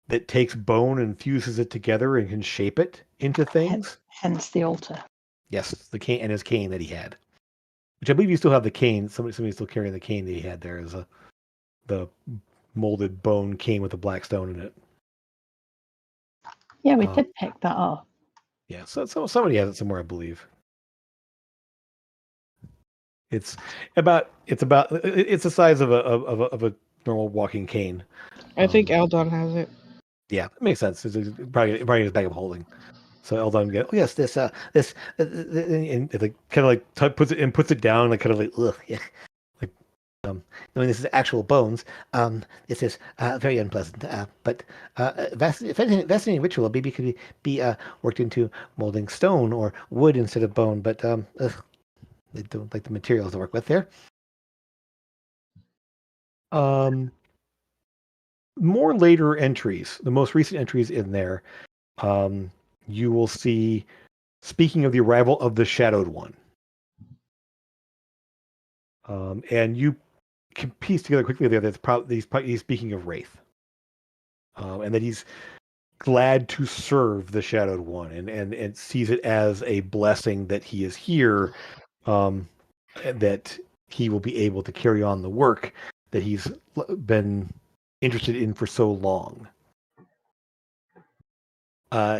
that takes bone and fuses it together and can shape it into things. Hence the altar. Yes, the cane and his cane that he had, which I believe you still have the cane. Somebody's still carrying the cane that he had there as the molded bone cane with a black stone in it. Yeah, we did pick that up. Yeah, so somebody has it somewhere, I believe. It's the size of a normal walking cane. I think Eldon has it. Yeah, it makes sense. It's probably his bag of holding. So Eldon goes, oh yes, this and it like kind of like puts it down, like kind of like ugh, yeah. Like knowing this is actual bones, this is very unpleasant. But fascinating ritual. Maybe it could be worked into molding stone or wood instead of bone. But they don't like the materials to work with there. More later entries, the most recent entries in there, you will see, speaking of the arrival of the Shadowed One. And you can piece together quickly there that he's speaking of Wraith. And that he's glad to serve the Shadowed One and sees it as a blessing that he is here, that he will be able to carry on the work that he's been interested in for so long.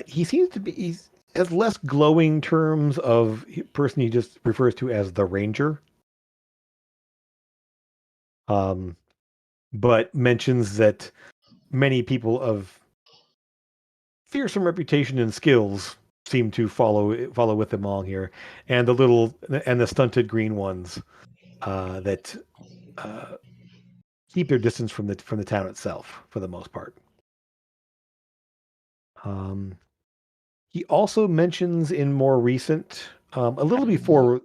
He seems to be, he's has less glowing terms of person he just refers to as the Ranger. But mentions that many people of fearsome reputation and skills seem to follow with them all here, and the stunted green ones that keep their distance from the town itself for the most part. He also mentions in more recent, a little before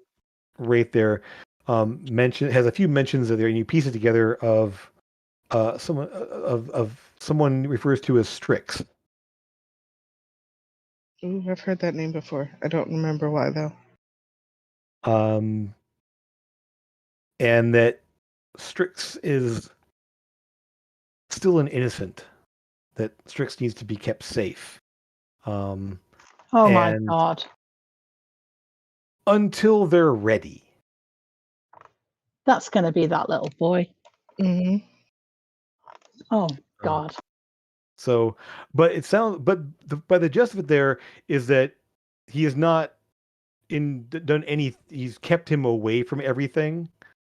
right there, has a few mentions of there, and you piece it together of someone refers to as Strix. Ooh, I've heard that name before. I don't remember why though. And that Strix is still an innocent. That Strix needs to be kept safe. Oh my And God. until they're ready. That's going to be that little boy. Mm-hmm. Oh God. So, but it sounds, by the gist of it, there is that he has not done any. He's kept him away from everything,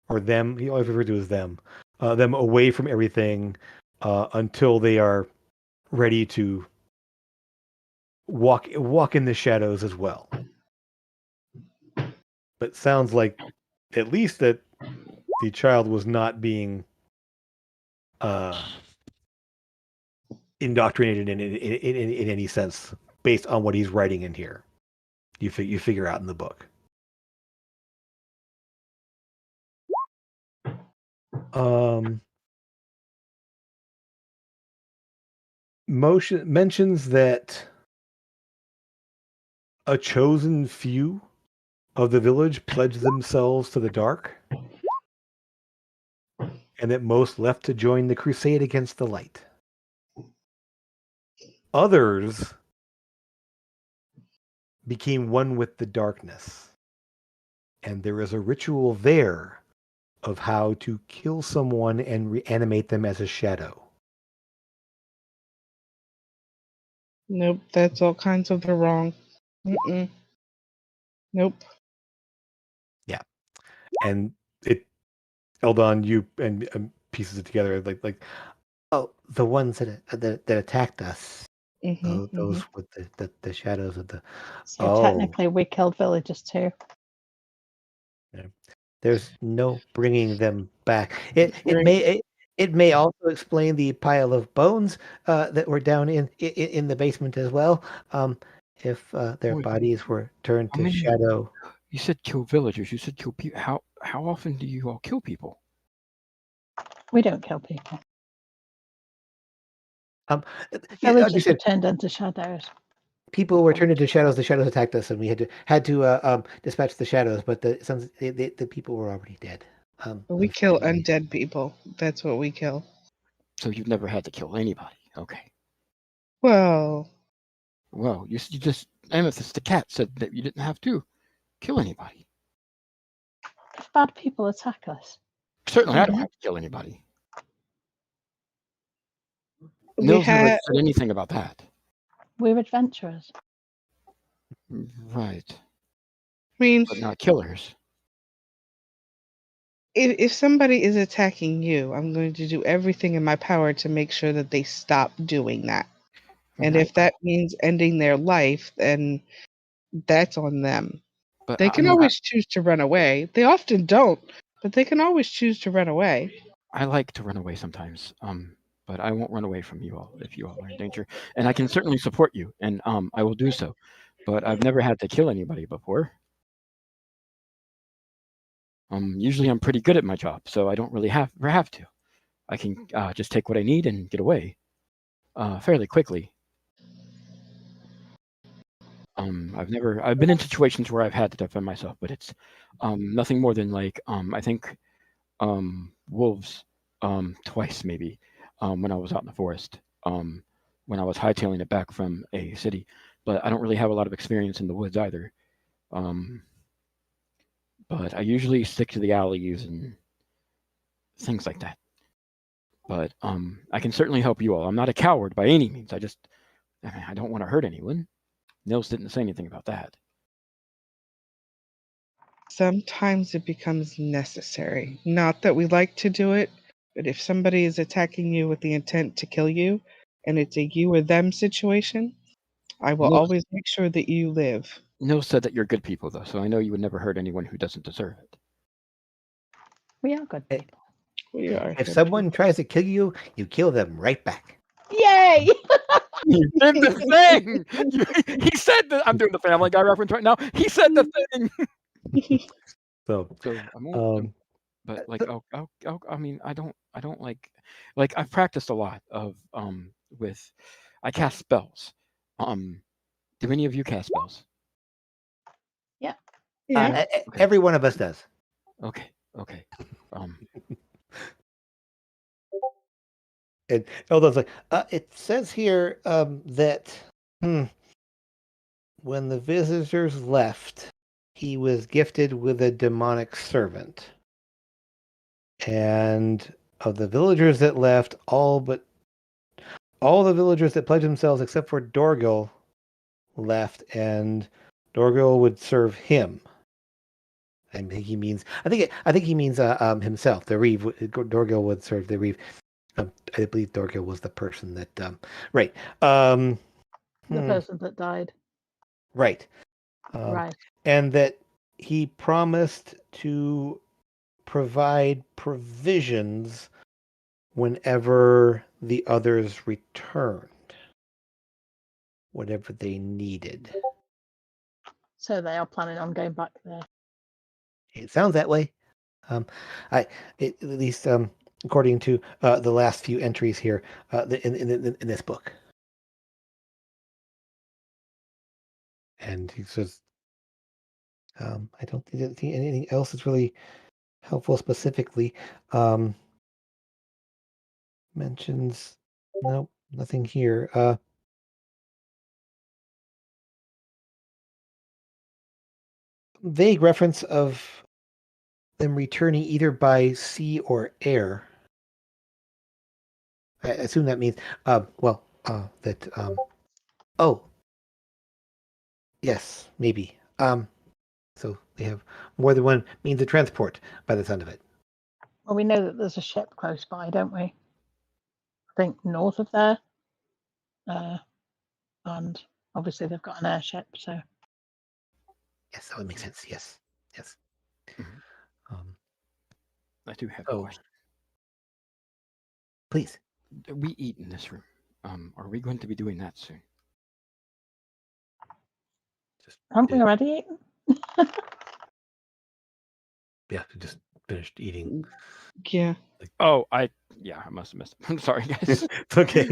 or them. He always referred to as them away from everything until they are ready to walk in the shadows as well. But it sounds like at least that the child was not being indoctrinated in any sense based on what he's writing in here. You figure out in the book. Motion mentions that a chosen few of the village pledged themselves to the dark, and that most left to join the crusade against the light. Others became one with the darkness, and there is a ritual there of how to kill someone and reanimate them as a shadow. Nope, that's all kinds of the wrong. Mm-mm. Nope. Yeah, and it Eldon, you and pieces it together like oh, the ones that attacked us. Mm-hmm, Those with the shadows of the. So Oh, technically, we killed villagers too. yeah. There's no bringing them back. Right. It may also explain the pile of bones that were down in the basement as well. If their Wait, bodies were turned how to many? shadow. You said kill villagers. You said kill people. How often do you all kill people? We don't kill people. Like Villagers you were said, turned into shadows. people were turned into shadows. The shadows attacked us, and we had to dispatch the shadows. But the people were already dead. We kill Unfortunately. undead people. That's what we kill. So you've never had to kill anybody. Okay. Well, Well, you just Amethyst the cat said that you didn't have to kill anybody. If bad people attack us, Certainly, I don't Mhm. have to kill anybody. we Nils never had. said anything about that. we're adventurers. Right, I mean, but not killers. if somebody is attacking you, I'm going to do everything in my power to make sure that they stop doing that. And Right. if that means ending their life, then that's on them. But They I can mean, always choose to run away. They often don't, but they can always choose to run away. I like to run away sometimes. But I won't run away from you all if you all are in danger. And I can certainly support you, and I will do so. But I've never had to kill anybody before. Usually I'm pretty good at my job, so I don't really have to. I can just take what I need and get away fairly quickly. I've been in situations where I've had to defend myself, but it's nothing more than like I think wolves twice maybe when I was out in the forest when I was hightailing it back from a city, but I don't really have a lot of experience in the woods either. Um, but I usually stick to the alleys and things like that. But I can certainly help you all. I'm not a coward by any means. I don't want to hurt anyone. Nils didn't say anything about that. Sometimes it becomes necessary. Not that we like to do it, but if somebody is attacking you with the intent to kill you, and it's a you or them situation, I will Nils, always make sure that you live. Nils said that you're good people, though, so I know you would never hurt anyone who doesn't deserve it. We are good Eh, people. We are. If so someone tries to kill you, you kill them right back. Yay! You did the thing. He said that. I'm doing the Family Guy reference right now. He said the thing. So, So I'm um, but like I mean I don't like I've practiced a lot of with I cast spells. Do any of you cast spells? Yeah. Yeah. Okay. Every one of us does. Okay. Okay. Um and Eldon's like, it says here that when the visitors left, he was gifted with a demonic servant. And of the villagers that left, all the villagers that pledged themselves except for Dorgil left, and Dorgil would serve him. I think he means. I think he means himself. The Reeve. Dorgil would serve the Reeve. I believe Dorgil was the person that. Right. The Hmm, person that died. right. Right. And that he promised to provide provisions whenever the others returned, whatever they needed. So they are planning on going back there. It sounds that way. Um, at least according to the last few entries here in this book. And he says, I don't think anything else is really helpful specifically. Mentions, no, nothing here. Vague reference of them returning either by sea or air. I assume that means, that, oh, yes, maybe. So they have more than one means of transport by the sound of it. Well, we know that there's a ship close by, don't we? I think north of there. And obviously they've got an airship, so Yes, that would make sense. Yes, yes. Mhm. Um, I do have a oh, question. please. We eat in this room. Are we going to be doing that soon? Just haven't we did. already eaten? Yeah, just finished eating. Yeah. Oh, I must have missed it. I'm sorry, guys. It's okay.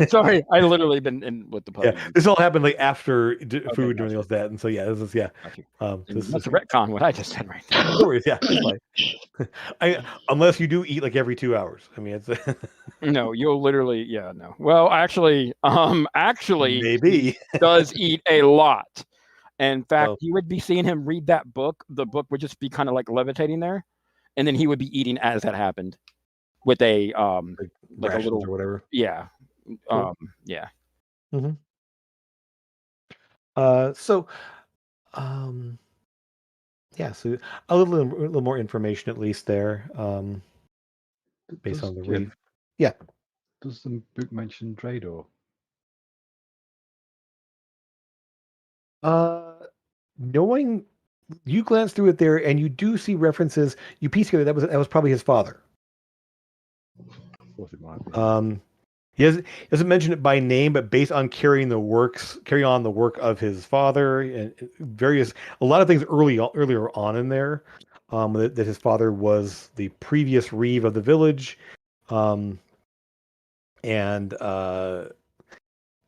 Sorry, I literally been in with the Yeah, puppy. this all happened like after Okay, food and got everything you. else that, and so yeah, this is Got you. And This you must is have retconned what I just said right there. no worries. Yeah, it's fine. Unless you do eat like every 2 hours. I mean, it's No, you'll literally, yeah, no. Well, actually, he maybe. does eat a lot. In fact, Oh, you would be seeing him read that book. The book would just be kind of like levitating there, and then he would be eating as that happened with a like like a rations little or whatever. yeah Cool. yeah. hmm So, um, yeah, so a little more information at least there, based Does on the Jim, reef. Yeah. does the book mention Drador? Uh, Knowing you glance through it there, and you do see references. You piece together that was probably his father. Thought it might be. He doesn't mention it by name, but based on carrying on the work of his father and a lot of things earlier on in there, that his father was the previous reeve of the village, um, and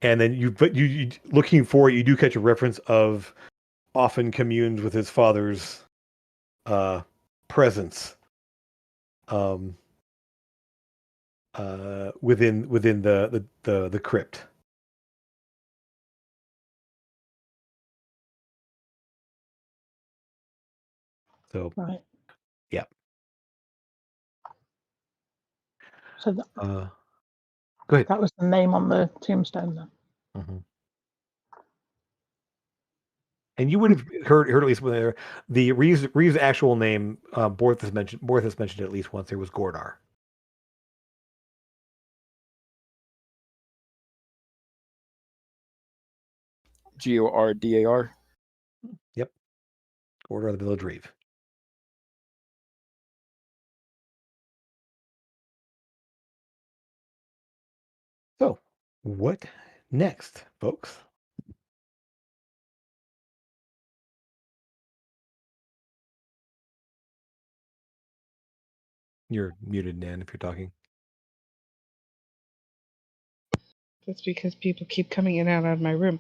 then you looking for it, you do catch a reference of often communed with his father's presence, um, within the crypt. So Right. yeah. So Go ahead. that was the name on the tombstone then. Mhm. And you would have heard at least when the Reeves' actual name, Borthos mentioned at least once. There was Gordar. Gordar. Yep, Gordar the Village Reeve. What next, folks? You're muted, Nan, if you're talking. That's because people keep coming in and out of my room.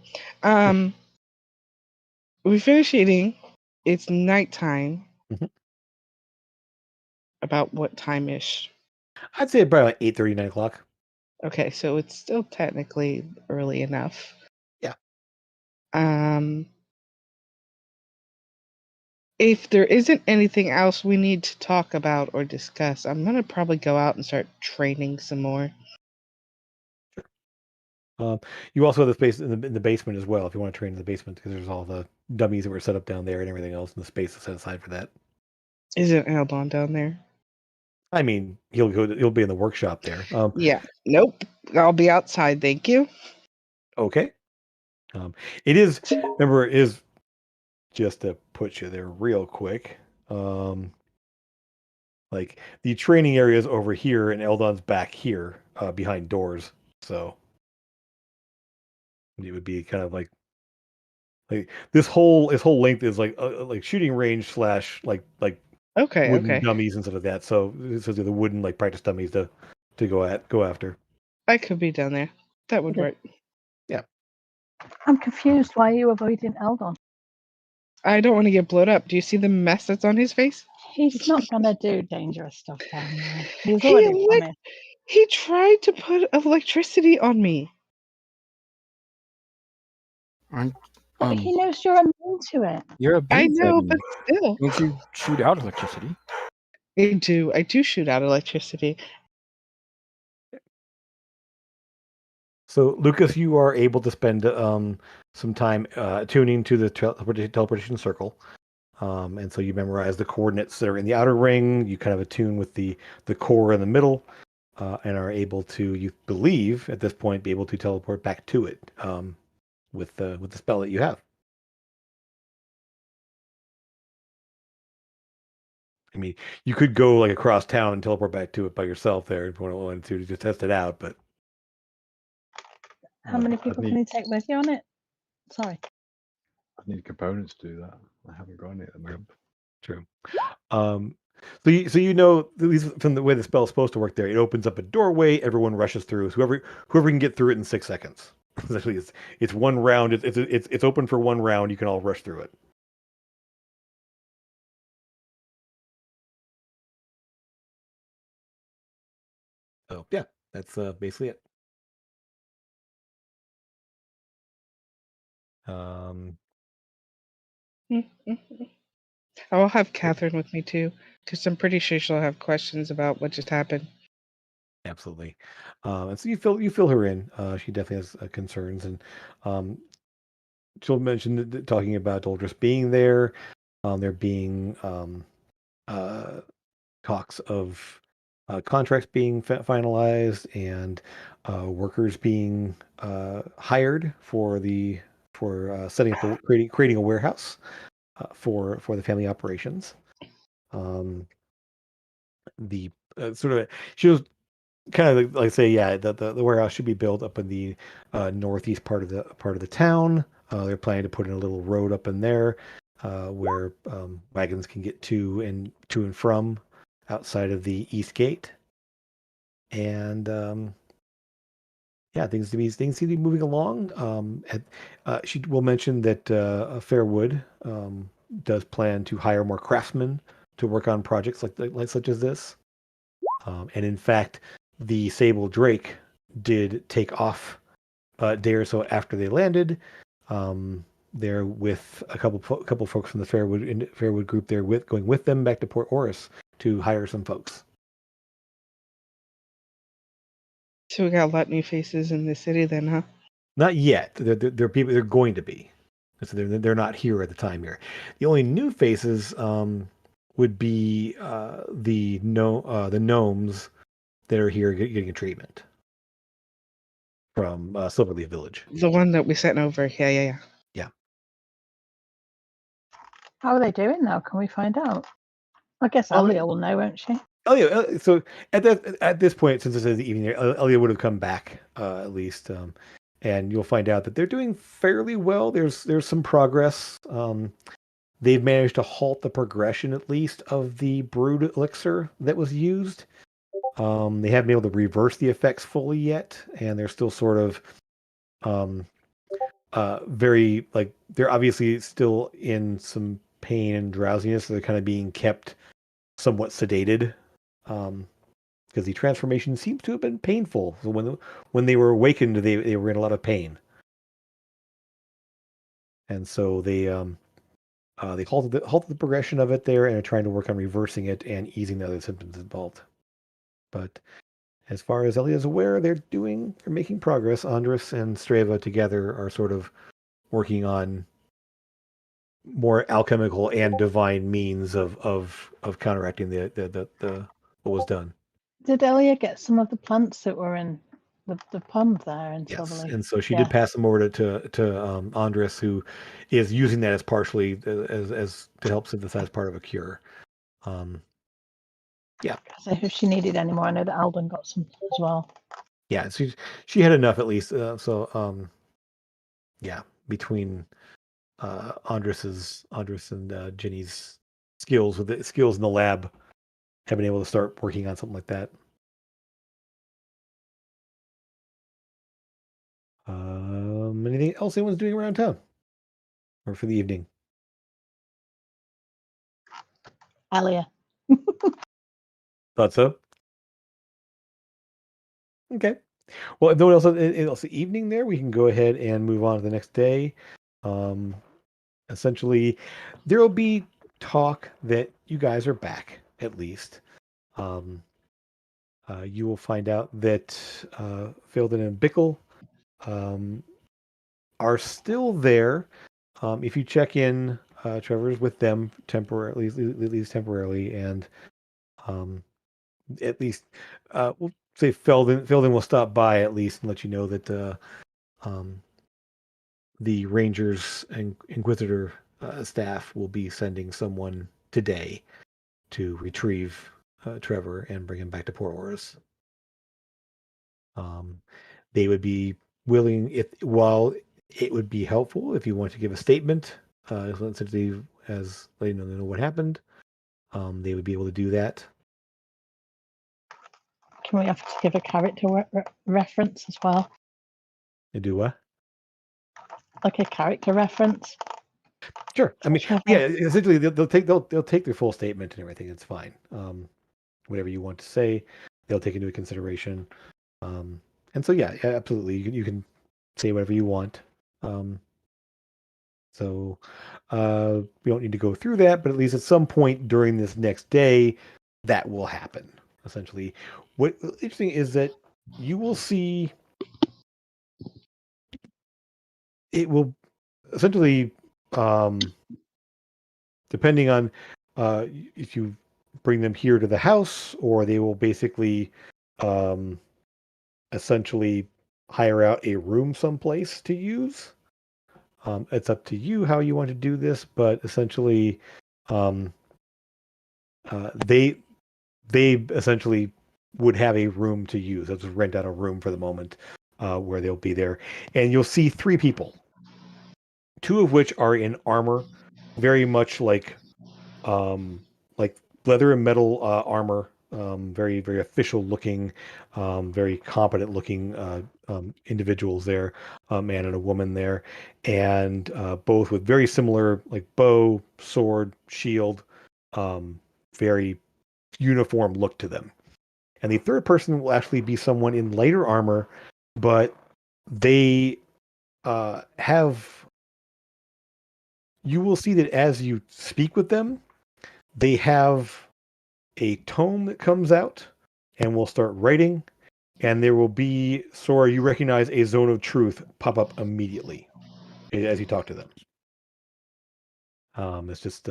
We finish eating. It's nighttime. Mhm. About what time-ish? I'd say probably like 8:30, 9 o'clock. Okay, so it's still technically early enough. Yeah. If there isn't anything else we need to talk about or discuss, I'm gonna probably go out and start training some more. You also have the space in the basement as well if you want to train in the basement because there's all the dummies that were set up down there and everything else, and the space is set aside for that. Isn't Eldon down there? I mean, he'll be in the workshop there. Yeah. Nope. I'll be outside. Thank you. Okay. It is. Remember, it is just to put you there real quick. Like the training area is over here, and Eldon's back here behind doors. So it would be kind of like this whole length is like shooting range slash like Okay. wooden Okay. dummies and stuff like that. So this is the wooden like practice dummies to go after. I could be down there. That would work. Yeah. I'm confused. Why are you avoiding Eldon? I don't want to get blown up. Do you see the mess that's on his face? He's not gonna do dangerous stuff down there. He's He already promised. He tried to put electricity on me. But he knows you're immune to it. You're a I bee know, baby. but still. Don't you shoot out electricity? I do shoot out electricity. So Lucas, you are able to spend some time tuning to the teleportation circle. And so you memorize the coordinates that are in the outer ring. You kind of attune with the core in the middle, and are able to, you believe at this point, be able to teleport back to it with the spell that you have. I mean, you could go like across town and teleport back to it by yourself there if you wanted to just test it out. But How many people can you take with you on it? Sorry. I need components to do that. I haven't got any at the moment. True. So you know, at least from the way the spell is supposed to work there, it opens up a doorway, everyone rushes through. So whoever can get through it in 6 seconds. Essentially, it's one round. It's open for one round. You can all rush through it. So yeah, that's basically it. I'll have Catherine with me too, because I'm pretty sure she'll have questions about what just happened. Absolutely. And so you fill her in. She definitely has concerns, and she'll mention talking about Doldrus being there. There being talks of contracts being finalized and workers being hired for setting up creating a warehouse for the family operations. The sort of she was kind of like say, yeah, the warehouse should be built up in the northeast part of the town. They're planning to put in a little road up in there where wagons can get to and from outside of the east gate. And yeah, things seem to be moving along. She will mention that Fairwood does plan to hire more craftsmen to work on projects like such as this. And in fact, the Sable Drake did take off a day or so after they landed. They're with a couple folks from the Fairwood group. They're going with them back to Port Oris to hire some folks. So we got a lot of new faces in the city then, huh? Not yet. They're people. They're going to be. So they're not here at the time here. The only new faces would be the gnomes that are here getting a treatment from Silverleaf Village. The one that we sent over. Yeah. How are they doing now? Can we find out? I guess Alia will know, won't she? Oh yeah. So at this point, since it says the evening, Elia would have come back at least, and you'll find out that they're doing fairly well. There's some progress. They've managed to halt the progression at least of the brood elixir that was used. They haven't been able to reverse the effects fully yet, and they're still sort of um, very like they're obviously still in some pain and drowsiness. So they're kind of being kept somewhat sedated. Because the transformation seems to have been painful. So when they were awakened, they were in a lot of pain, and so they halted the progression of it there and are trying to work on reversing it and easing the other symptoms involved. But as far as Elia is aware, they're making progress. Andres and Streva together are sort of working on more alchemical and divine means of counteracting the what was done. Did Elia get some of the plants that were in the pond there in Yes, Silverleaf? and so she Yeah. did pass them over to Andres, who is using that as partially as to help synthesize part of a cure. Yeah, So if she needed any more, I know that Alden got some as well. yeah, she had enough at least. Yeah, between Andres and Jenny's skills with the skills in the lab, have been able to start working on something like that. Anything else anyone's doing around town or for the evening? Elia. Thought so. Okay. Well, if no one else evening there, we can go ahead and move on to the next day. Um, Essentially, there will be talk that you guys are back at least. Um, you will find out that Fielden and Bickle are still there. If you check in, Trevor's with them temporarily, at least temporarily, and um, at least we'll say Fielden will stop by at least and let you know that um, the Rangers and Inquisitor staff will be sending someone today to retrieve Trevor and bring him back to Port Oris. They would be willing, if while it would be helpful if you want to give a statement, essentially as letting them know what happened. They would be able to do that. Can we have to give a character reference as well? They do what? Like a character reference? Sure. I mean, Trevor. yeah. Essentially, they'll take their full statement and everything. It's fine. Whatever you want to say, they'll take into consideration. And so, yeah, absolutely. You can say whatever you want. So we don't need to go through that, but at least at some point during this next day, that will happen. Essentially, what interesting is that you will see it will essentially, depending on if you bring them here to the house, or they will basically um, essentially hire out a room someplace to use. It's up to you how you want to do this, but essentially, um, they essentially would have a room to use. They'll just rent out a room for the moment where they'll be there, and you'll see three people, two of which are in armor, very much like leather and metal armor, very very official looking, very competent looking individuals there, a man and a woman there, and both with very similar like bow, sword, shield, very uniform look to them. And the third person will actually be someone in lighter armor, but they have. You will see that as you speak with them, they have a tome that comes out and will start writing, and there will be, Sora, you recognize a zone of truth pop up immediately as you talk to them. It's just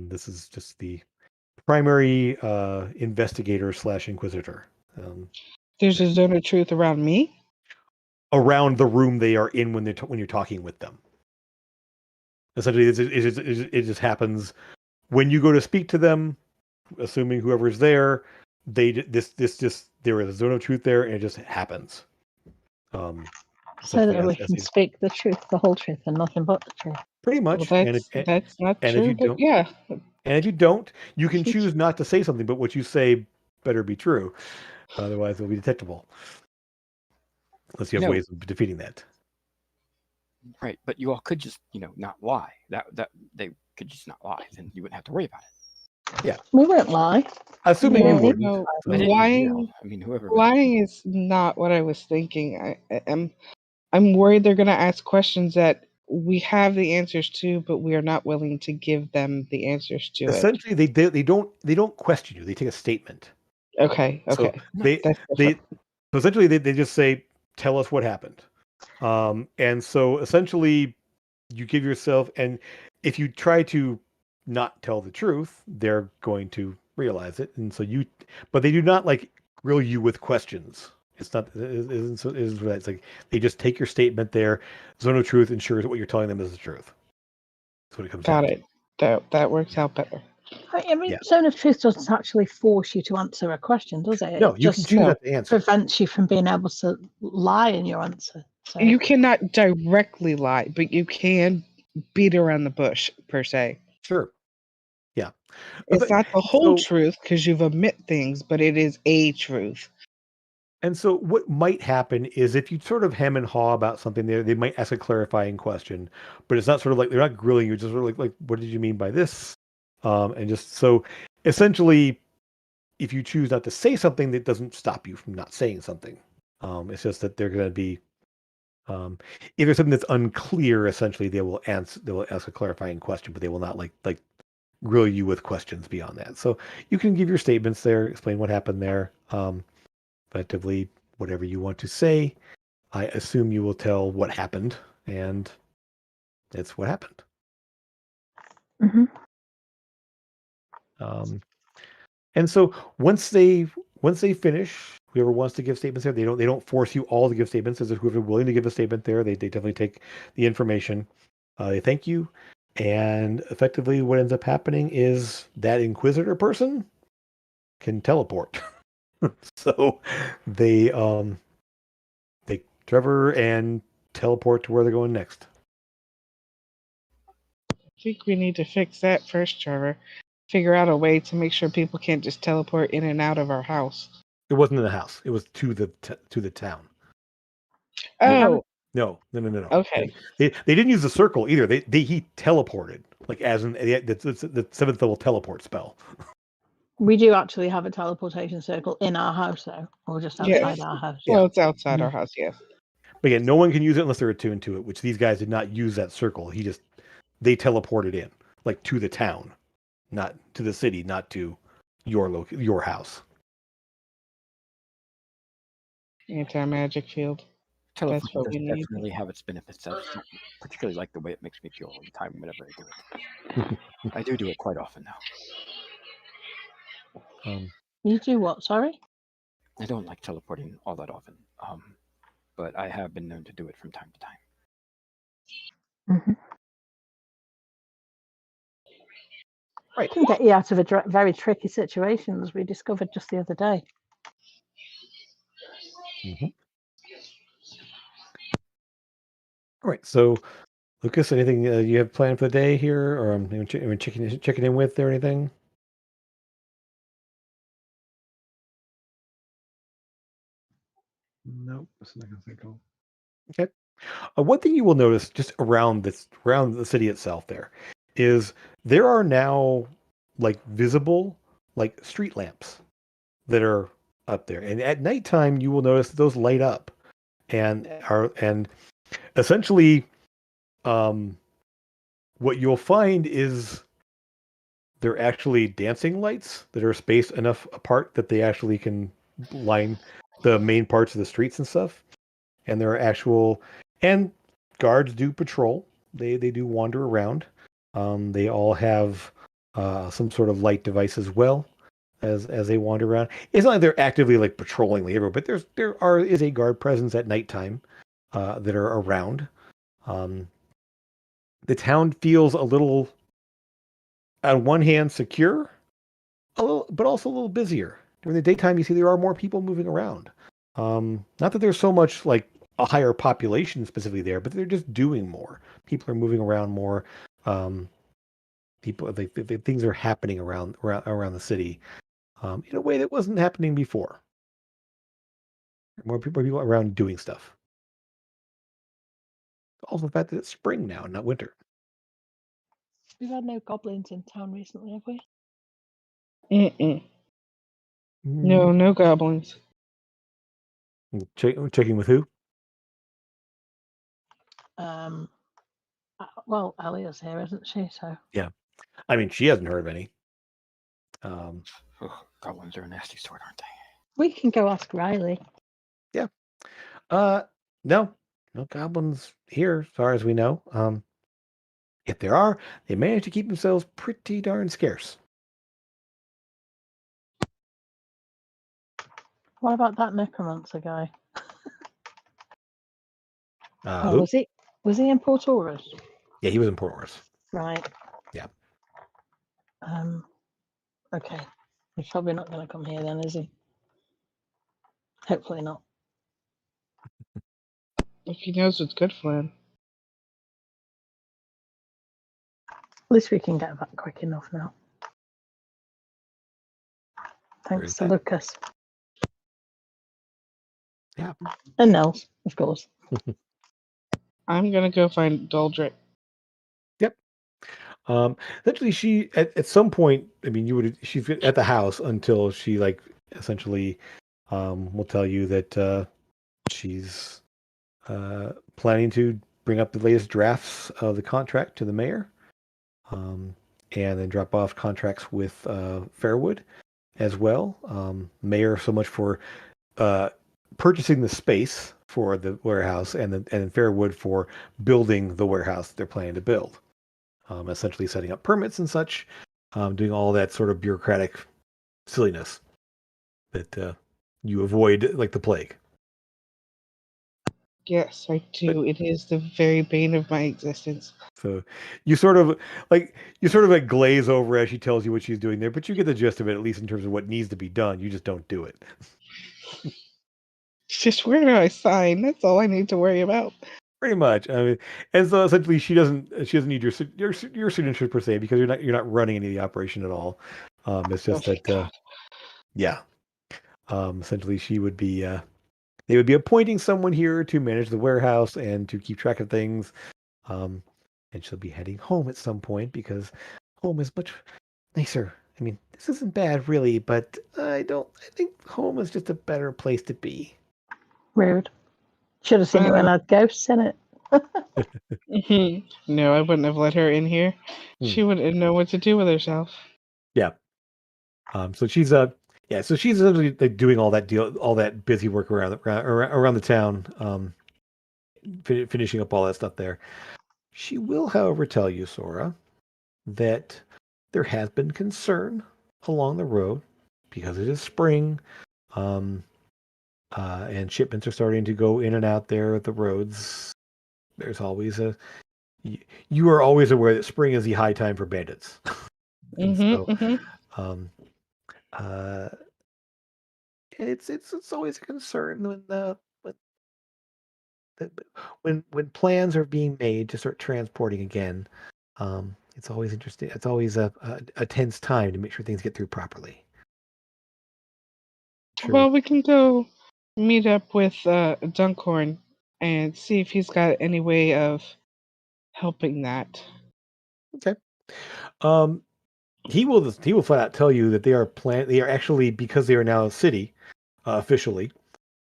this is just the primary investigator slash inquisitor There's a zone of truth around me. around the room they are in when when you're talking with them. Essentially, it just happens when you go to speak to them. assuming whoever's there, this just there is a zone of truth there, and it just happens. So that we as can speak the truth, the whole truth, and nothing but the truth. pretty Well, much. that's not and if true, you but don't, yeah. and if you don't, you can choose not to say something, but what you say better be true. Otherwise, it'll be detectable. Unless you have No. ways of defeating that. Right, but you all could just, not lie. That they could just not lie, then you wouldn't have to worry about it. We won't lie. Assuming you No, wouldn't. No, So- But lying, I mean, whoever. lying is not what I was thinking. I'm worried they're going to ask questions that we have the answers to, but we are not willing to give them the answers to it. Essentially, they don't question you. They take a statement. Okay. So That's so different. essentially they just say, tell us what happened. And so essentially you give yourself, and if you try to not tell the truth, they're going to realize it. And so but they do not like grill you with questions. It's not, it's like they just take your statement there. Zone of truth ensures that what you're telling them is the truth. That's what it comes down Got it. That works out better. I mean, Yeah. Zone of Truth doesn't actually force you to answer a question, does it? No, It you can just choose not to answer. prevents you from being able to lie in your answer. So You cannot directly lie, but you can beat around the bush, per se. Sure. Yeah. It's not the whole So- truth because you've omit things, but it is a truth. And so what might happen is if you sort of hem and haw about something there, they might ask a clarifying question, but it's not sort of like, they're not grilling you, just sort of like, what did you mean by this? And just so essentially, if you choose not to say something, that doesn't stop you from not saying something. It's just that they're going to be, if there's something that's unclear, essentially they will ask a clarifying question, but they will not like grill you with questions beyond that. So you can give your statements there, explain what happened there. Effectively, whatever you want to say, I assume you will tell what happened, and that's what happened. Mhm. And so once they finish, whoever wants to give statements there, they don't force you all to give statements. As whoever willing to give a statement there, they definitely take the information. They thank you, and effectively, what ends up happening is that Inquisitor person can teleport. So they Trevor and teleport to where they're going next. I think we need to fix that first, Trevor. Figure out a way to make sure people can't just teleport in and out of our house. It wasn't in the house. It was to the town. Oh, No. okay. They didn't use the circle either. He teleported, like as in the 7th level teleport spell. We do actually have a teleportation circle in our house, though, or just outside Yes. our house. Well, it's outside Mhm. our house, yes. But again, no one can use it unless they're attuned to it, which these guys did not use that circle. They teleported in, like to the town, not to the city, not to your house. Anti-magic field. Teleporting That's what does we need. definitely have its benefits. I just don't particularly like the way it makes me feel all the time whenever I do it. I do it quite often now. You do what? Sorry. I don't like teleporting all that often, but I have been known to do it from time to time. Mm-hmm. Right. Can get you out of a very tricky situation, as we discovered just the other day. Mm-hmm. All right. So, Lucas, anything you have planned for the day here, or anyone checking in with or anything? Nope, that's not gonna think of. Okay. One thing you will notice just around the city itself there is there are now like visible like street lamps that are up there, and at nighttime you will notice those light up and essentially what you'll find is they're actually dancing lights that are spaced enough apart that they actually can line the main parts of the streets and stuff. And there are actual, and guards do patrol. They do wander around. They all have some sort of light device as well as they wander around. It's not like they're actively like patrolling the area, but there is a guard presence at nighttime that are around. The town feels a little, on one hand, secure. but also a little busier. During the daytime, you see there are more people moving around. Not that there's so much like a higher population specifically there, but they're just doing more. People are moving around more. Um, things are happening around the city in a way that wasn't happening before. More people around doing stuff. Also, the fact that it's spring now, not winter. We've had no goblins in town recently, have we? Mm-mm. Mm, No goblins. checking with who? Well, Alia's here, isn't she? So Yeah, I mean she hasn't heard of any. Ugh, goblins are a nasty sort, aren't they? we can go ask Riley. Yeah. No, no goblins here, as far as we know. If there are, they manage to keep themselves pretty darn scarce. What about that necromancer guy? Who? Was he in Port Orus? Yeah, he was in Port Orus. Right. Yeah. Okay. He's probably not going to come here then, is he? Hopefully not. If he knows what's good for him. At least we can get back quick enough now. Thanks to Lucas. Yeah. And Nels, of course. I'm gonna go find Doldrick. Yep. Essentially, she at some point, I mean, she's at the house until she like essentially will tell you that she's planning to bring up the latest drafts of the contract to the mayor, and then drop off contracts with Fairwood as well. Mayor so much for purchasing the space for the warehouse, and then Fairwood for building the warehouse they're planning to build. Essentially setting up permits and such, doing all that sort of bureaucratic silliness that you avoid like the plague. Yes, I do. It is the very bane of my existence. So you sort of like glaze over as she tells you what she's doing there, but you get the gist of it, at least in terms of what needs to be done. You just don't do it. It's just where do I sign? That's all I need to worry about. Pretty much. I mean, and so essentially, she doesn't need your signature per se, because you're not running any of the operation at all. It's just that yeah. Essentially, she would be they would be appointing someone here to manage the warehouse and to keep track of things. And she'll be heading home at some point because home is much nicer. I mean, this isn't bad really, but I think home is just a better place to be. Rude. Should have seen it when I had ghosts in it. No, I wouldn't have let her in here. She wouldn't know what to do with herself. Yeah. So she's essentially like doing all that busy work around the town, finishing up all that stuff there. She will, however, tell you, Sora, that there has been concern along the road because it is spring, and shipments are starting to go in and out there at the roads. There's always you are always aware that spring is the high time for bandits. It's always a concern when plans are being made to start transporting again. It's always interesting. It's always a tense time to make sure things get through properly. Sure. Well, we can go meet up with Dunkhorn and see if he's got any way of helping that. Okay. He will flat out tell you that they are actually, because they are now a city officially.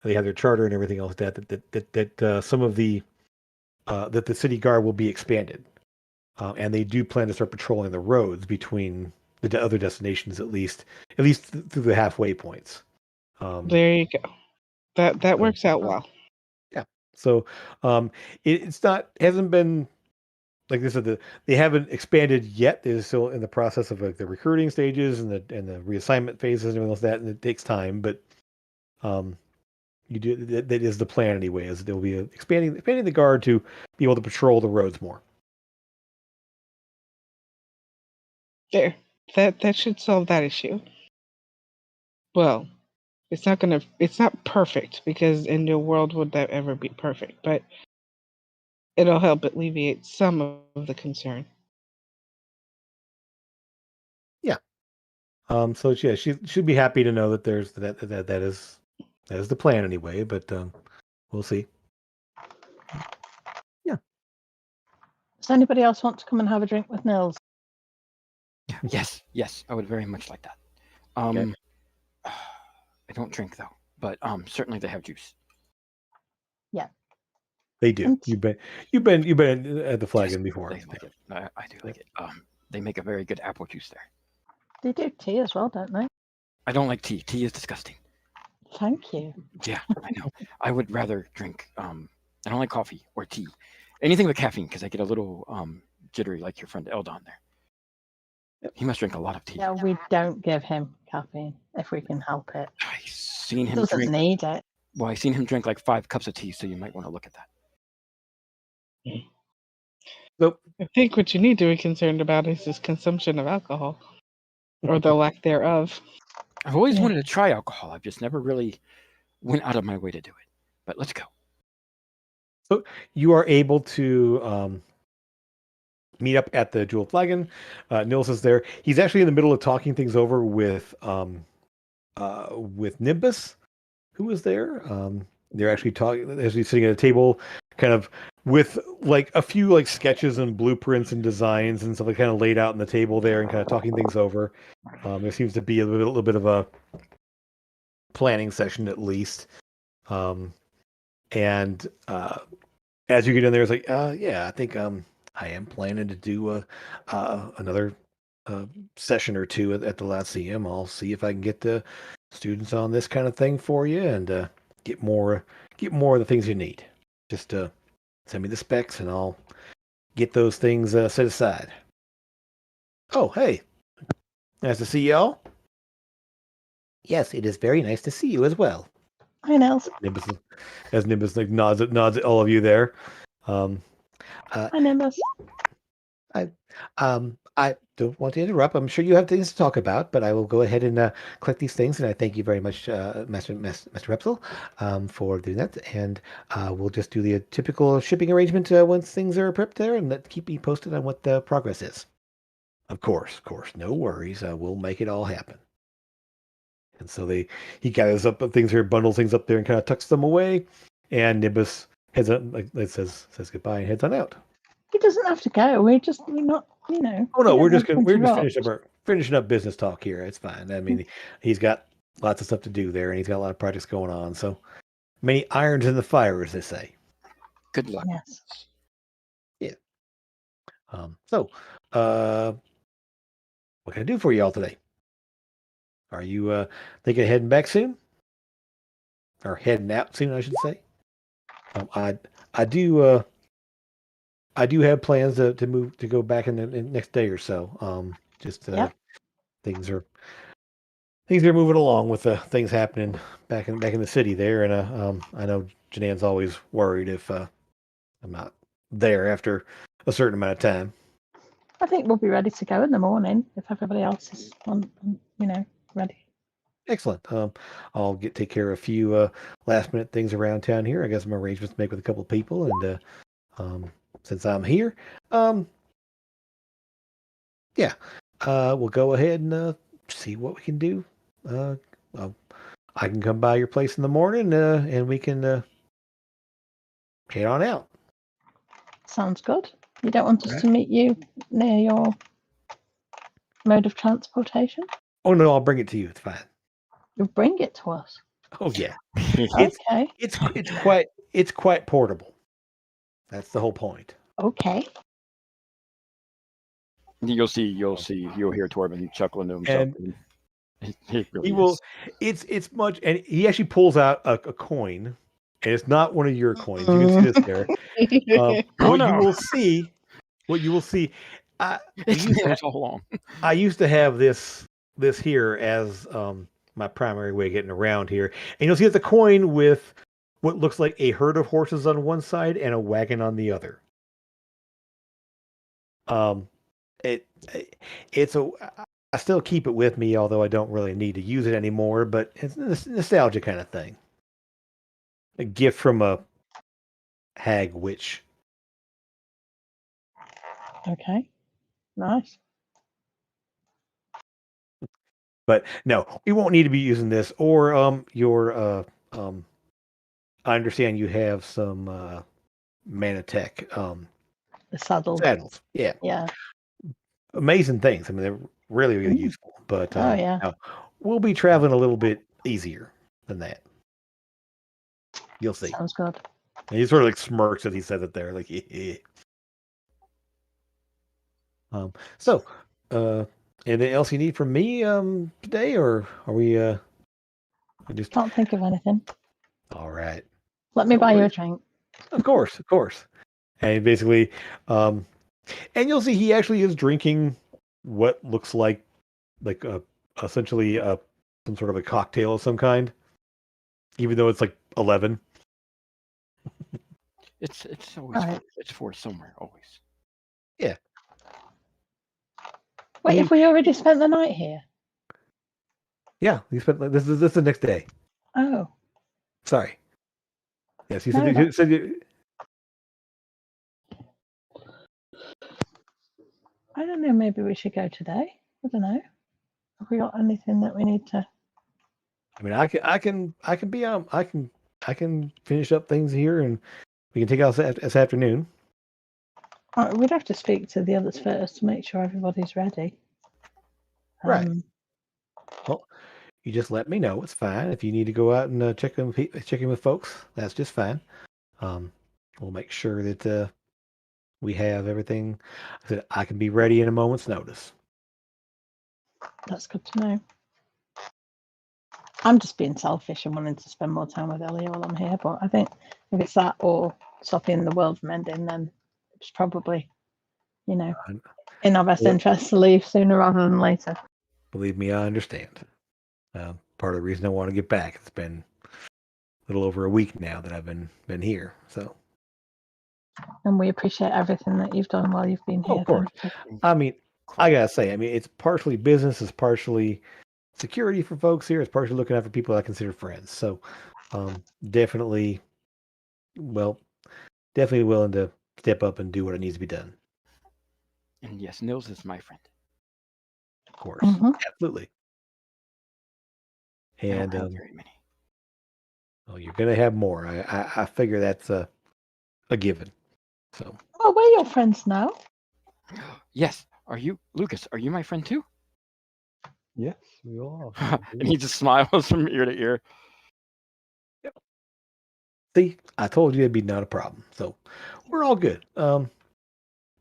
They have their charter and everything else. That some of the that the city guard will be expanded, and they do plan to start patrolling the roads between the other destinations, at least through the halfway points. There you go. That works out well. Yeah. So hasn't been, like I said, they haven't expanded yet. They're still in the process of like the recruiting stages and the reassignment phases and everything else that, and it takes time. But you do that is the plan anyway. Is they'll be expanding the guard to be able to patrol the roads more. There, that should solve that issue. Well, it's not perfect, because in no world would that ever be perfect, but it'll help alleviate some of the concern. Yeah. So yeah, she should be happy to know that that is the plan anyway. But we'll see. Yeah. Does anybody else want to come and have a drink with Nils? Yes, I would very much like that. Okay. I don't drink though, but certainly they have juice. Yeah. They do. And You've been at the flagon Yes, before. they like it. I do like it. They make a very good apple juice there. they do tea as well, don't they? I don't like tea. Tea is disgusting. Thank you. Yeah, I know. I would rather drink. I don't like coffee or tea, anything with caffeine, because I get a little jittery, like your friend Eldon there. He must drink a lot of tea. Yeah, we don't give him caffeine if we can help it. I seen He him doesn't drink. need it. Well, I seen him drink like 5 cups of tea, so you might want to look at that. So I think what you need to be concerned about is his consumption of alcohol, or the lack thereof. I've always Yeah. wanted to try alcohol. I've just never really went out of my way to do it. But let's go. you are able to meet up at the Jewel Flagon. Nils is there. He's actually in the middle of talking things over with Nimbus, who is there. They're actually talking as he's sitting at a table, kind of with like a few like sketches and blueprints and designs and stuff like kind of laid out on the table there and kind of talking things over. There seems to be a little bit of a planning session at least. And as you get in there, it's like, yeah, I think I am planning to do another session or two at the Lyceum. I'll see if I can get the students on this kind of thing for you and get more of the things you need. Just send me the specs and I'll get those things set aside. Oh, hey, nice to see y'all. Yes, it is very nice to see you as well. Hi, Nils. Nimbus like nods at all of you there. Hi, Nimbus. I don't want to interrupt. I'm sure you have things to talk about, but I will go ahead and collect these things. And I thank you very much, Master Repsol, for doing that. And we'll just do the typical shipping arrangement once things are prepped there, and keep me posted on what the progress is. Of course, no worries. We'll make it all happen. And so he gathers up things here, bundles things up there, and kind of tucks them away. And Nimbus heads on, like it says goodbye and heads on out. He doesn't have to go. We're not, you know. Oh no, we we're don't just want to interrupt. finishing up business talk here. It's fine. I mean, he's got lots of stuff to do there, and he's got a lot of projects going on. So many irons in the fire, as they say. Good luck. Yes. Yeah. So, what can I do for you all today? Are you thinking of heading back soon, or heading out soon, I should say? I do have plans to move to go back in the next day or so. Yep. Things are moving along with things happening back in the city there, and I know Janan's always worried if I'm not there after a certain amount of time. I think we'll be ready to go in the morning if everybody else is ready. Excellent. I'll take care of a few last minute things around town here. I got some arrangements to make with a couple of people, and since I'm here, yeah, we'll go ahead and see what we can do. I can come by your place in the morning, and we can head on out. Sounds good. You don't want us to meet you near your mode of transportation? Oh no, I'll bring it to you. It's fine. You'll bring it to us. Oh yeah, Okay. it's quite portable. That's the whole point. Okay. You'll hear Torben chuckling to himself. And he really he will. is. It's much, and he actually pulls out a coin, and it's not one of your coins. You can see this there. What you will see. It's Nils all along. I used to have this here as my primary way of getting around here, and you'll see it's a coin with what looks like a herd of horses on one side and a wagon on the other. It's I still keep it with me, although I don't really need to use it anymore. But it's a nostalgia kind of thing. A gift from a hag witch. Okay. Nice. But no, we won't need to be using this. Or your I understand you have some Manatech The saddles. saddles. Yeah, Yeah. amazing things. I mean, they're really, really Mm. useful. But Oh yeah. no, we'll be traveling a little bit easier than that. You'll see. Sounds good. And he sort of like smirks as he says it there, like, yeah. So, uh, anything else you need from me today, or are we just Can't think of anything. all right? Let me No buy you a worries. drink. Of course, of course. And basically, um, and you'll see he actually is drinking what looks like essentially some sort of a cocktail of some kind, even though it's like 11. It's always Right. it's for somewhere always. Yeah. Wait, He- have we already spent the night here? Yeah, he spent this is the next day. Oh. Sorry. Yes, he No, said, that's- I don't know, maybe we should go today. I don't know. Have we got anything that we need to I mean, I can be I can finish up things here, and we can take out this afternoon. we'd have to speak to the others first to make sure everybody's ready. Right. Well, you just let me know. It's fine. If you need to go out and check in with folks, that's just fine. We'll make sure that we have everything. I said I can be ready in a moment's notice. That's good to know. I'm just being selfish and wanting to spend more time with Ellie while I'm here, but I think if it's that or stopping the world from ending, then it's probably, in our best Well- interest to leave sooner rather than later. Believe me, I understand. Part of the reason I want to get back. It's been a little over a week now that I've been here. So, And we appreciate everything that you've done while you've been here. of course. Thank you. I mean, I gotta say, I mean, it's partially business, it's partially security for folks here, it's partially looking out for people I consider friends. So, definitely, well, definitely willing to step up and do what it needs to be done. And yes, Nils is my friend. Of course, Mhm. absolutely. I don't And have very many. well, you're gonna have more. I figure that's a given. So, Oh, we're your friends now. Yes. Are you Lucas? Are you my friend too? Yes, we all are. And he just smiles from ear to ear. see, I told you it'd be not a problem. So, we're all good.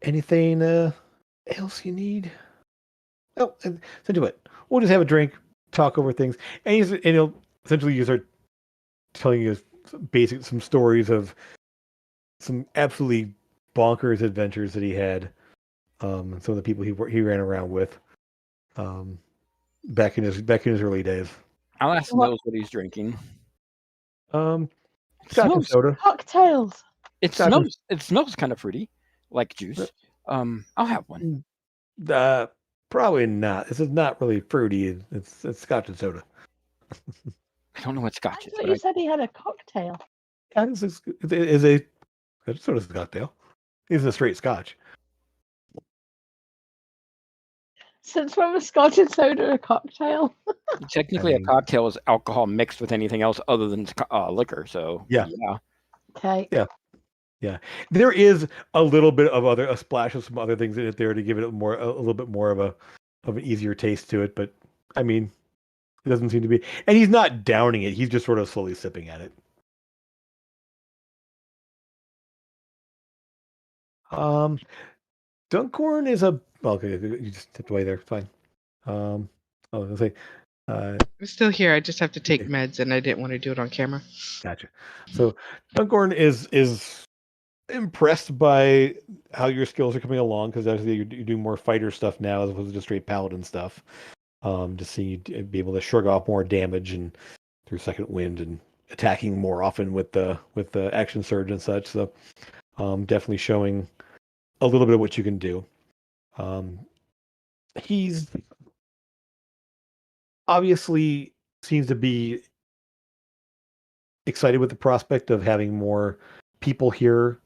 Anything else you need? Oh, and so do it. We'll just have a drink, talk over things, and he'll essentially you start telling you some stories of some absolutely bonkers adventures that he had, and some of the people he ran around with, back in his early days. I'll ask What- Nils what he's drinking. Scotch and smells, soda. Cocktails. it Scotch and- smells. It smells kind of fruity, like juice. I'll have one. Probably not. This is not really fruity. It's Scotch and soda. I don't know what I Scotch is, thought but you said he had a cocktail. Yeah, this is a soda's a cocktail. It's a straight Scotch. Since when was Scotch and soda a cocktail? technically I mean- a cocktail is alcohol mixed with anything else other than liquor. So Yeah. Okay. Yeah, there is a little bit of a splash of some other things in it there to give it a little bit more of an easier taste to it. But I mean, it doesn't seem to be, and he's not downing it. He's just sort of slowly sipping at it. Duncorn is a well, okay. You just tipped away there. Fine. I was gonna say, I'm still here. I just have to take Okay. meds, and I didn't want to do it on camera. gotcha. So Duncorn is impressed by how your skills are coming along because actually you're doing more fighter stuff now as opposed to just straight paladin stuff. Just seeing you be able to shrug off more damage and through second wind and attacking more often with the action surge and such. So definitely showing a little bit of what you can do. He's obviously seems to be excited with the prospect of having more people here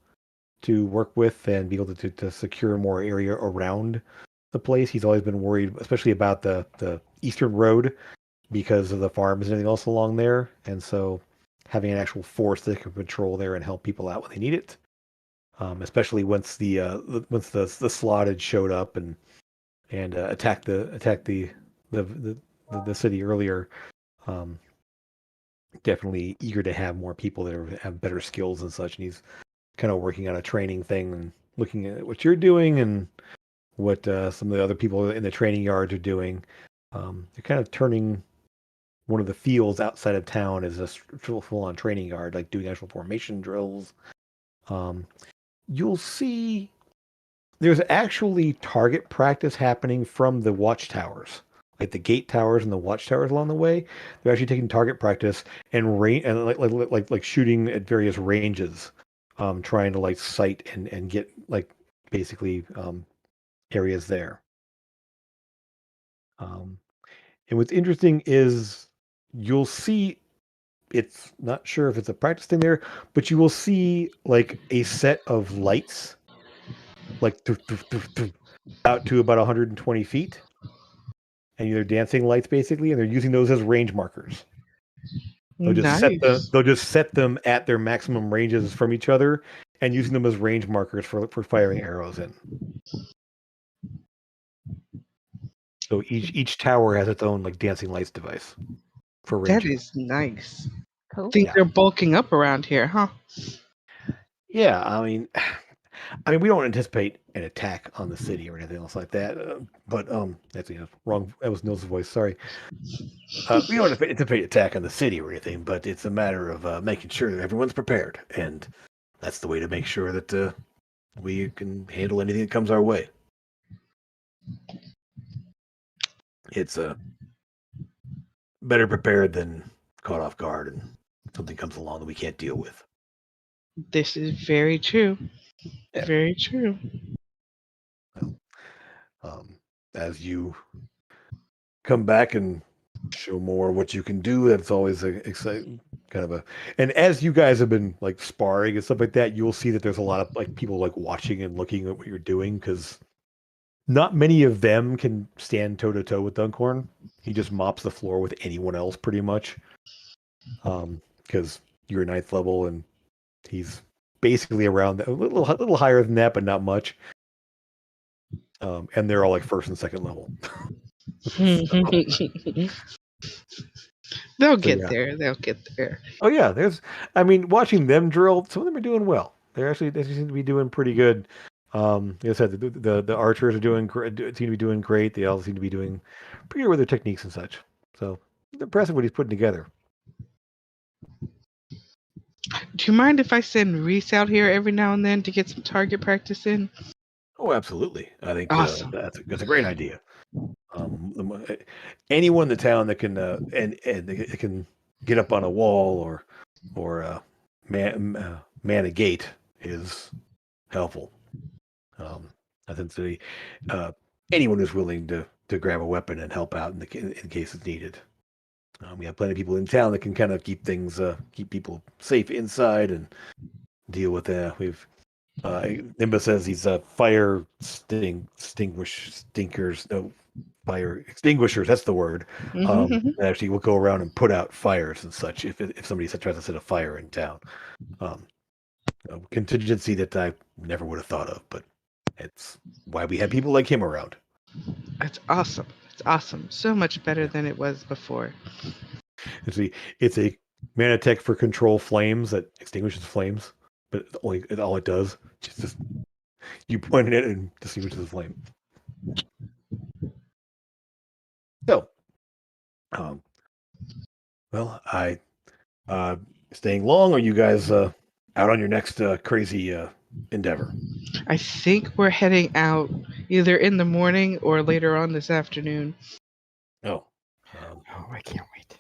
to work with and be able to secure more area around the place. He's always been worried, especially about the eastern road because of the farms and everything else along there. And so having an actual force that can patrol there and help people out when they need it, especially once the slot had showed up and attacked the city earlier. Um, Definitely eager to have more people that have better skills and such. And he's kind of working on a training thing and looking at what you're doing and what some of the other people in the training yards are doing. They're kind of turning one of the fields outside of town as a full-on training yard, like doing actual formation drills. Um, you'll see there's actually target practice happening from the watchtowers, like the gate towers and the watchtowers along the way. They're actually taking target practice and like shooting at various ranges, trying to like sight and get like basically areas there. Um, and what's interesting is you'll see it's not sure if it's a practice thing there, but you will see like a set of lights, like out to about 120 feet, and they're dancing lights basically, and they're using those as range markers. Nice. They'll just set them at their maximum ranges from each other, and using them as range markers for firing arrows in. So each tower has its own like dancing lights device for That ranging. is nice. Cool. Think Yeah. they're bulking up around here, huh? Yeah, I mean, we don't anticipate an attack on the city or anything else like that. But that's wrong. That was Nils' voice. Sorry. We don't anticipate attack on the city or anything, but it's a matter of making sure that everyone's prepared, and that's the way to make sure that we can handle anything that comes our way. It's better prepared than caught off guard and something comes along that we can't deal with. This is very true. Yeah. Very true. Um, as you come back and show more what you can do, that's always a exciting kind of a. And as you guys have been like sparring and stuff like that, you'll see that there's a lot of like people like watching and looking at what you're doing because not many of them can stand toe to toe with Dunkhorn. He just mops the floor with anyone else pretty much. Because you're ninth level and he's basically around a little higher than that, but not much. And they're all like first and second level. They'll So, get yeah. there. They'll get there. Oh yeah, I mean, watching them drill, some of them are doing well. They seem to be doing pretty good. Like I said, the archers are seem to be doing great. They all seem to be doing pretty good with their techniques and such. So it's impressive what he's putting together. Do you mind if I send Reese out here every now and then to get some target practice in? Oh, absolutely. I think Awesome. that's a great idea. Anyone in the town that can and they can get up on a wall or man a gate is helpful. I think anyone who's willing to grab a weapon and help out in case it's needed. We have plenty of people in town that can kind of keep people safe inside and deal with that. Nimba says these fire stinkers. No, fire extinguishers. That's the word. Actually, will go around and put out fires and such if somebody tries to set a fire in town. A contingency that I never would have thought of, but it's why we have people like him around. That's awesome. It's awesome. So much better than it was before. It's a manatech for control flames that extinguishes flames, but all it does is just you point it and extinguishes the flame. So, well, I staying long, or you guys out on your next crazy endeavor? I think we're heading out either in the morning or later on this afternoon. Oh, I can't wait.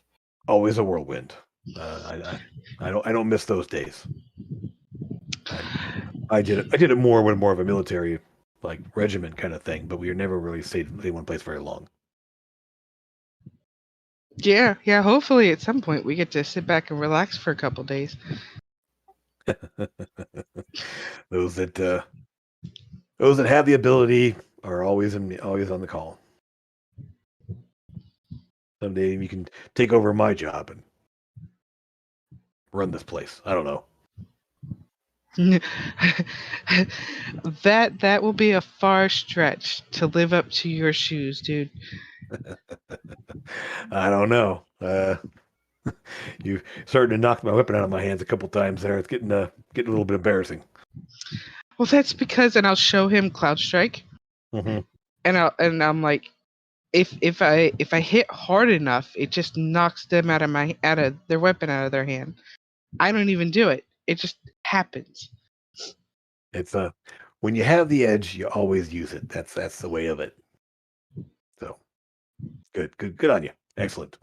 always a whirlwind. I don't miss those days. I did it more with more of a military like regiment kind of thing, but we never really stayed in one place very long. Yeah. Hopefully, at some point, we get to sit back and relax for a couple days. those that have the ability are always on the call. Someday you can take over my job and run this place. I don't know. That will be a far stretch to live up to your shoes, dude. I don't know. You starting to knock my weapon out of my hands a couple times there. It's getting a little bit embarrassing. Well, that's because, and I'll show him Cloud Strike, Mm-hmm. and I'm like, if I hit hard enough, it just knocks them out of their weapon out of their hand. I don't even do it. It just happens. It's when you have the edge, you always use it. That's the way of it. So good on you. Excellent.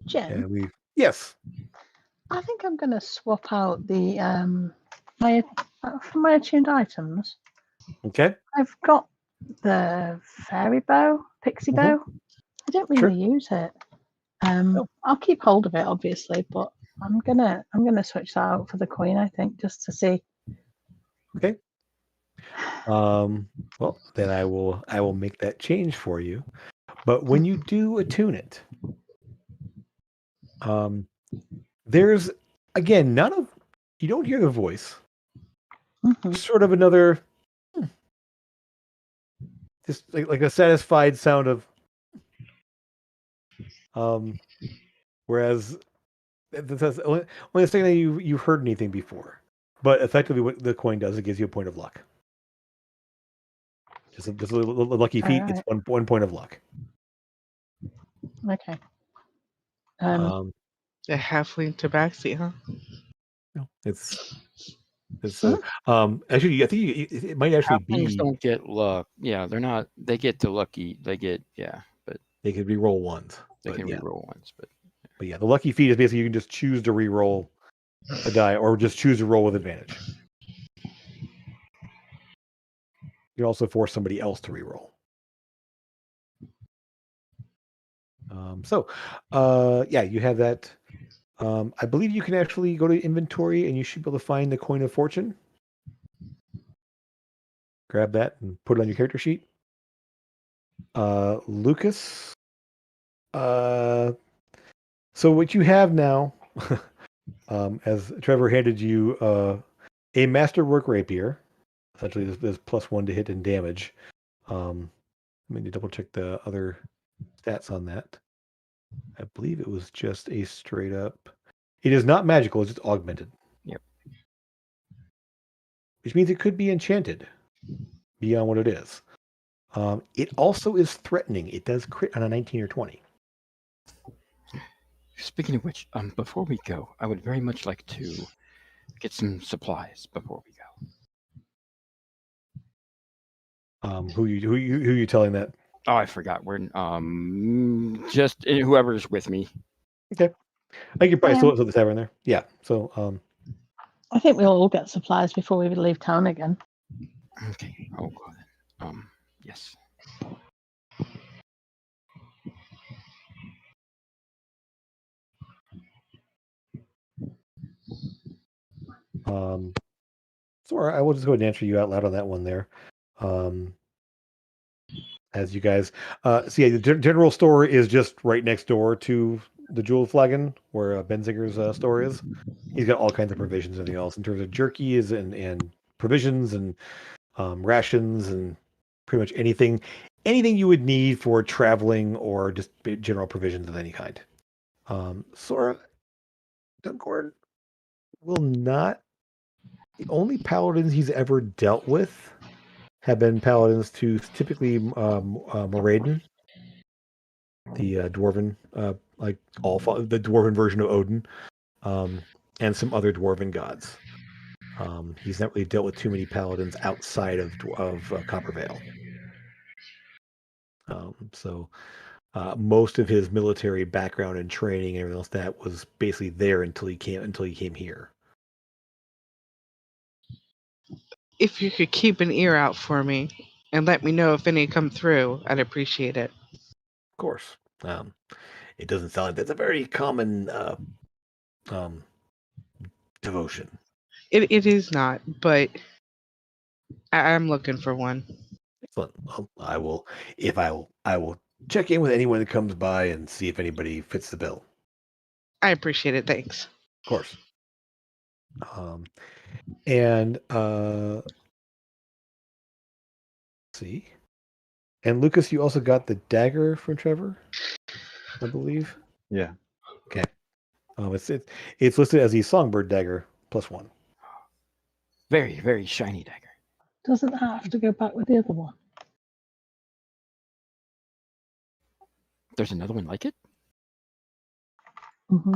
Jim, yes. I think I'm going to swap out the my for my attuned items. Okay. I've got the fairy bow, pixie bow. I don't really use it. I'll keep hold of it, obviously, but I'm gonna switch that out for the coin. I think just to see. Okay. Well, then I will make that change for you. But when you do attune it, there's again none of you don't hear the voice. Mm-hmm. Sort of another, just like a satisfied sound of, whereas that's only the second that you've heard anything before. But effectively, what the coin does, it gives you a point of luck. Just a little lucky feat. Right. It's one point of luck. Okay. The halfling tabaxi, huh? No, it's actually I think it might actually Halflings be. don't get luck. Yeah, they're not. They get to lucky. They get but They could re-roll ones. they can re-roll ones. But yeah, the lucky feat is basically you can just choose to re-roll a die, or just choose to roll with advantage. You can also force somebody else to re-roll. Yeah, you have that. I believe you can actually go to inventory and you should be able to find the coin of fortune. Grab that and put it on your character sheet. Lucas. So what you have now, as Trevor handed you a masterwork rapier. Essentially, there's +1 to hit and damage. Let me double check the other stats on that. I believe it was just a straight up. It is not magical; it's just augmented. Yep. Which means it could be enchanted beyond what it is. It also is threatening. It does crit on a 19 or 20. Speaking of which, before we go, I would very much like to get some supplies before we go. Who you telling that? Oh, I forgot. We're just whoever's with me. Okay, I could probably still the tavern there. Yeah. So I think we'll all get supplies before we leave town again. Okay. I'll go then. Yes. So I will just go ahead and answer you out loud on that one there. As you guys see, the general store is just right next door to the Jewel Flagon, where Benzinger's store is. He's got all kinds of provisions and everything else in terms of jerkies and provisions and rations and pretty much anything you would need for traveling or just general provisions of any kind. Sora Duncorn will not. The only paladins he's ever dealt with have been paladins to typically Moradin, the dwarven, the dwarven version of Odin, and some other dwarven gods. He's not really dealt with too many paladins outside of Coppervale. So most of his military background and training and everything else that was basically there until he came here. If you could keep an ear out for me and let me know if any come through, I'd appreciate it. course. It doesn't sound like that's a very common devotion. It is not, but I'm looking for one. Excellent. Well, I will check in with anyone that comes by and see if anybody fits the bill. I appreciate it. Thanks. Of course. And see. And Lucas, you also got the dagger from Trevor, I believe. Yeah. Okay. It's listed as the Songbird dagger +1. Very, very shiny dagger. Doesn't that have to go back with the other one? There's another one like it? Mm-hmm.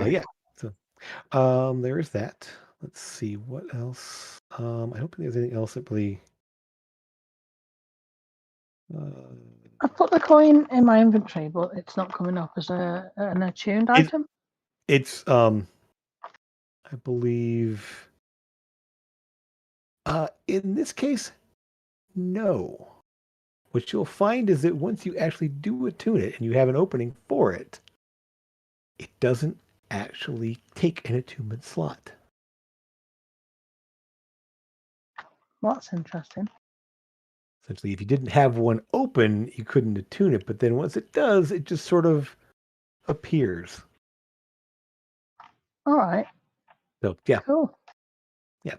Yeah. So there is that. Let's see what else. I don't think there's anything else that really. I put the coin in my inventory, but it's not coming up as an attuned item. It's I believe. In this case, no. What you'll find is that once you actually do attune it and you have an opening for it, it doesn't actually take an attunement slot. Well, that's interesting. Essentially, if you didn't have one open, you couldn't attune it. But then once it does, it just sort of appears. All right. So yeah, Cool. yeah.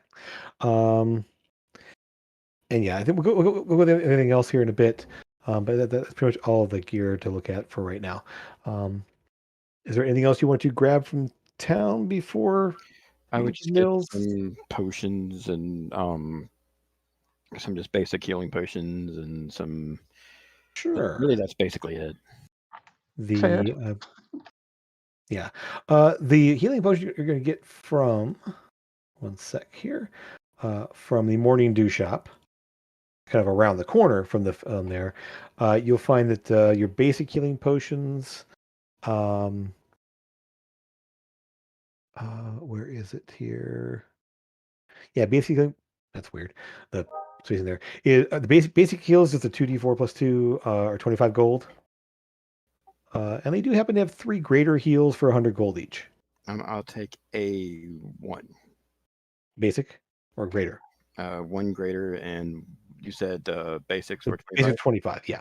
And yeah, I think we'll go with everything else here in a bit. But that's pretty much all the gear to look at for right now. Is there anything else you want to grab from town before I you would get to just get Mills? some potions and some just basic healing potions and some. Sure. Really, that's basically it. The the healing potion you're going to get from one sec here, from the Morning Dew shop, kind of around the corner from the there. You'll find that your basic healing potions. Where is it here? Yeah, basically, that's weird. The space in there is the basic heals is a 2d4 +2 or 25 gold. And they do happen to have 3 greater heals for 100 gold each. I'll take a 1. Basic or greater? 1 greater, and you said basics were Basic 25? 25, yeah.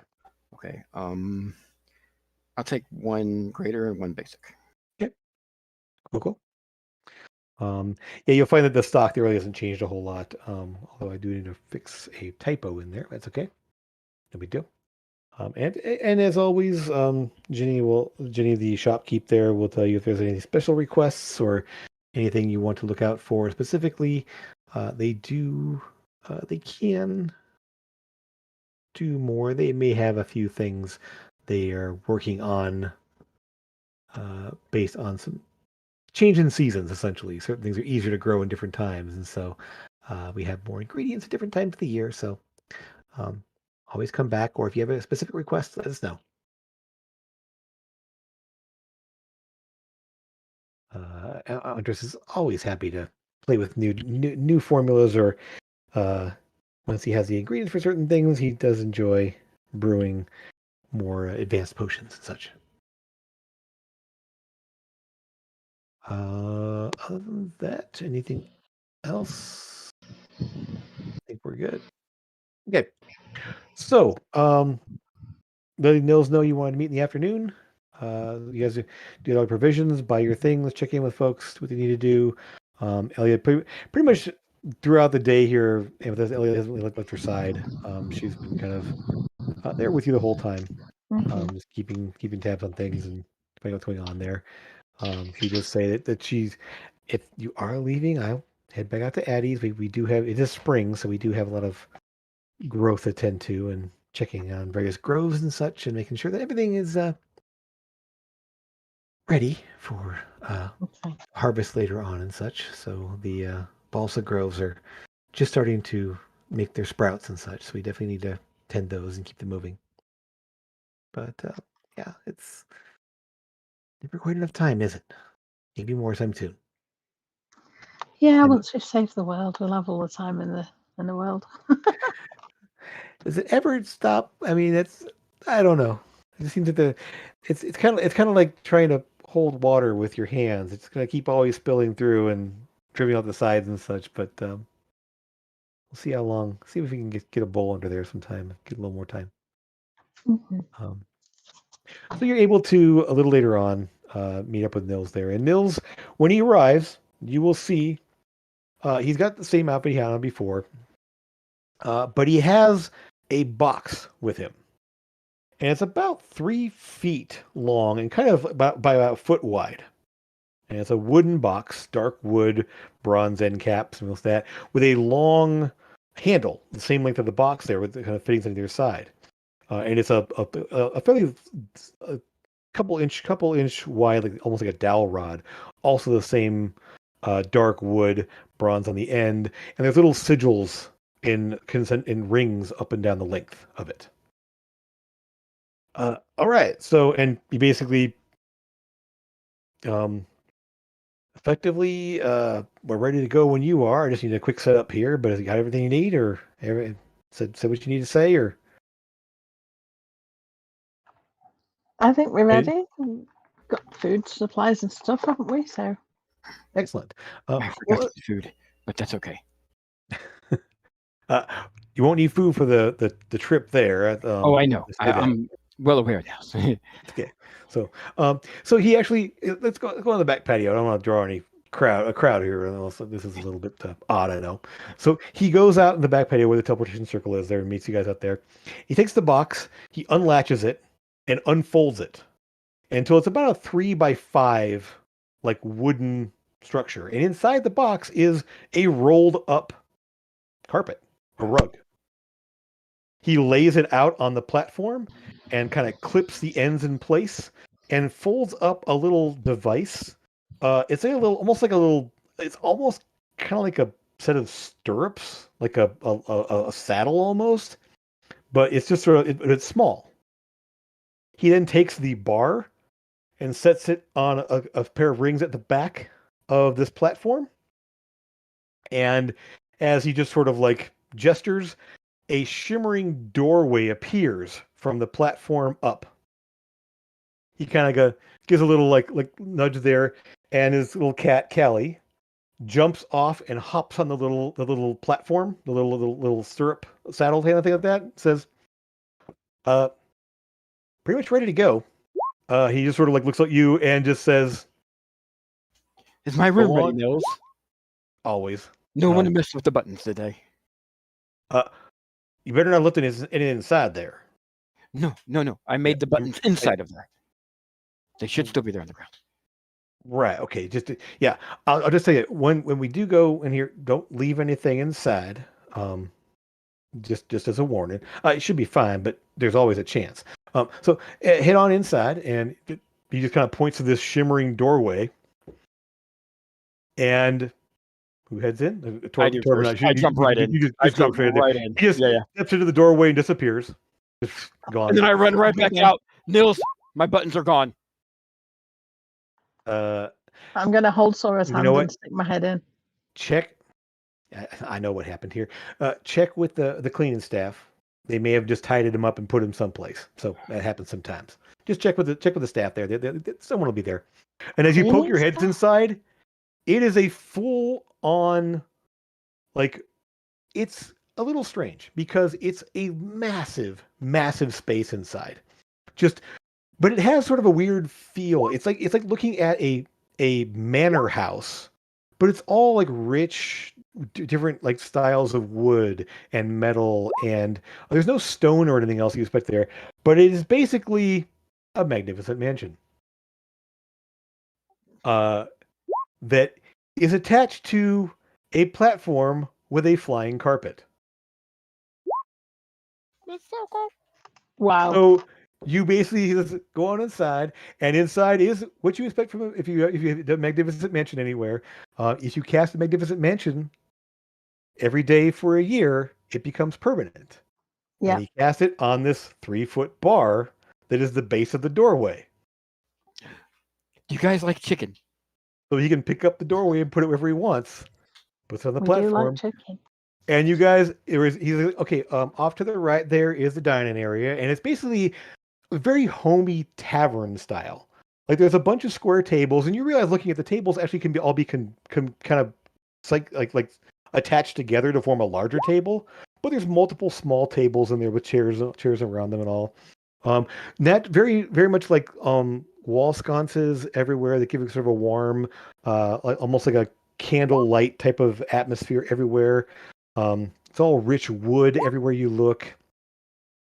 Okay. I'll take 1 greater and 1 basic. Okay. Cool. Yeah, you'll find that the stock there really hasn't changed a whole lot. Although I do need to fix a typo in there. That's okay. No big deal. And as always, Jenny, the shopkeep there, will tell you if there's any special requests or anything you want to look out for specifically. They can do more. They may have a few things they are working on based on some change in seasons, essentially. Certain things are easier to grow in different times, and so we have more ingredients at different times of the year. So always come back, or if you have a specific request, let us know. Andres is always happy to play with new formulas, or once he has the ingredients for certain things, he does enjoy brewing more advanced potions and such. Other than that, anything else? I think we're good. Okay. So, letting Nils know you wanted to meet in the afternoon. You guys do all the provisions, buy your things, check in with folks, what they need to do. Elliot, pretty much throughout the day here, and Elliot hasn't really left her side. She's been kind of there with you the whole time, just keeping tabs on things and finding what's going on there. She does say that she's, if you are leaving, I'll head back out to Addie's. We do have, it is spring, so we do have a lot of growth to attend to and checking on various groves and such and making sure that everything is ready for harvest later on and such. So the balsa groves are just starting to make their sprouts and such. So we definitely need to tend those and keep them moving. But yeah, it's never quite enough time, is it? Maybe more time soon. Yeah, once we've saved the world, we'll have all the time in the world. Does it ever stop? I mean, I don't know. It just seems that it's kind of like trying to hold water with your hands. It's gonna keep always spilling through and dripping out the sides and such. But we'll see how long. See if we can get a bowl under there sometime. Get a little more time. Mhm. Um, so you're able to a little later on meet up with Nils there. And Nils, when he arrives, you will see he's got the same outfit he had on before, but he has a box with him. And it's about 3 feet long and kind of about a foot wide. And it's a wooden box, dark wood, bronze end caps, and all that, with a long handle, the same length of the box there, with the kind of fittings on either side. And it's a fairly a couple inch wide, like almost like a dowel rod. Also the same dark wood, bronze on the end, and there's little sigils in rings up and down the length of it. All right. So, and you basically, um, effectively, we're ready to go when you are. I just need a quick setup here, but has you got everything you need, or said what you need to say, or I think we're It- ready. We've got food supplies and stuff, haven't we? So excellent. I forgot Well, to get food, but that's okay. uh, you won't need food for the trip there. Oh, I know. Just say that. I'm well aware now. Okay. So he actually let's go on the back patio. I don't want to draw any crowd here. And also, this is a little bit odd, I know. So he goes out in the back patio where the teleportation circle is there and meets you guys out there. He takes the box, he unlatches it, and unfolds it until it's about a 3x5 like wooden structure. And inside the box is a rolled up carpet, a rug. He lays it out on the platform and kind of clips the ends in place and folds up a little device. It's almost like a little. It's almost kind of like a set of stirrups, like a saddle almost, but it's just it's small. He then takes the bar and sets it on a pair of rings at the back of this platform, and as he just sort of like gestures, a shimmering doorway appears from the platform up. He kind of gives a little like nudge there, and his little cat Callie jumps off and hops on the little platform, the little stirrup saddle kind of thing like that. Says, "Uh, pretty much ready to go." He just sort of like looks at you and just says, Is my room "Go ready, on." Nils? Always. No one Um, messed with the buttons today. You better not lift it inside there. No. I made the buttons inside of there. They should still be there on the ground. Right. Okay. Yeah. I'll just say it when we do go in here, don't leave anything inside. Just as a warning. It should be fine, but there's always a chance. So head on inside, and he just kind of points to this shimmering doorway. And who heads in? I do first. I jump right in. You I just go jump straight in there. right in. He just Yeah. steps into the doorway and disappears. Just gone. And then I run right back out. Nils, my buttons are gone. I'm going to hold Sora's You hand know what? and stick my head in. Check. I know what happened here. Check with the cleaning staff. They may have just tidied him up and put him someplace. So that happens sometimes. Just check with the staff there. Someone will be there. And as you poke your heads inside, it is a full on, like, it's a little strange because it's a massive, massive space inside. But it has sort of a weird feel. It's like looking at a manor house, but it's all like rich, different like styles of wood and metal, and there's no stone or anything else you expect there. But it is basically a magnificent mansion. That is attached to a platform with a flying carpet. It's so cool. Wow. So you basically just go on inside, and inside is what you expect from if you have the Magnificent Mansion anywhere. If you cast the Magnificent Mansion every day for a year, it becomes permanent. Yeah. And he cast it on this 3-foot bar that is the base of the doorway. Do you guys like chicken? So he can pick up the doorway and put it wherever he wants. Puts it on the We platform. do like chicken. And you guys, he's like, okay. Off to the right there is the dining area, and it's basically very homey tavern style. Like there's a bunch of square tables, and you realize looking at the tables actually can be all be kind of like attached together to form a larger table. But there's multiple small tables in there with chairs around them and all. Um, that very much like wall sconces everywhere that give it sort of a warm, almost like a candlelight type of atmosphere everywhere. It's all rich wood everywhere you look,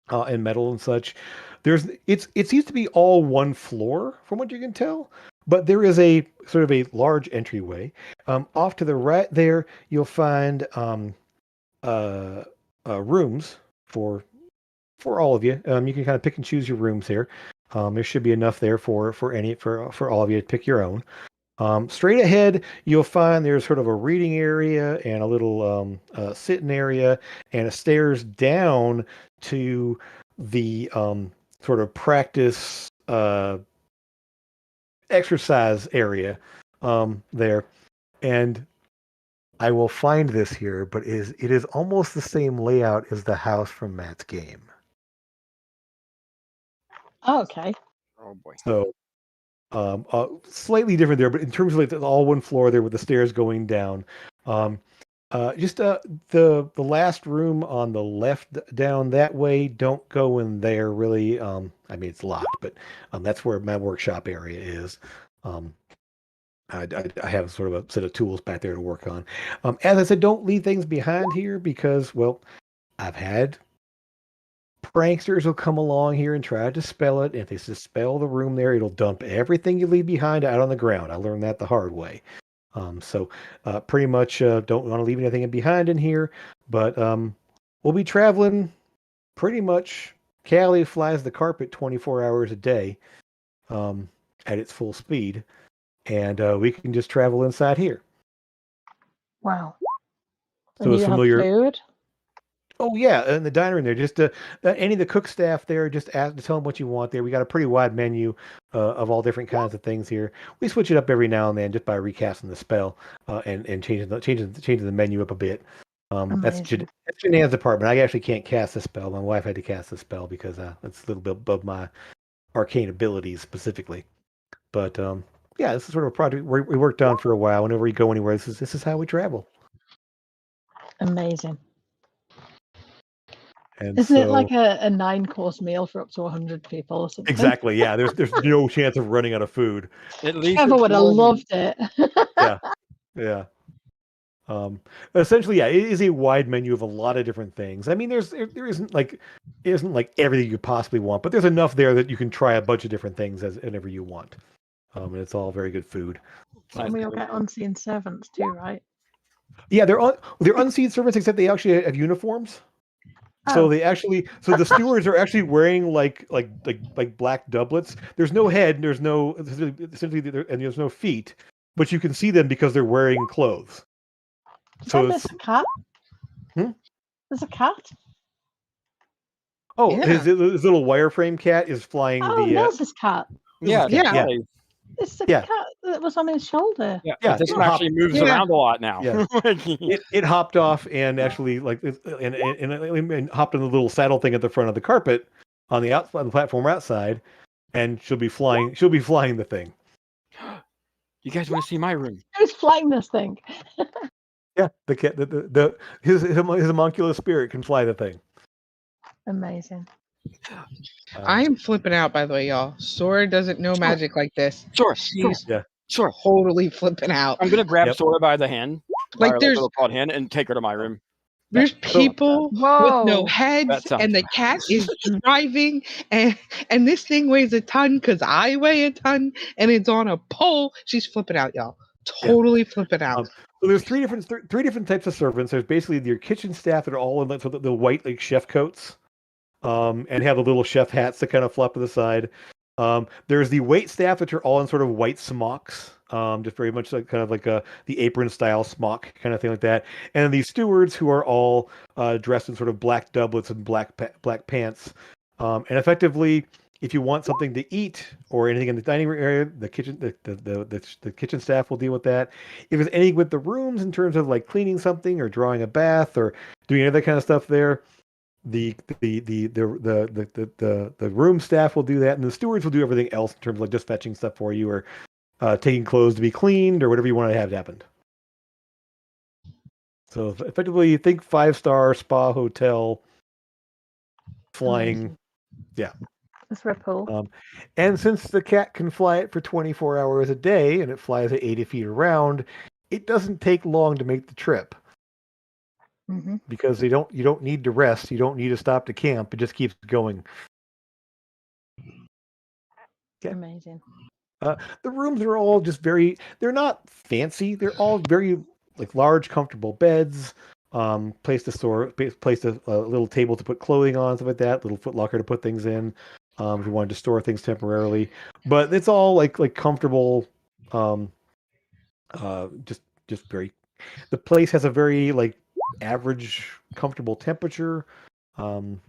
and metal and such. It seems to be all one floor from what you can tell, but there is a sort of a large entryway. Off to the right there, you'll find uh, rooms for all of you. You can kind of pick and choose your rooms here. There should be enough there for all of you to pick your own. Straight ahead, you'll find there's sort of a reading area and a little sitting area and a stairs down to the sort of practice exercise area there. And I will find this here, but it is almost the same layout as the house from Matt's game. Oh, okay. Oh boy. So slightly different there, but in terms of like all one floor there with the stairs going down. Just the last room on the left down that way. Don't go in there really. I mean it's locked, but that's where my workshop area is. I have sort of a set of tools back there to work on. As I said, don't leave things behind here because, well, I've had pranksters will come along here and try to dispel it. If they dispel the room there, it'll dump everything you leave behind out on the ground. I learned that the hard way. So pretty much don't want to leave anything behind in here. But we'll be traveling pretty much. Cali flies the carpet 24 hours a day at its full speed. And we can just travel inside here. Wow. So And it's you familiar. have food? Oh yeah, in the diner in there. Just any of the cook staff there, just ask to tell them what you want there. We got a pretty wide menu of all different kinds of things here. We switch it up every now and then just by recasting the spell and changing the menu up a bit. That's Amazing. that's Janae's department. I actually can't cast the spell. My wife had to cast the spell because it's a little bit above my arcane abilities specifically. But yeah, this is sort of a project we worked on for a while. Whenever we go anywhere, this is how we travel. Amazing. And Isn't it so, like a 9-course meal for up to 100 people or something? exactly, yeah. There's no chance of running out of food. At least Trevor it's would have more than- loved it. Yeah, yeah. Essentially, yeah, it is a wide menu of a lot of different things. I mean, there isn't like everything you possibly want, but there's enough there that you can try a bunch of different things as whenever you want. And it's all very good food. And we'll get unseen servants too, right? Yeah, they're unseen servants, except they actually have uniforms. So Oh. the stewards are actually wearing like black doublets. There's no head, there's no and there's no feet, but you can see them because they're wearing clothes. So There's a cat. Hmm? There's a cat. Oh, Yeah. his little wireframe cat is flying Oh, the. Nels's cat. Yeah, Yeah. yeah, It's the Yeah. cat that was on his shoulder. yeah. Yeah, But this it one actually moves Yeah. around a lot now. Yeah. It hopped off and actually and hopped on the little saddle thing at the front of the carpet on the platform outside, and she'll be flying the thing. You guys want to see my room? Who's flying this thing? Yeah, the cat, his homunculus spirit can fly the thing. Amazing. I am flipping out, by the way, y'all. Sora doesn't know magic like this. Sure, She's sure. totally flipping out. I'm gonna grab Yep. Sora by the hand, Like, by her there's- little clawed hand, and take her to my room. There's people Whoa. with no heads, That sounds and the cat is driving, and this thing weighs a ton because I weigh a ton, and it's on a pole. She's flipping out, y'all. Totally flipping out. So there's three different types of servants. There's basically your kitchen staff that are all in the white like chef coats, and have the little chef hats that kind of flop to the side. There's the wait staff, which are all in sort of white smocks, just very much like kind of like the apron style smock kind of thing like that. And then these stewards who are all dressed in sort of black doublets and black pants, and effectively if you want something to eat or anything in the dining room area, the kitchen the kitchen staff will deal with that. If there's anything with the rooms in terms of like cleaning something or drawing a bath or doing any of that kind of stuff there, the room staff will do that, and the stewards will do everything else in terms of like just fetching stuff for you or taking clothes to be cleaned or whatever you want to have happen. So effectively, you think 5-star spa hotel, flying, Amazing. yeah. That's very cool. And since the cat can fly it for 24 hours a day and it flies at 80 feet around, it doesn't take long to make the trip Hmm. because you don't need to rest, you don't need to stop to camp. It just keeps going. Okay. Amazing. The rooms are all just they're not fancy. They're all very like large, comfortable beds. Place a little table to put clothing on, stuff like that. Little footlocker to put things in. If you wanted to store things temporarily, but it's all like comfortable. Just very. The place has a very like average, comfortable temperature. Um,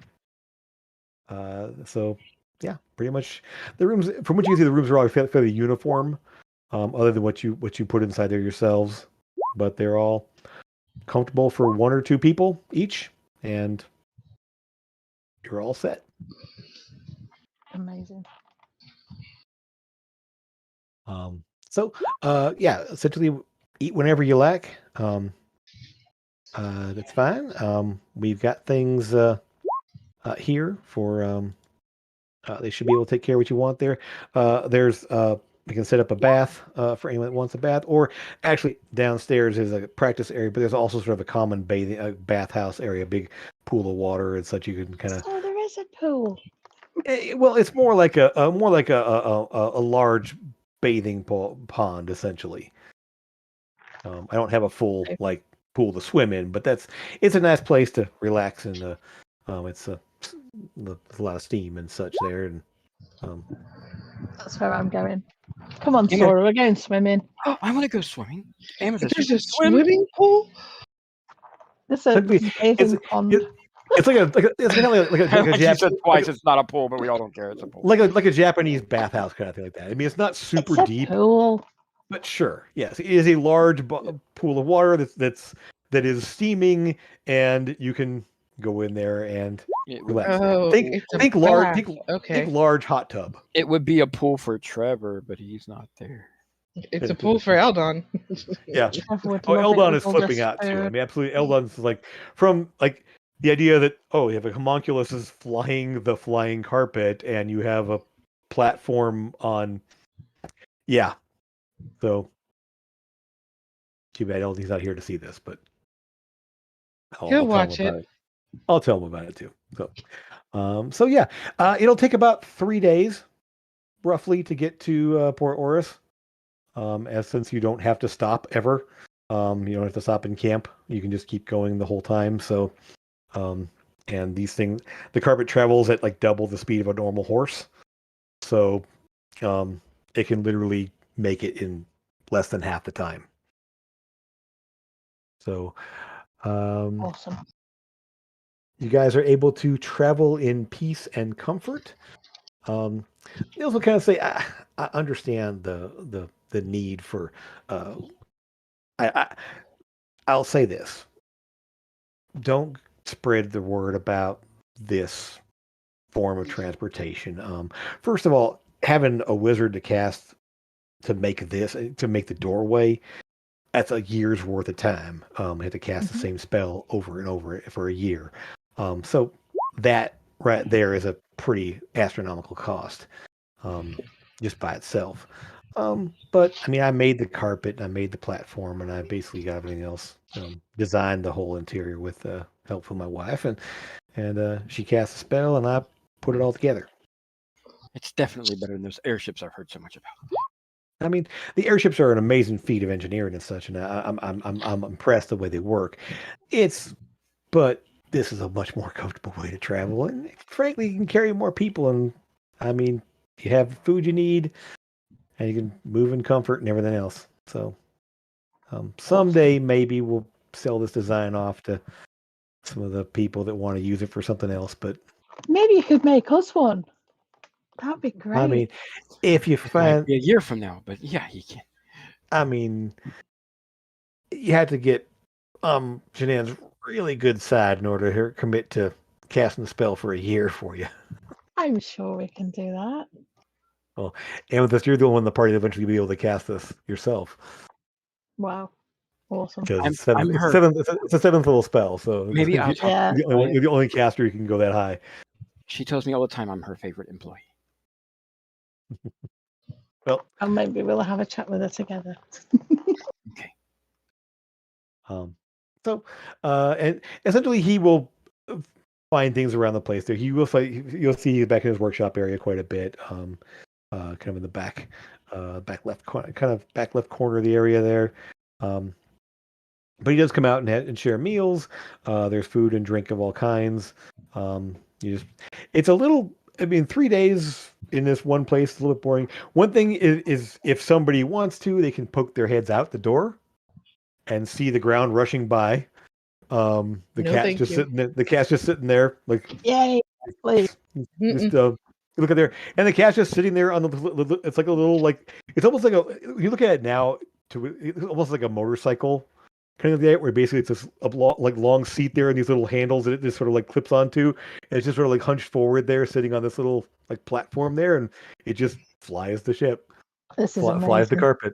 so yeah, pretty much the rooms. From what you can see, the rooms are all fairly uniform, other than what you put inside there yourselves. But they're all comfortable for 1 or 2 people each, and you're all set. Amazing. Yeah, essentially eat whenever you like. That's fine. We've got things here for they should be able to take care of what you want there. There's we can set up a bath for anyone that wants a bath, or actually downstairs is a practice area, but there's also sort of a common bathhouse area, a big pool of water and such. You can kind of Oh, there is a pool. well, it's more like a large bathing pond essentially. I don't have a full like pool to swim in, but it's a nice place to relax and it's there's a lot of steam and such there, and That's where I'm going. Come on, Amethyst. Sora, we're going swimming. I want to go swimming. Amethyst, There's you a can swim. swimming pool? This is a Technically, bathing pond. it's like it's kind of like a Like you said twice, it's not a pool, but we all don't care. It's a pool. like a Japanese bathhouse kind of thing like that. I mean, it's not super It's a deep, pool. but sure, yes, it is a large pool of water that is steaming, and you can go in there and It would, relax. Oh, think it's a think large bath. think, Okay. think large hot tub. it would be a pool for Trevor, but he's not there. It's a pool for Eldon. Yeah. Trevor would Oh, love it Eldon with is all flipping this out too. I food. mean, absolutely, Eldon's like from like the idea that you have a homunculus is flying the flying carpet, and you have a platform on. Yeah. So too bad Eldon's not here to see this, but He'll tell watch him about it. I'll tell him about it too. So yeah, it'll take about 3 days, roughly, to get to Port Oris. As since you don't have to stop ever, you don't have to stop in camp. You can just keep going the whole time. So, and these things, the carpet travels at like double the speed of a normal horse. So, it can literally make it in less than half the time. So, Awesome. you guys are able to travel in peace and comfort. They also kind of say, I understand the need for. I'll say this: don't spread the word about this form of transportation. First of all, having a wizard to make the doorway, that's a year's worth of time. You have to cast the same spell over and over for a year. So that right there is a pretty astronomical cost, just by itself. But I mean, I made the carpet, and I made the platform, and I basically got everything else designed the whole interior with help from my wife, and she cast a spell, and I put it all together. It's definitely better than those airships I've heard so much about. I mean, the airships are an amazing feat of engineering and such, and I'm impressed the way they work. But this is a much more comfortable way to travel, and frankly, you can carry more people. And I mean, you have the food you need, and you can move in comfort and everything else. So, someday maybe we'll sell this design off to some of the people that want to use it for something else. But Maybe you could make us one. That'd be great. I mean, if you It might find, be a year from now, but yeah, he can. I mean, you had to get Shanann's really good side in order to commit to casting the spell for a year for you. I'm sure we can do that. Well, and with this, you're the only one in the party that eventually be able to cast this yourself. Wow. Awesome. Because I'm it's her. seventh, it's a seventh level spell, so Maybe I'll talk. Yeah. you're the only caster who can go that high. She tells me all the time I'm her favorite employee. Well, And maybe we'll have a chat with her together. Okay. So, and essentially, he will find things around the place. There, he will find. You'll see back in his workshop area quite a bit. Kind of in the back, back left corner, kind of back left corner of the area there. But he does come out and share meals. There's food and drink of all kinds. It's a little. I mean, 3 days in this one place is a little bit boring. One thing is if somebody wants to, they can poke their heads out the door and see the ground rushing by. The No, cat's thank just you. sitting there. The cat's just sitting there, like Yay. Please. just look at there, and the cat's just sitting there on the. It's like a little like it's almost like a. You look at it now, it's almost like a motorcycle kind of thing, where basically it's this long seat there and these little handles that it just sort of like clips onto, and it's just sort of like hunched forward there, sitting on this little like platform there, and it just flies the ship, This is flies the amazing. carpet.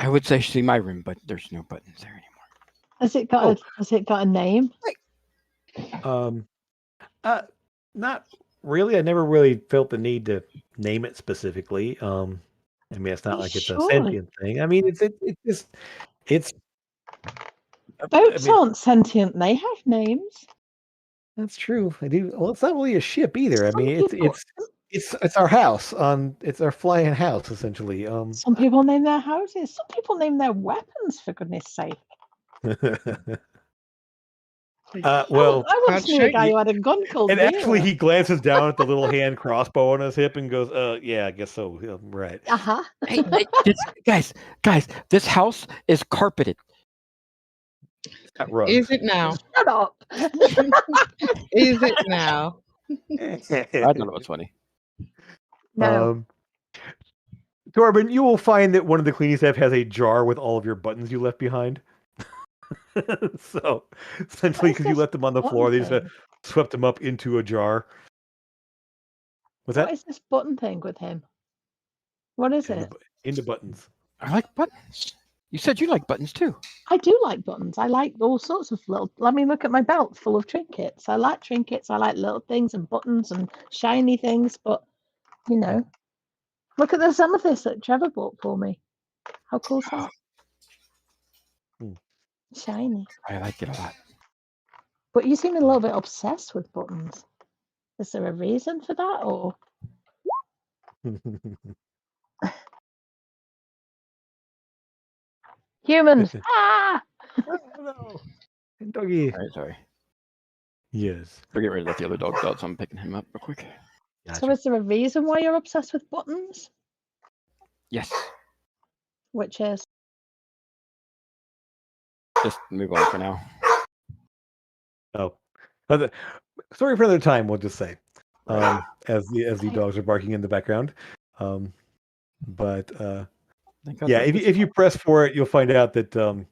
I would say see my room, but there's no buttons there anymore. Has it got a name? Not really. I never really felt the need to name it specifically. I mean, it's not like it's a Surely. sentient thing. I mean, it's. Boats aren't sentient. They have names. That's true. I do. Well, it's not really a ship either. I Some mean, people- it's our house on. It's our flying house essentially. Some people name their houses. Some people name their weapons. For goodness' sake. Well, I once knew a guy Shaggy. who had a gun called and actually, Vera. he glances down at the little hand crossbow on his hip and goes, yeah, I guess so. Yeah, right." Hey, guys, this house is carpeted. Not rugs. Is it now? Shut up. Is it now? I thought it was funny. No. Torben, you will find that one of the cleaning staff has a jar with all of your buttons you left behind. So essentially, What is because you this left them on the floor, they just button swept them up into a jar. What's What that? is this button thing with him? What is it? Into buttons. I like buttons. You said you like buttons too. I do like buttons. I like all sorts of little. Let me look at my belt full of trinkets. I like trinkets. I like little things and buttons and shiny things. But you know, look at this amethyst that Trevor bought for me. How cool is that? Shiny. I like it a lot. But you seem a little bit obsessed with buttons. Is there a reason for that, or humans? Ah! No. Doggy. All right, sorry. Yes. Forget rid of let the other dog out, so I'm picking him up real quick. So is there a reason why you're obsessed with buttons? Yes. Which is Just move on for now. Oh, sorry for another time. We'll just say, as the dogs are barking in the background. But yeah, if you press for it, you'll find out that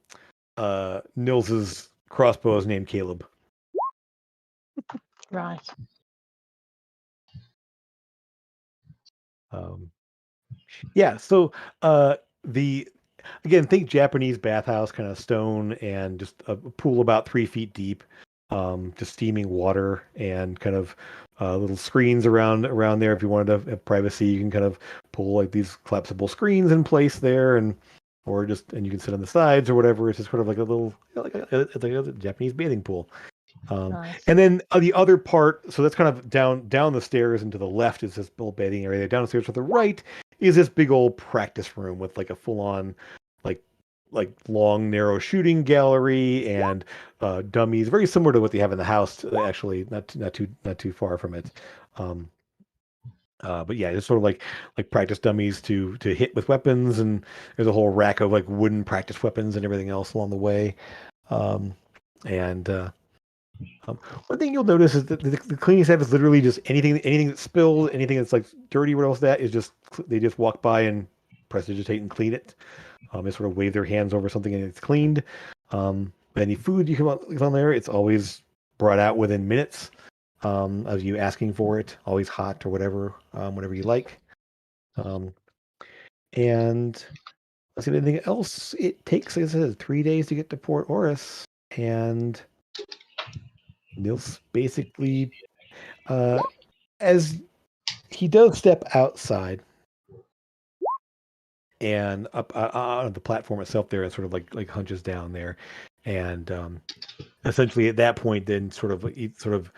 Nils's crossbow is named Caleb. right. Yeah. So think Japanese bathhouse, kind of stone, and just a pool about 3 feet deep. Just steaming water and kind of little screens around there. If you wanted to have privacy, you can kind of pull like these collapsible screens in place there, and you can sit on the sides or whatever. It's just sort of like a little it's like a Japanese bathing pool. Nice. And then the other part, so that's kind of down the stairs, and to the left is this little bathing area. Down the stairs to the right is this big old practice room with like a full on like long narrow shooting gallery and dummies, very similar to what they have in the house. Actually, not too far from it. But yeah, it's sort of like practice dummies to hit with weapons, and there's a whole rack of like wooden practice weapons and everything else along the way. One thing you'll notice is that the cleaning staff is literally just anything that's spilled, anything that's like dirty, what else that is just they just walk by and prestidigitate and clean it. They sort of wave their hands over something and it's cleaned. Any food you come on there, it's always brought out within minutes of you asking for it. Always hot or whatever you like. And let's see anything else. It takes, like I said, 3 days to get to Port Oris, and Nils basically, as he does step outside and up on the platform itself there, it sort of like hunches down there, and essentially at that point, then he sort of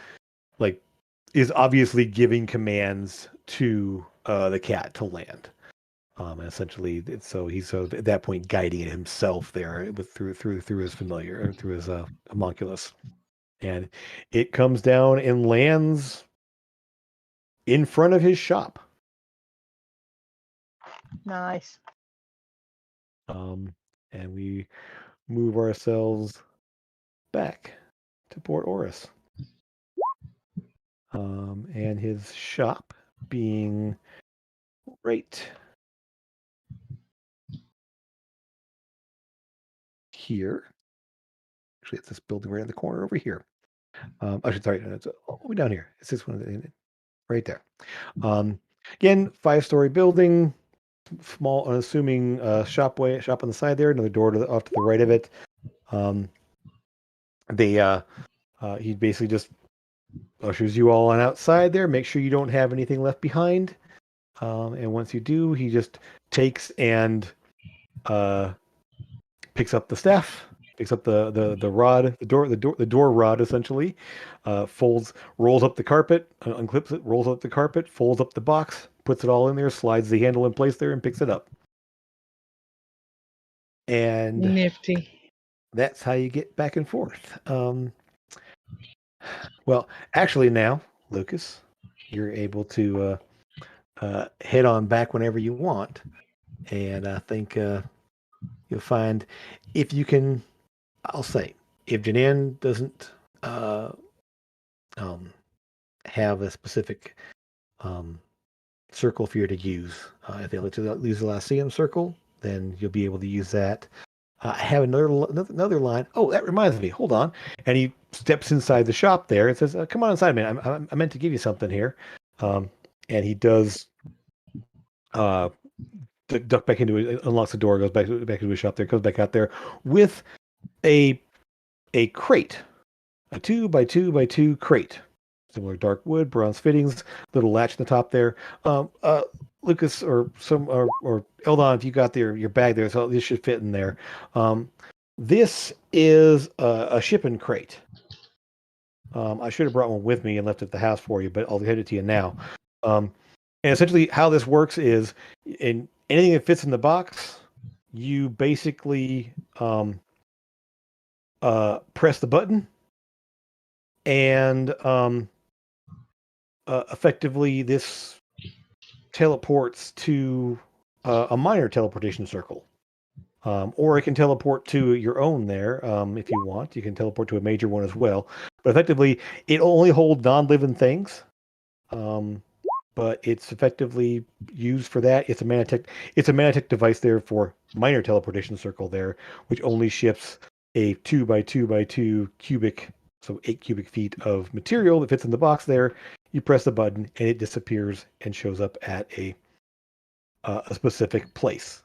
like is obviously giving commands to the cat to land. And essentially, so he's at that point guiding it himself there through his familiar or through his homunculus, and it comes down and lands in front of his shop. Nice. And we move ourselves back to Port Oris. And his shop being right here. Actually, it's this building right in the corner over here. Sorry, it's all the way down here. It's this one right there. Again, 5-story building, small, unassuming shop on the side there. Another door off to the right of it. He basically just ushers you all on outside there. Make sure you don't have anything left behind. And once you do, he just takes and picks up the staff, picks up the rod, the door rod essentially, rolls up the carpet, unclips it, rolls up the carpet, folds up the box, puts it all in there, slides the handle in place there, and picks it up. And Nifty. that's how you get back and forth. Well, actually, now, Lucas, you're able to head on back whenever you want, and I think you'll find if you can. I'll say if Janan doesn't have a specific circle for you to use, if they let you use the Lyceum circle, then you'll be able to use that. I have another line. Oh, that reminds me. Hold on. And he steps inside the shop there and says, "Come on inside, man. I meant to give you something here." And he does duck back into it, unlocks the door, goes back into his shop there, goes back out there with a crate, a 2x2x2 crate, similar dark wood, bronze fittings, little latch at the top there. Lucas or Eldon, if you got your bag there, so this should fit in there. This is a shipping crate. I should have brought one with me and left it at the house for you, but I'll hand it to you now. And essentially, how this works is, in anything that fits in the box, you basically press the button, and effectively this teleports to a minor teleportation circle. Or it can teleport to your own there if you want. You can teleport to a major one as well. But effectively, it only holds non-living things. But it's effectively used for that. It's a Manatech device there for minor teleportation circle there, which only ships a 2x2x2 cubic, so 8 cubic feet of material that fits in the box there. You press the button and it disappears and shows up at a specific place.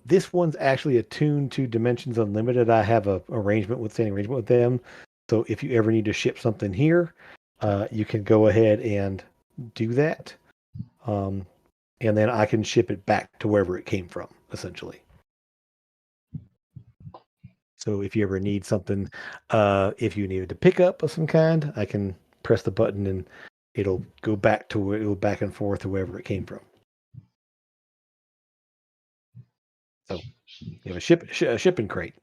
This one's actually attuned to Dimensions Unlimited. I have a standing arrangement with them. So if you ever need to ship something here, you can go ahead and do that. And then I can ship it back to wherever it came from, essentially. So if you ever need something, if you needed to pick up of some kind, I can press the button and it'll go back and forth to wherever it came from. So you have a shipping crate.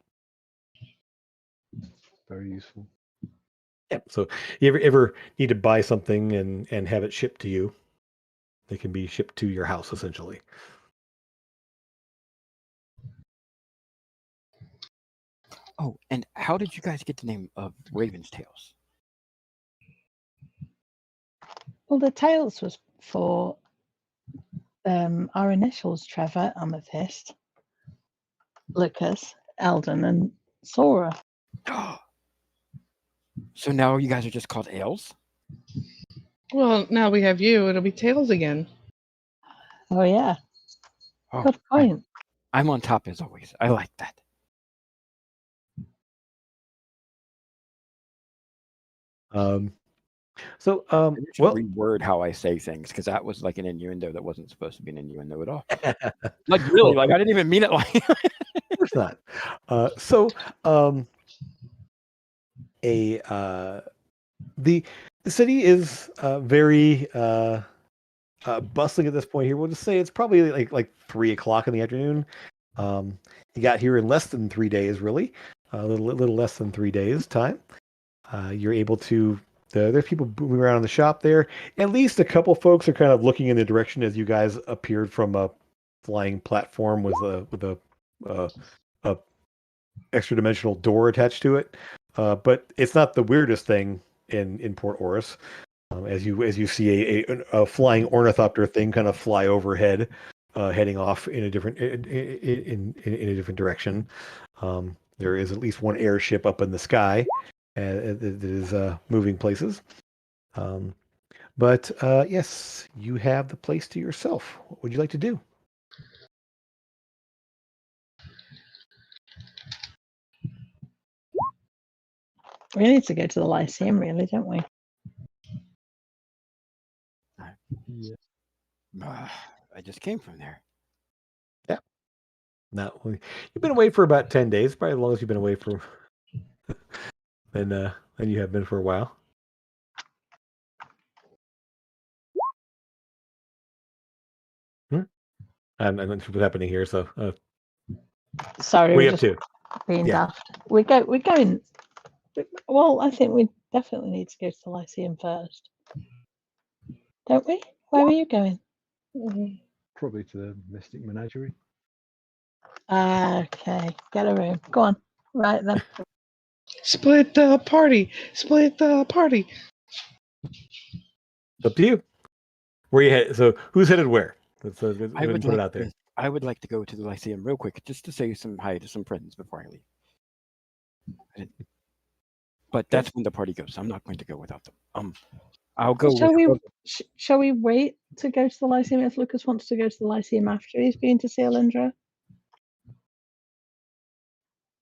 Very useful. Yeah. So you ever need to buy something and have it shipped to you, they can be shipped to your house essentially. Oh, and how did you guys get the name of Raven's Tales? Well, the tails was for our initials: Trevor, Amethyst, Lucas, Eldon, and Sora. So now you guys are just called Ales? Well, now we have you. It'll be Tails again. Oh yeah, Oh, good point. I'm on top as always. I like that. So, I should well, reword how I say things because that was like an innuendo that wasn't supposed to be an innuendo at all. Like really, well, like I didn't even mean it like. of course not. So, the city is very bustling at this point here. We'll just say it's probably like 3 o'clock in the afternoon. You got here in less than 3 days, really, a little less than 3 days time. You're able to. There's people moving around in the shop there. At least a couple folks are kind of looking in the direction as you guys appeared from a flying platform uh, a extra dimensional door attached to it. But it's not the weirdest thing in Port Oris. As you see a flying ornithopter thing kind of fly overhead, heading off in a different in a different direction. There is at least one airship up in the sky that is moving places. But yes, you have the place to yourself. What would you like to do? We need to go to the Lyceum, really, don't we? Yeah. I just came from there. No, you've been away for about 10 days. Probably as long as you've been away for than you have been for a while. And that's what's happening here. So, Sorry, way we're up just to. being Yeah. daft. We're going. Well, I think we definitely need to go to the Lyceum first, don't we? Where are you going? Probably to the Mystic Menagerie. Okay, get a room. Go on. Right then. Split the party. Split the party. It's up to you. Where you head? So, who's headed where? Let's go ahead I would and put like it out there. I would like to go to the Lyceum real quick just to say some hi to some friends before I leave. But that's when the party goes. I'm not going to go without them. I'll go. Shall we wait to go to the Lyceum if Lucas wants to go to the Lyceum after he's been to see Alindra?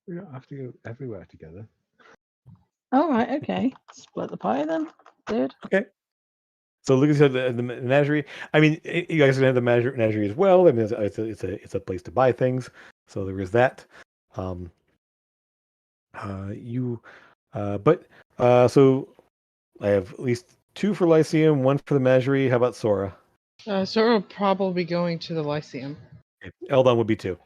We don't have to go everywhere together. All right. Okay. Split the pie then, dude. Okay. So Lucas said the menagerie. I mean, you guys can have the menagerie as well. I mean, it's a place to buy things. So there is that. So I have at least 2 for Lyceum, 1 for the menagerie. How about Sora? Sora will probably be going to the Lyceum. Okay. Eldon would be 2.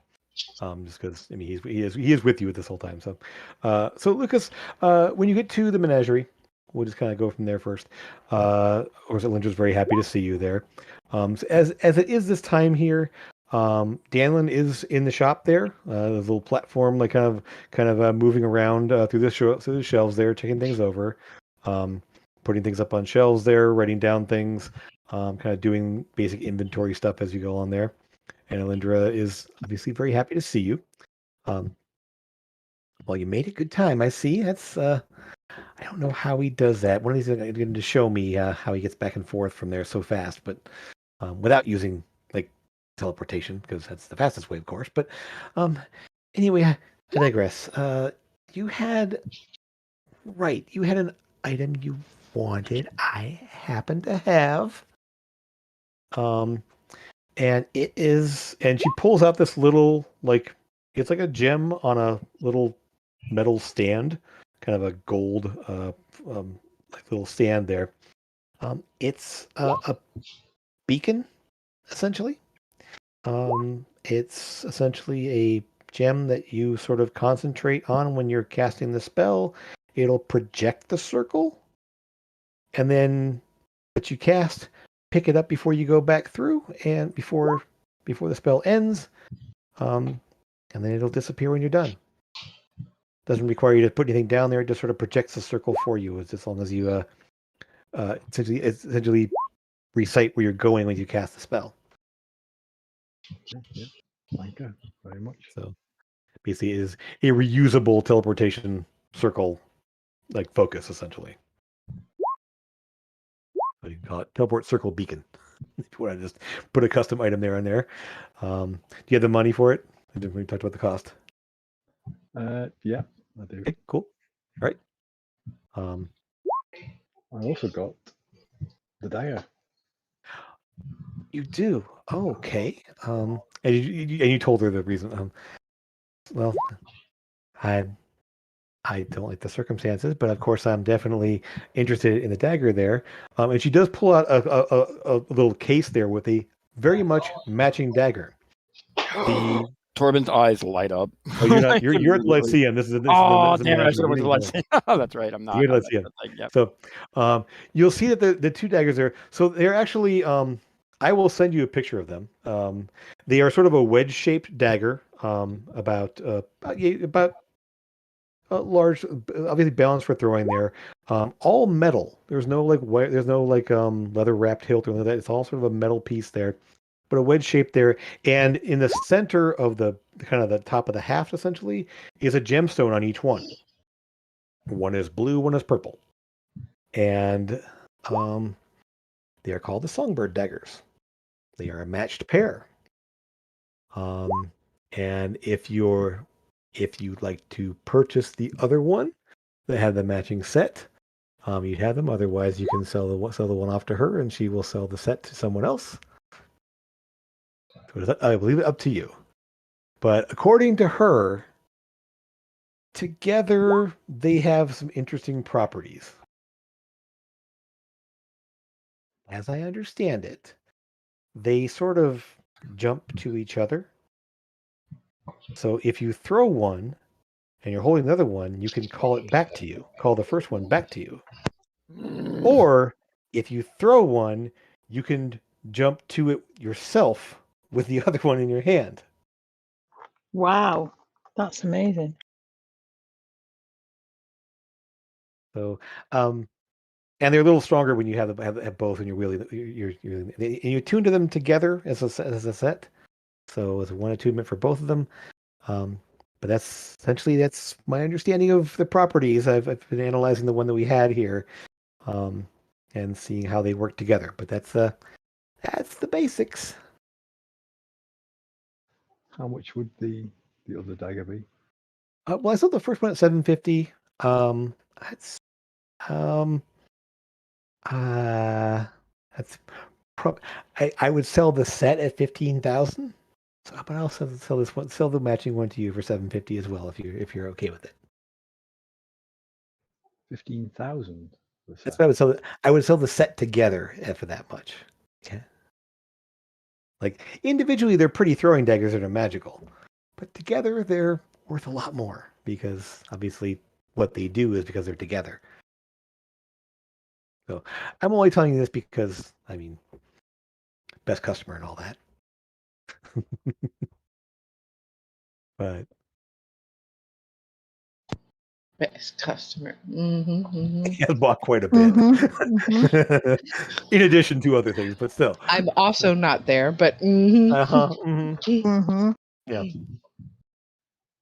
Just because I mean he is with you this whole time. So, Lucas, when you get to the menagerie, we'll just kind of go from there first. Of course, Lindra's very happy to see you there. So as it is this time here, Danlin is in the shop there. There's a little platform, like kind of moving around through the shelves there, checking things over, putting things up on shelves there, writing down things, kind of doing basic inventory stuff as you go on there. And Alindra is obviously very happy to see you. Well, you made a good time. I see. That's I don't know how he does that. One of these are going to show me how he gets back and forth from there so fast, but without using like teleportation, because that's the fastest way, of course. But anyway, I digress. You had an item you wanted. I happen to have. And she pulls out this little, like, it's like a gem on a little metal stand, kind of a gold, like little stand there. It's a beacon, essentially. It's essentially a gem that you sort of concentrate on when you're casting the spell. It'll project the circle, and then what you cast, pick it up before you go back through, and before the spell ends, and then it'll disappear when you're done. Doesn't require you to put anything down there. It just sort of projects the circle for you, as long as you essentially recite where you're going when you cast the spell. Yeah. Thank you very much. So basically, it is a reusable teleportation circle, like focus essentially. So you can call it teleport circle beacon. If you want to just put a custom item there and there. Do you have the money for it? We talked about the cost. Yeah, I do. Okay, cool. All right. I also got the dagger. You do. Oh, okay. And you told her the reason. Well, I don't like the circumstances, but of course I'm definitely interested in the dagger there. And she does pull out a little case there with a very much matching dagger. The Torben's eyes light up. Oh, you're not. Like, You're at the immediately. Lyceum. This is Oh, the damn it! I magic should have went to the beginning. Lyceum. Oh, that's right. I'm not. You're at I'm the Lyceum. like, yep. So, you'll see that the two daggers there. So they're actually. I will send you a picture of them. They are sort of a wedge-shaped dagger. About large, obviously balanced for throwing there. All metal. There's no leather wrapped hilt or anything like that. It's all sort of a metal piece there, but a wedge shape there. And in the center of the kind of the top of the haft essentially is a gemstone on each one. One is blue, one is purple, and they are called the songbird daggers. They are a matched pair. And if you'd like to purchase the other one that had the matching set, you'd have them. Otherwise, you can sell the one off to her, and she will sell the set to someone else. So I believe it up to you. But according to her, together they have some interesting properties. As I understand it, they sort of jump to each other. So if you throw one and you're holding the other one, you can call it back to you. Call the first one back to you. Or if you throw one, you can jump to it yourself with the other one in your hand. Wow, that's amazing. So, and they're a little stronger when you have both, and you're wheeling. And you tune to them together as a set. So it's one attunement for both of them. But that's my understanding of the properties. I've been analyzing the one that we had here, and seeing how they work together. But that's the basics. How much would the other dagger be? Well, I sold the first one at $750. That's that's I would sell the set at 15,000. So, but I'll sell this one, sell the matching one to you for 750 as well, if you're okay with it. 15,000. That's what I would sell. I would sell the set together for that much. Okay. Like individually, they're pretty throwing daggers that are magical, but together they're worth a lot more because obviously what they do is because they're together. So I'm only telling you this because I mean, best customer and all that. But Best customer. Mm-hmm. he has bought quite a bit. In addition to other things, but still. I'm also not there, but mm-hmm. Yeah.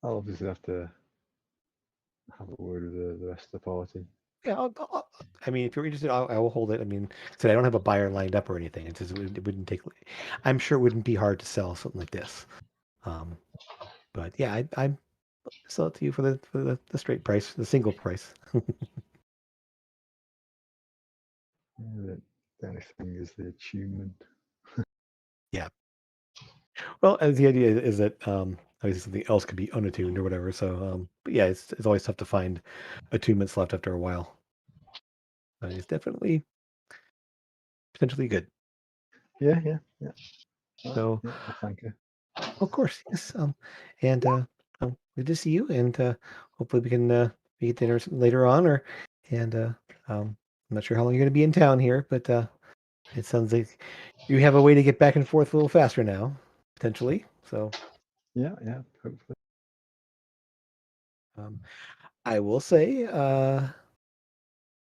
I'll obviously have to have a word with the rest of the party. Yeah, I mean, if you're interested, I will hold it. I mean, I don't have a buyer lined up or anything. It just it wouldn't take. I'm sure it wouldn't be hard to sell something like this. But yeah, I'm sell it to you for the straight price, the single price. The only thing is the attunement. Yeah. Well, as the idea is that obviously something else could be unattuned or whatever. So, but yeah, it's always tough to find attunements left after a while. It's definitely potentially good. Yeah. So, yeah, well, thank you. of course, yes. And good to see you, and hopefully we can meet dinner later on, I'm not sure how long you're going to be in town here, but it sounds like you have a way to get back and forth a little faster now, potentially. So, Yeah, hopefully. I will say,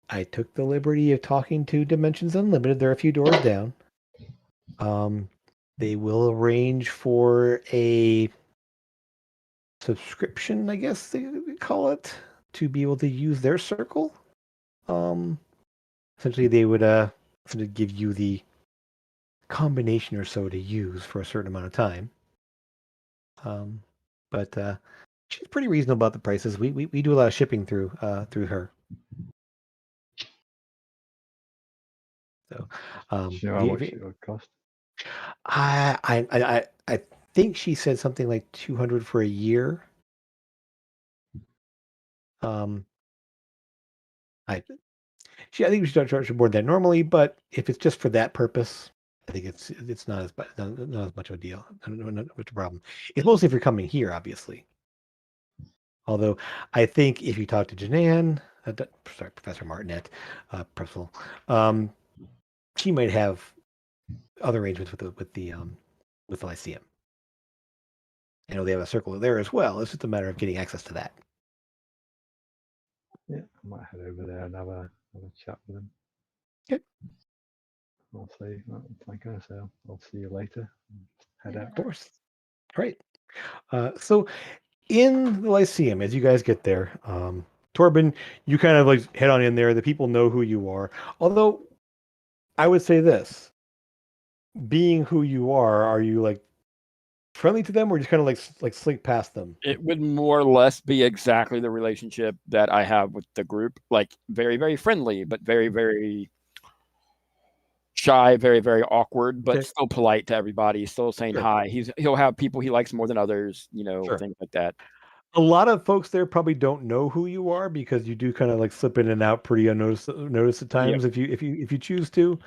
I took the liberty of talking to Dimensions Unlimited. They're a few doors down. They will arrange for a subscription, I guess they would call it, to be able to use their circle. Um, Essentially, they would sort of give you the combination or so to use for a certain amount of time. But she's pretty reasonable about the prices. We do a lot of shipping through her. So, Do you know how much it would cost? I think she said something like 200 for a year. Um, I I think we should charge more than that normally, but if it's just for that purpose, I think it's not as much of a deal. Not much of a problem. It's mostly if you're coming here, obviously. Although I think if you talk to Janan, sorry, Professor Martinet, Principal, she might have other arrangements with the Lyceum. I know they have a circle there as well. It's just a matter of getting access to that. Yeah, I might head over there and have a chat with them. Good. I'll say, thank you. So I'll see you later. Head out. Of course. All right. So in the Lyceum, as you guys get there, Torben, you kind of like head on in there. The people know who you are. Although I would say this, being who you are you like friendly to them or just kind of like slink past them? It would more or less be exactly the relationship that I have with the group. Like very, very friendly, but very, very shy, very, very awkward, but Okay. still polite to everybody, still saying Sure. hi. He'll have people he likes more than others, Sure. things like that. A lot of folks there probably don't know who you are because you do kind of like slip in and out pretty unnoticed at times if you choose to.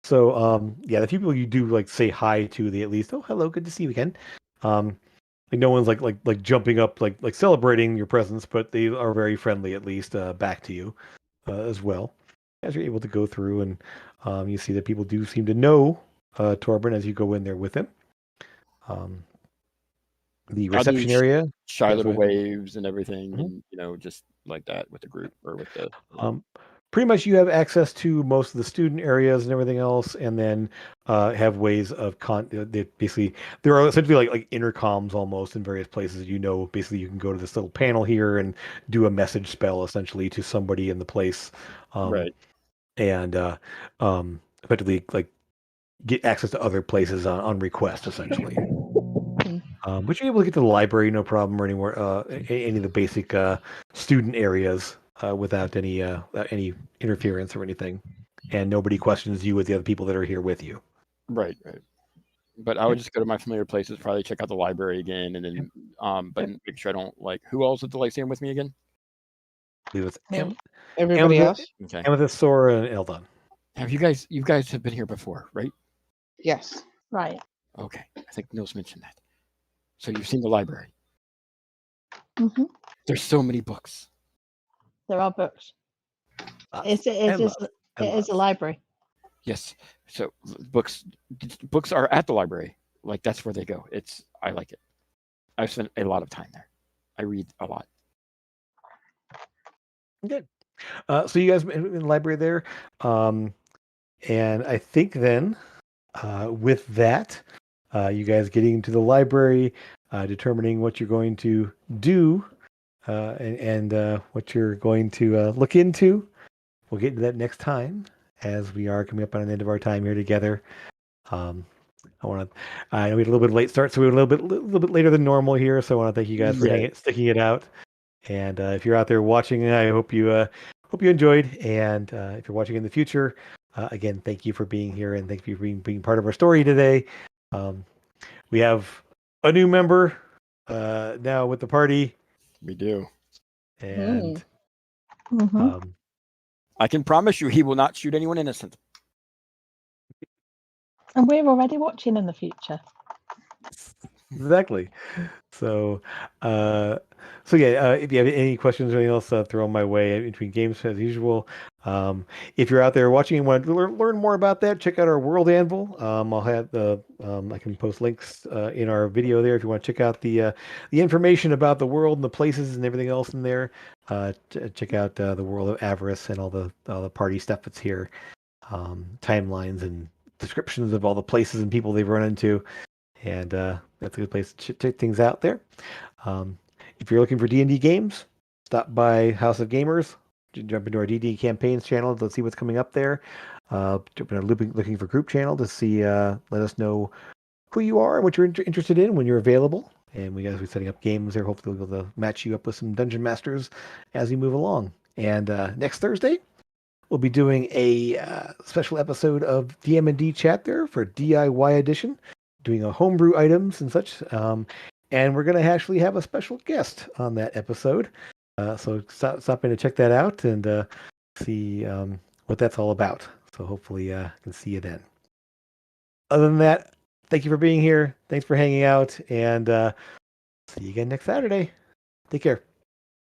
So yeah, the people you do like say hi to, they at least, oh, hello, good to see you again. Like no one's like jumping up like celebrating your presence, but they are very friendly at least back to you as well. As you're able to go through and you see that people do seem to know Torben as you go in there with him. The I'll do reception area. shy Yes, little go ahead. waves and everything, Mhm. and just like that with the group or with the. Pretty much you have access to most of the student areas and everything else, and then have ways of they basically there are essentially like intercoms almost in various places. Basically you can go to this little panel here and do a message spell essentially to somebody in the place, Right. and effectively like get access to other places on request essentially. But you're able to get to the library no problem or anywhere any of the basic student areas without any interference or anything, and nobody questions you with the other people that are here with you. Right. But I Yeah. would just go to my familiar places, probably check out the library again, and then but Yeah. make sure I don't like who else at the Lyceum with me again. I believe it's Everybody else? Okay. Amethyst, Sora, and Eldon. Have you guys have been here before, right? Yes. Right. Okay. I think Nils mentioned that. So you've seen the library. Hmm. There's so many books. There are books. Lots. It And is lots. it And is lots. a library. Yes. So books are at the library. Like that's where they go. I like it. I've spent a lot of time there. I read a lot. Good. So you guys in the library there, and I think then with that, you guys getting to the library, determining what you're going to do, and what you're going to look into. We'll get into that next time as we are coming up on the end of our time here together. I know we had a little bit late start, so we were a little bit later than normal here. So I want to thank you guys for sticking it out. And if you're out there watching, I hope you enjoyed. And if you're watching in the future, again, thank you for being here and thank you for being part of our story today. We have a new member now with the party. We do. And Mm-hmm. I can promise you he will not shoot anyone innocent. And we're already watching in the future. Exactly. So, if you have any questions or anything else, throw them my way between games as usual. If you're out there watching and want to learn more about that, check out our World Anvil. I'll have I can post links in our video there if you want to check out the information about the world and the places and everything else in there. Check out the world of Avress and all the party stuff that's here, timelines and descriptions of all the places and people they've run into, and that's a good place to check things out there. If you're looking for D&D games, stop by House of Gamers. Jump into our D&D campaigns channel to see what's coming up there. Jump in our looking for group channel to see. Let us know who you are and what you're interested in when you're available. And we guys be setting up games there. Hopefully, we'll be able to match you up with some dungeon masters as we move along. And next Thursday, we'll be doing a special episode of DM&D Chat there for DIY edition, doing a homebrew items and such. And we're going to actually have a special guest on that episode. So stop in to check that out and see what that's all about. So hopefully I can see you then. Other than that, thank you for being here. Thanks for hanging out. And see you again next Saturday. Take care.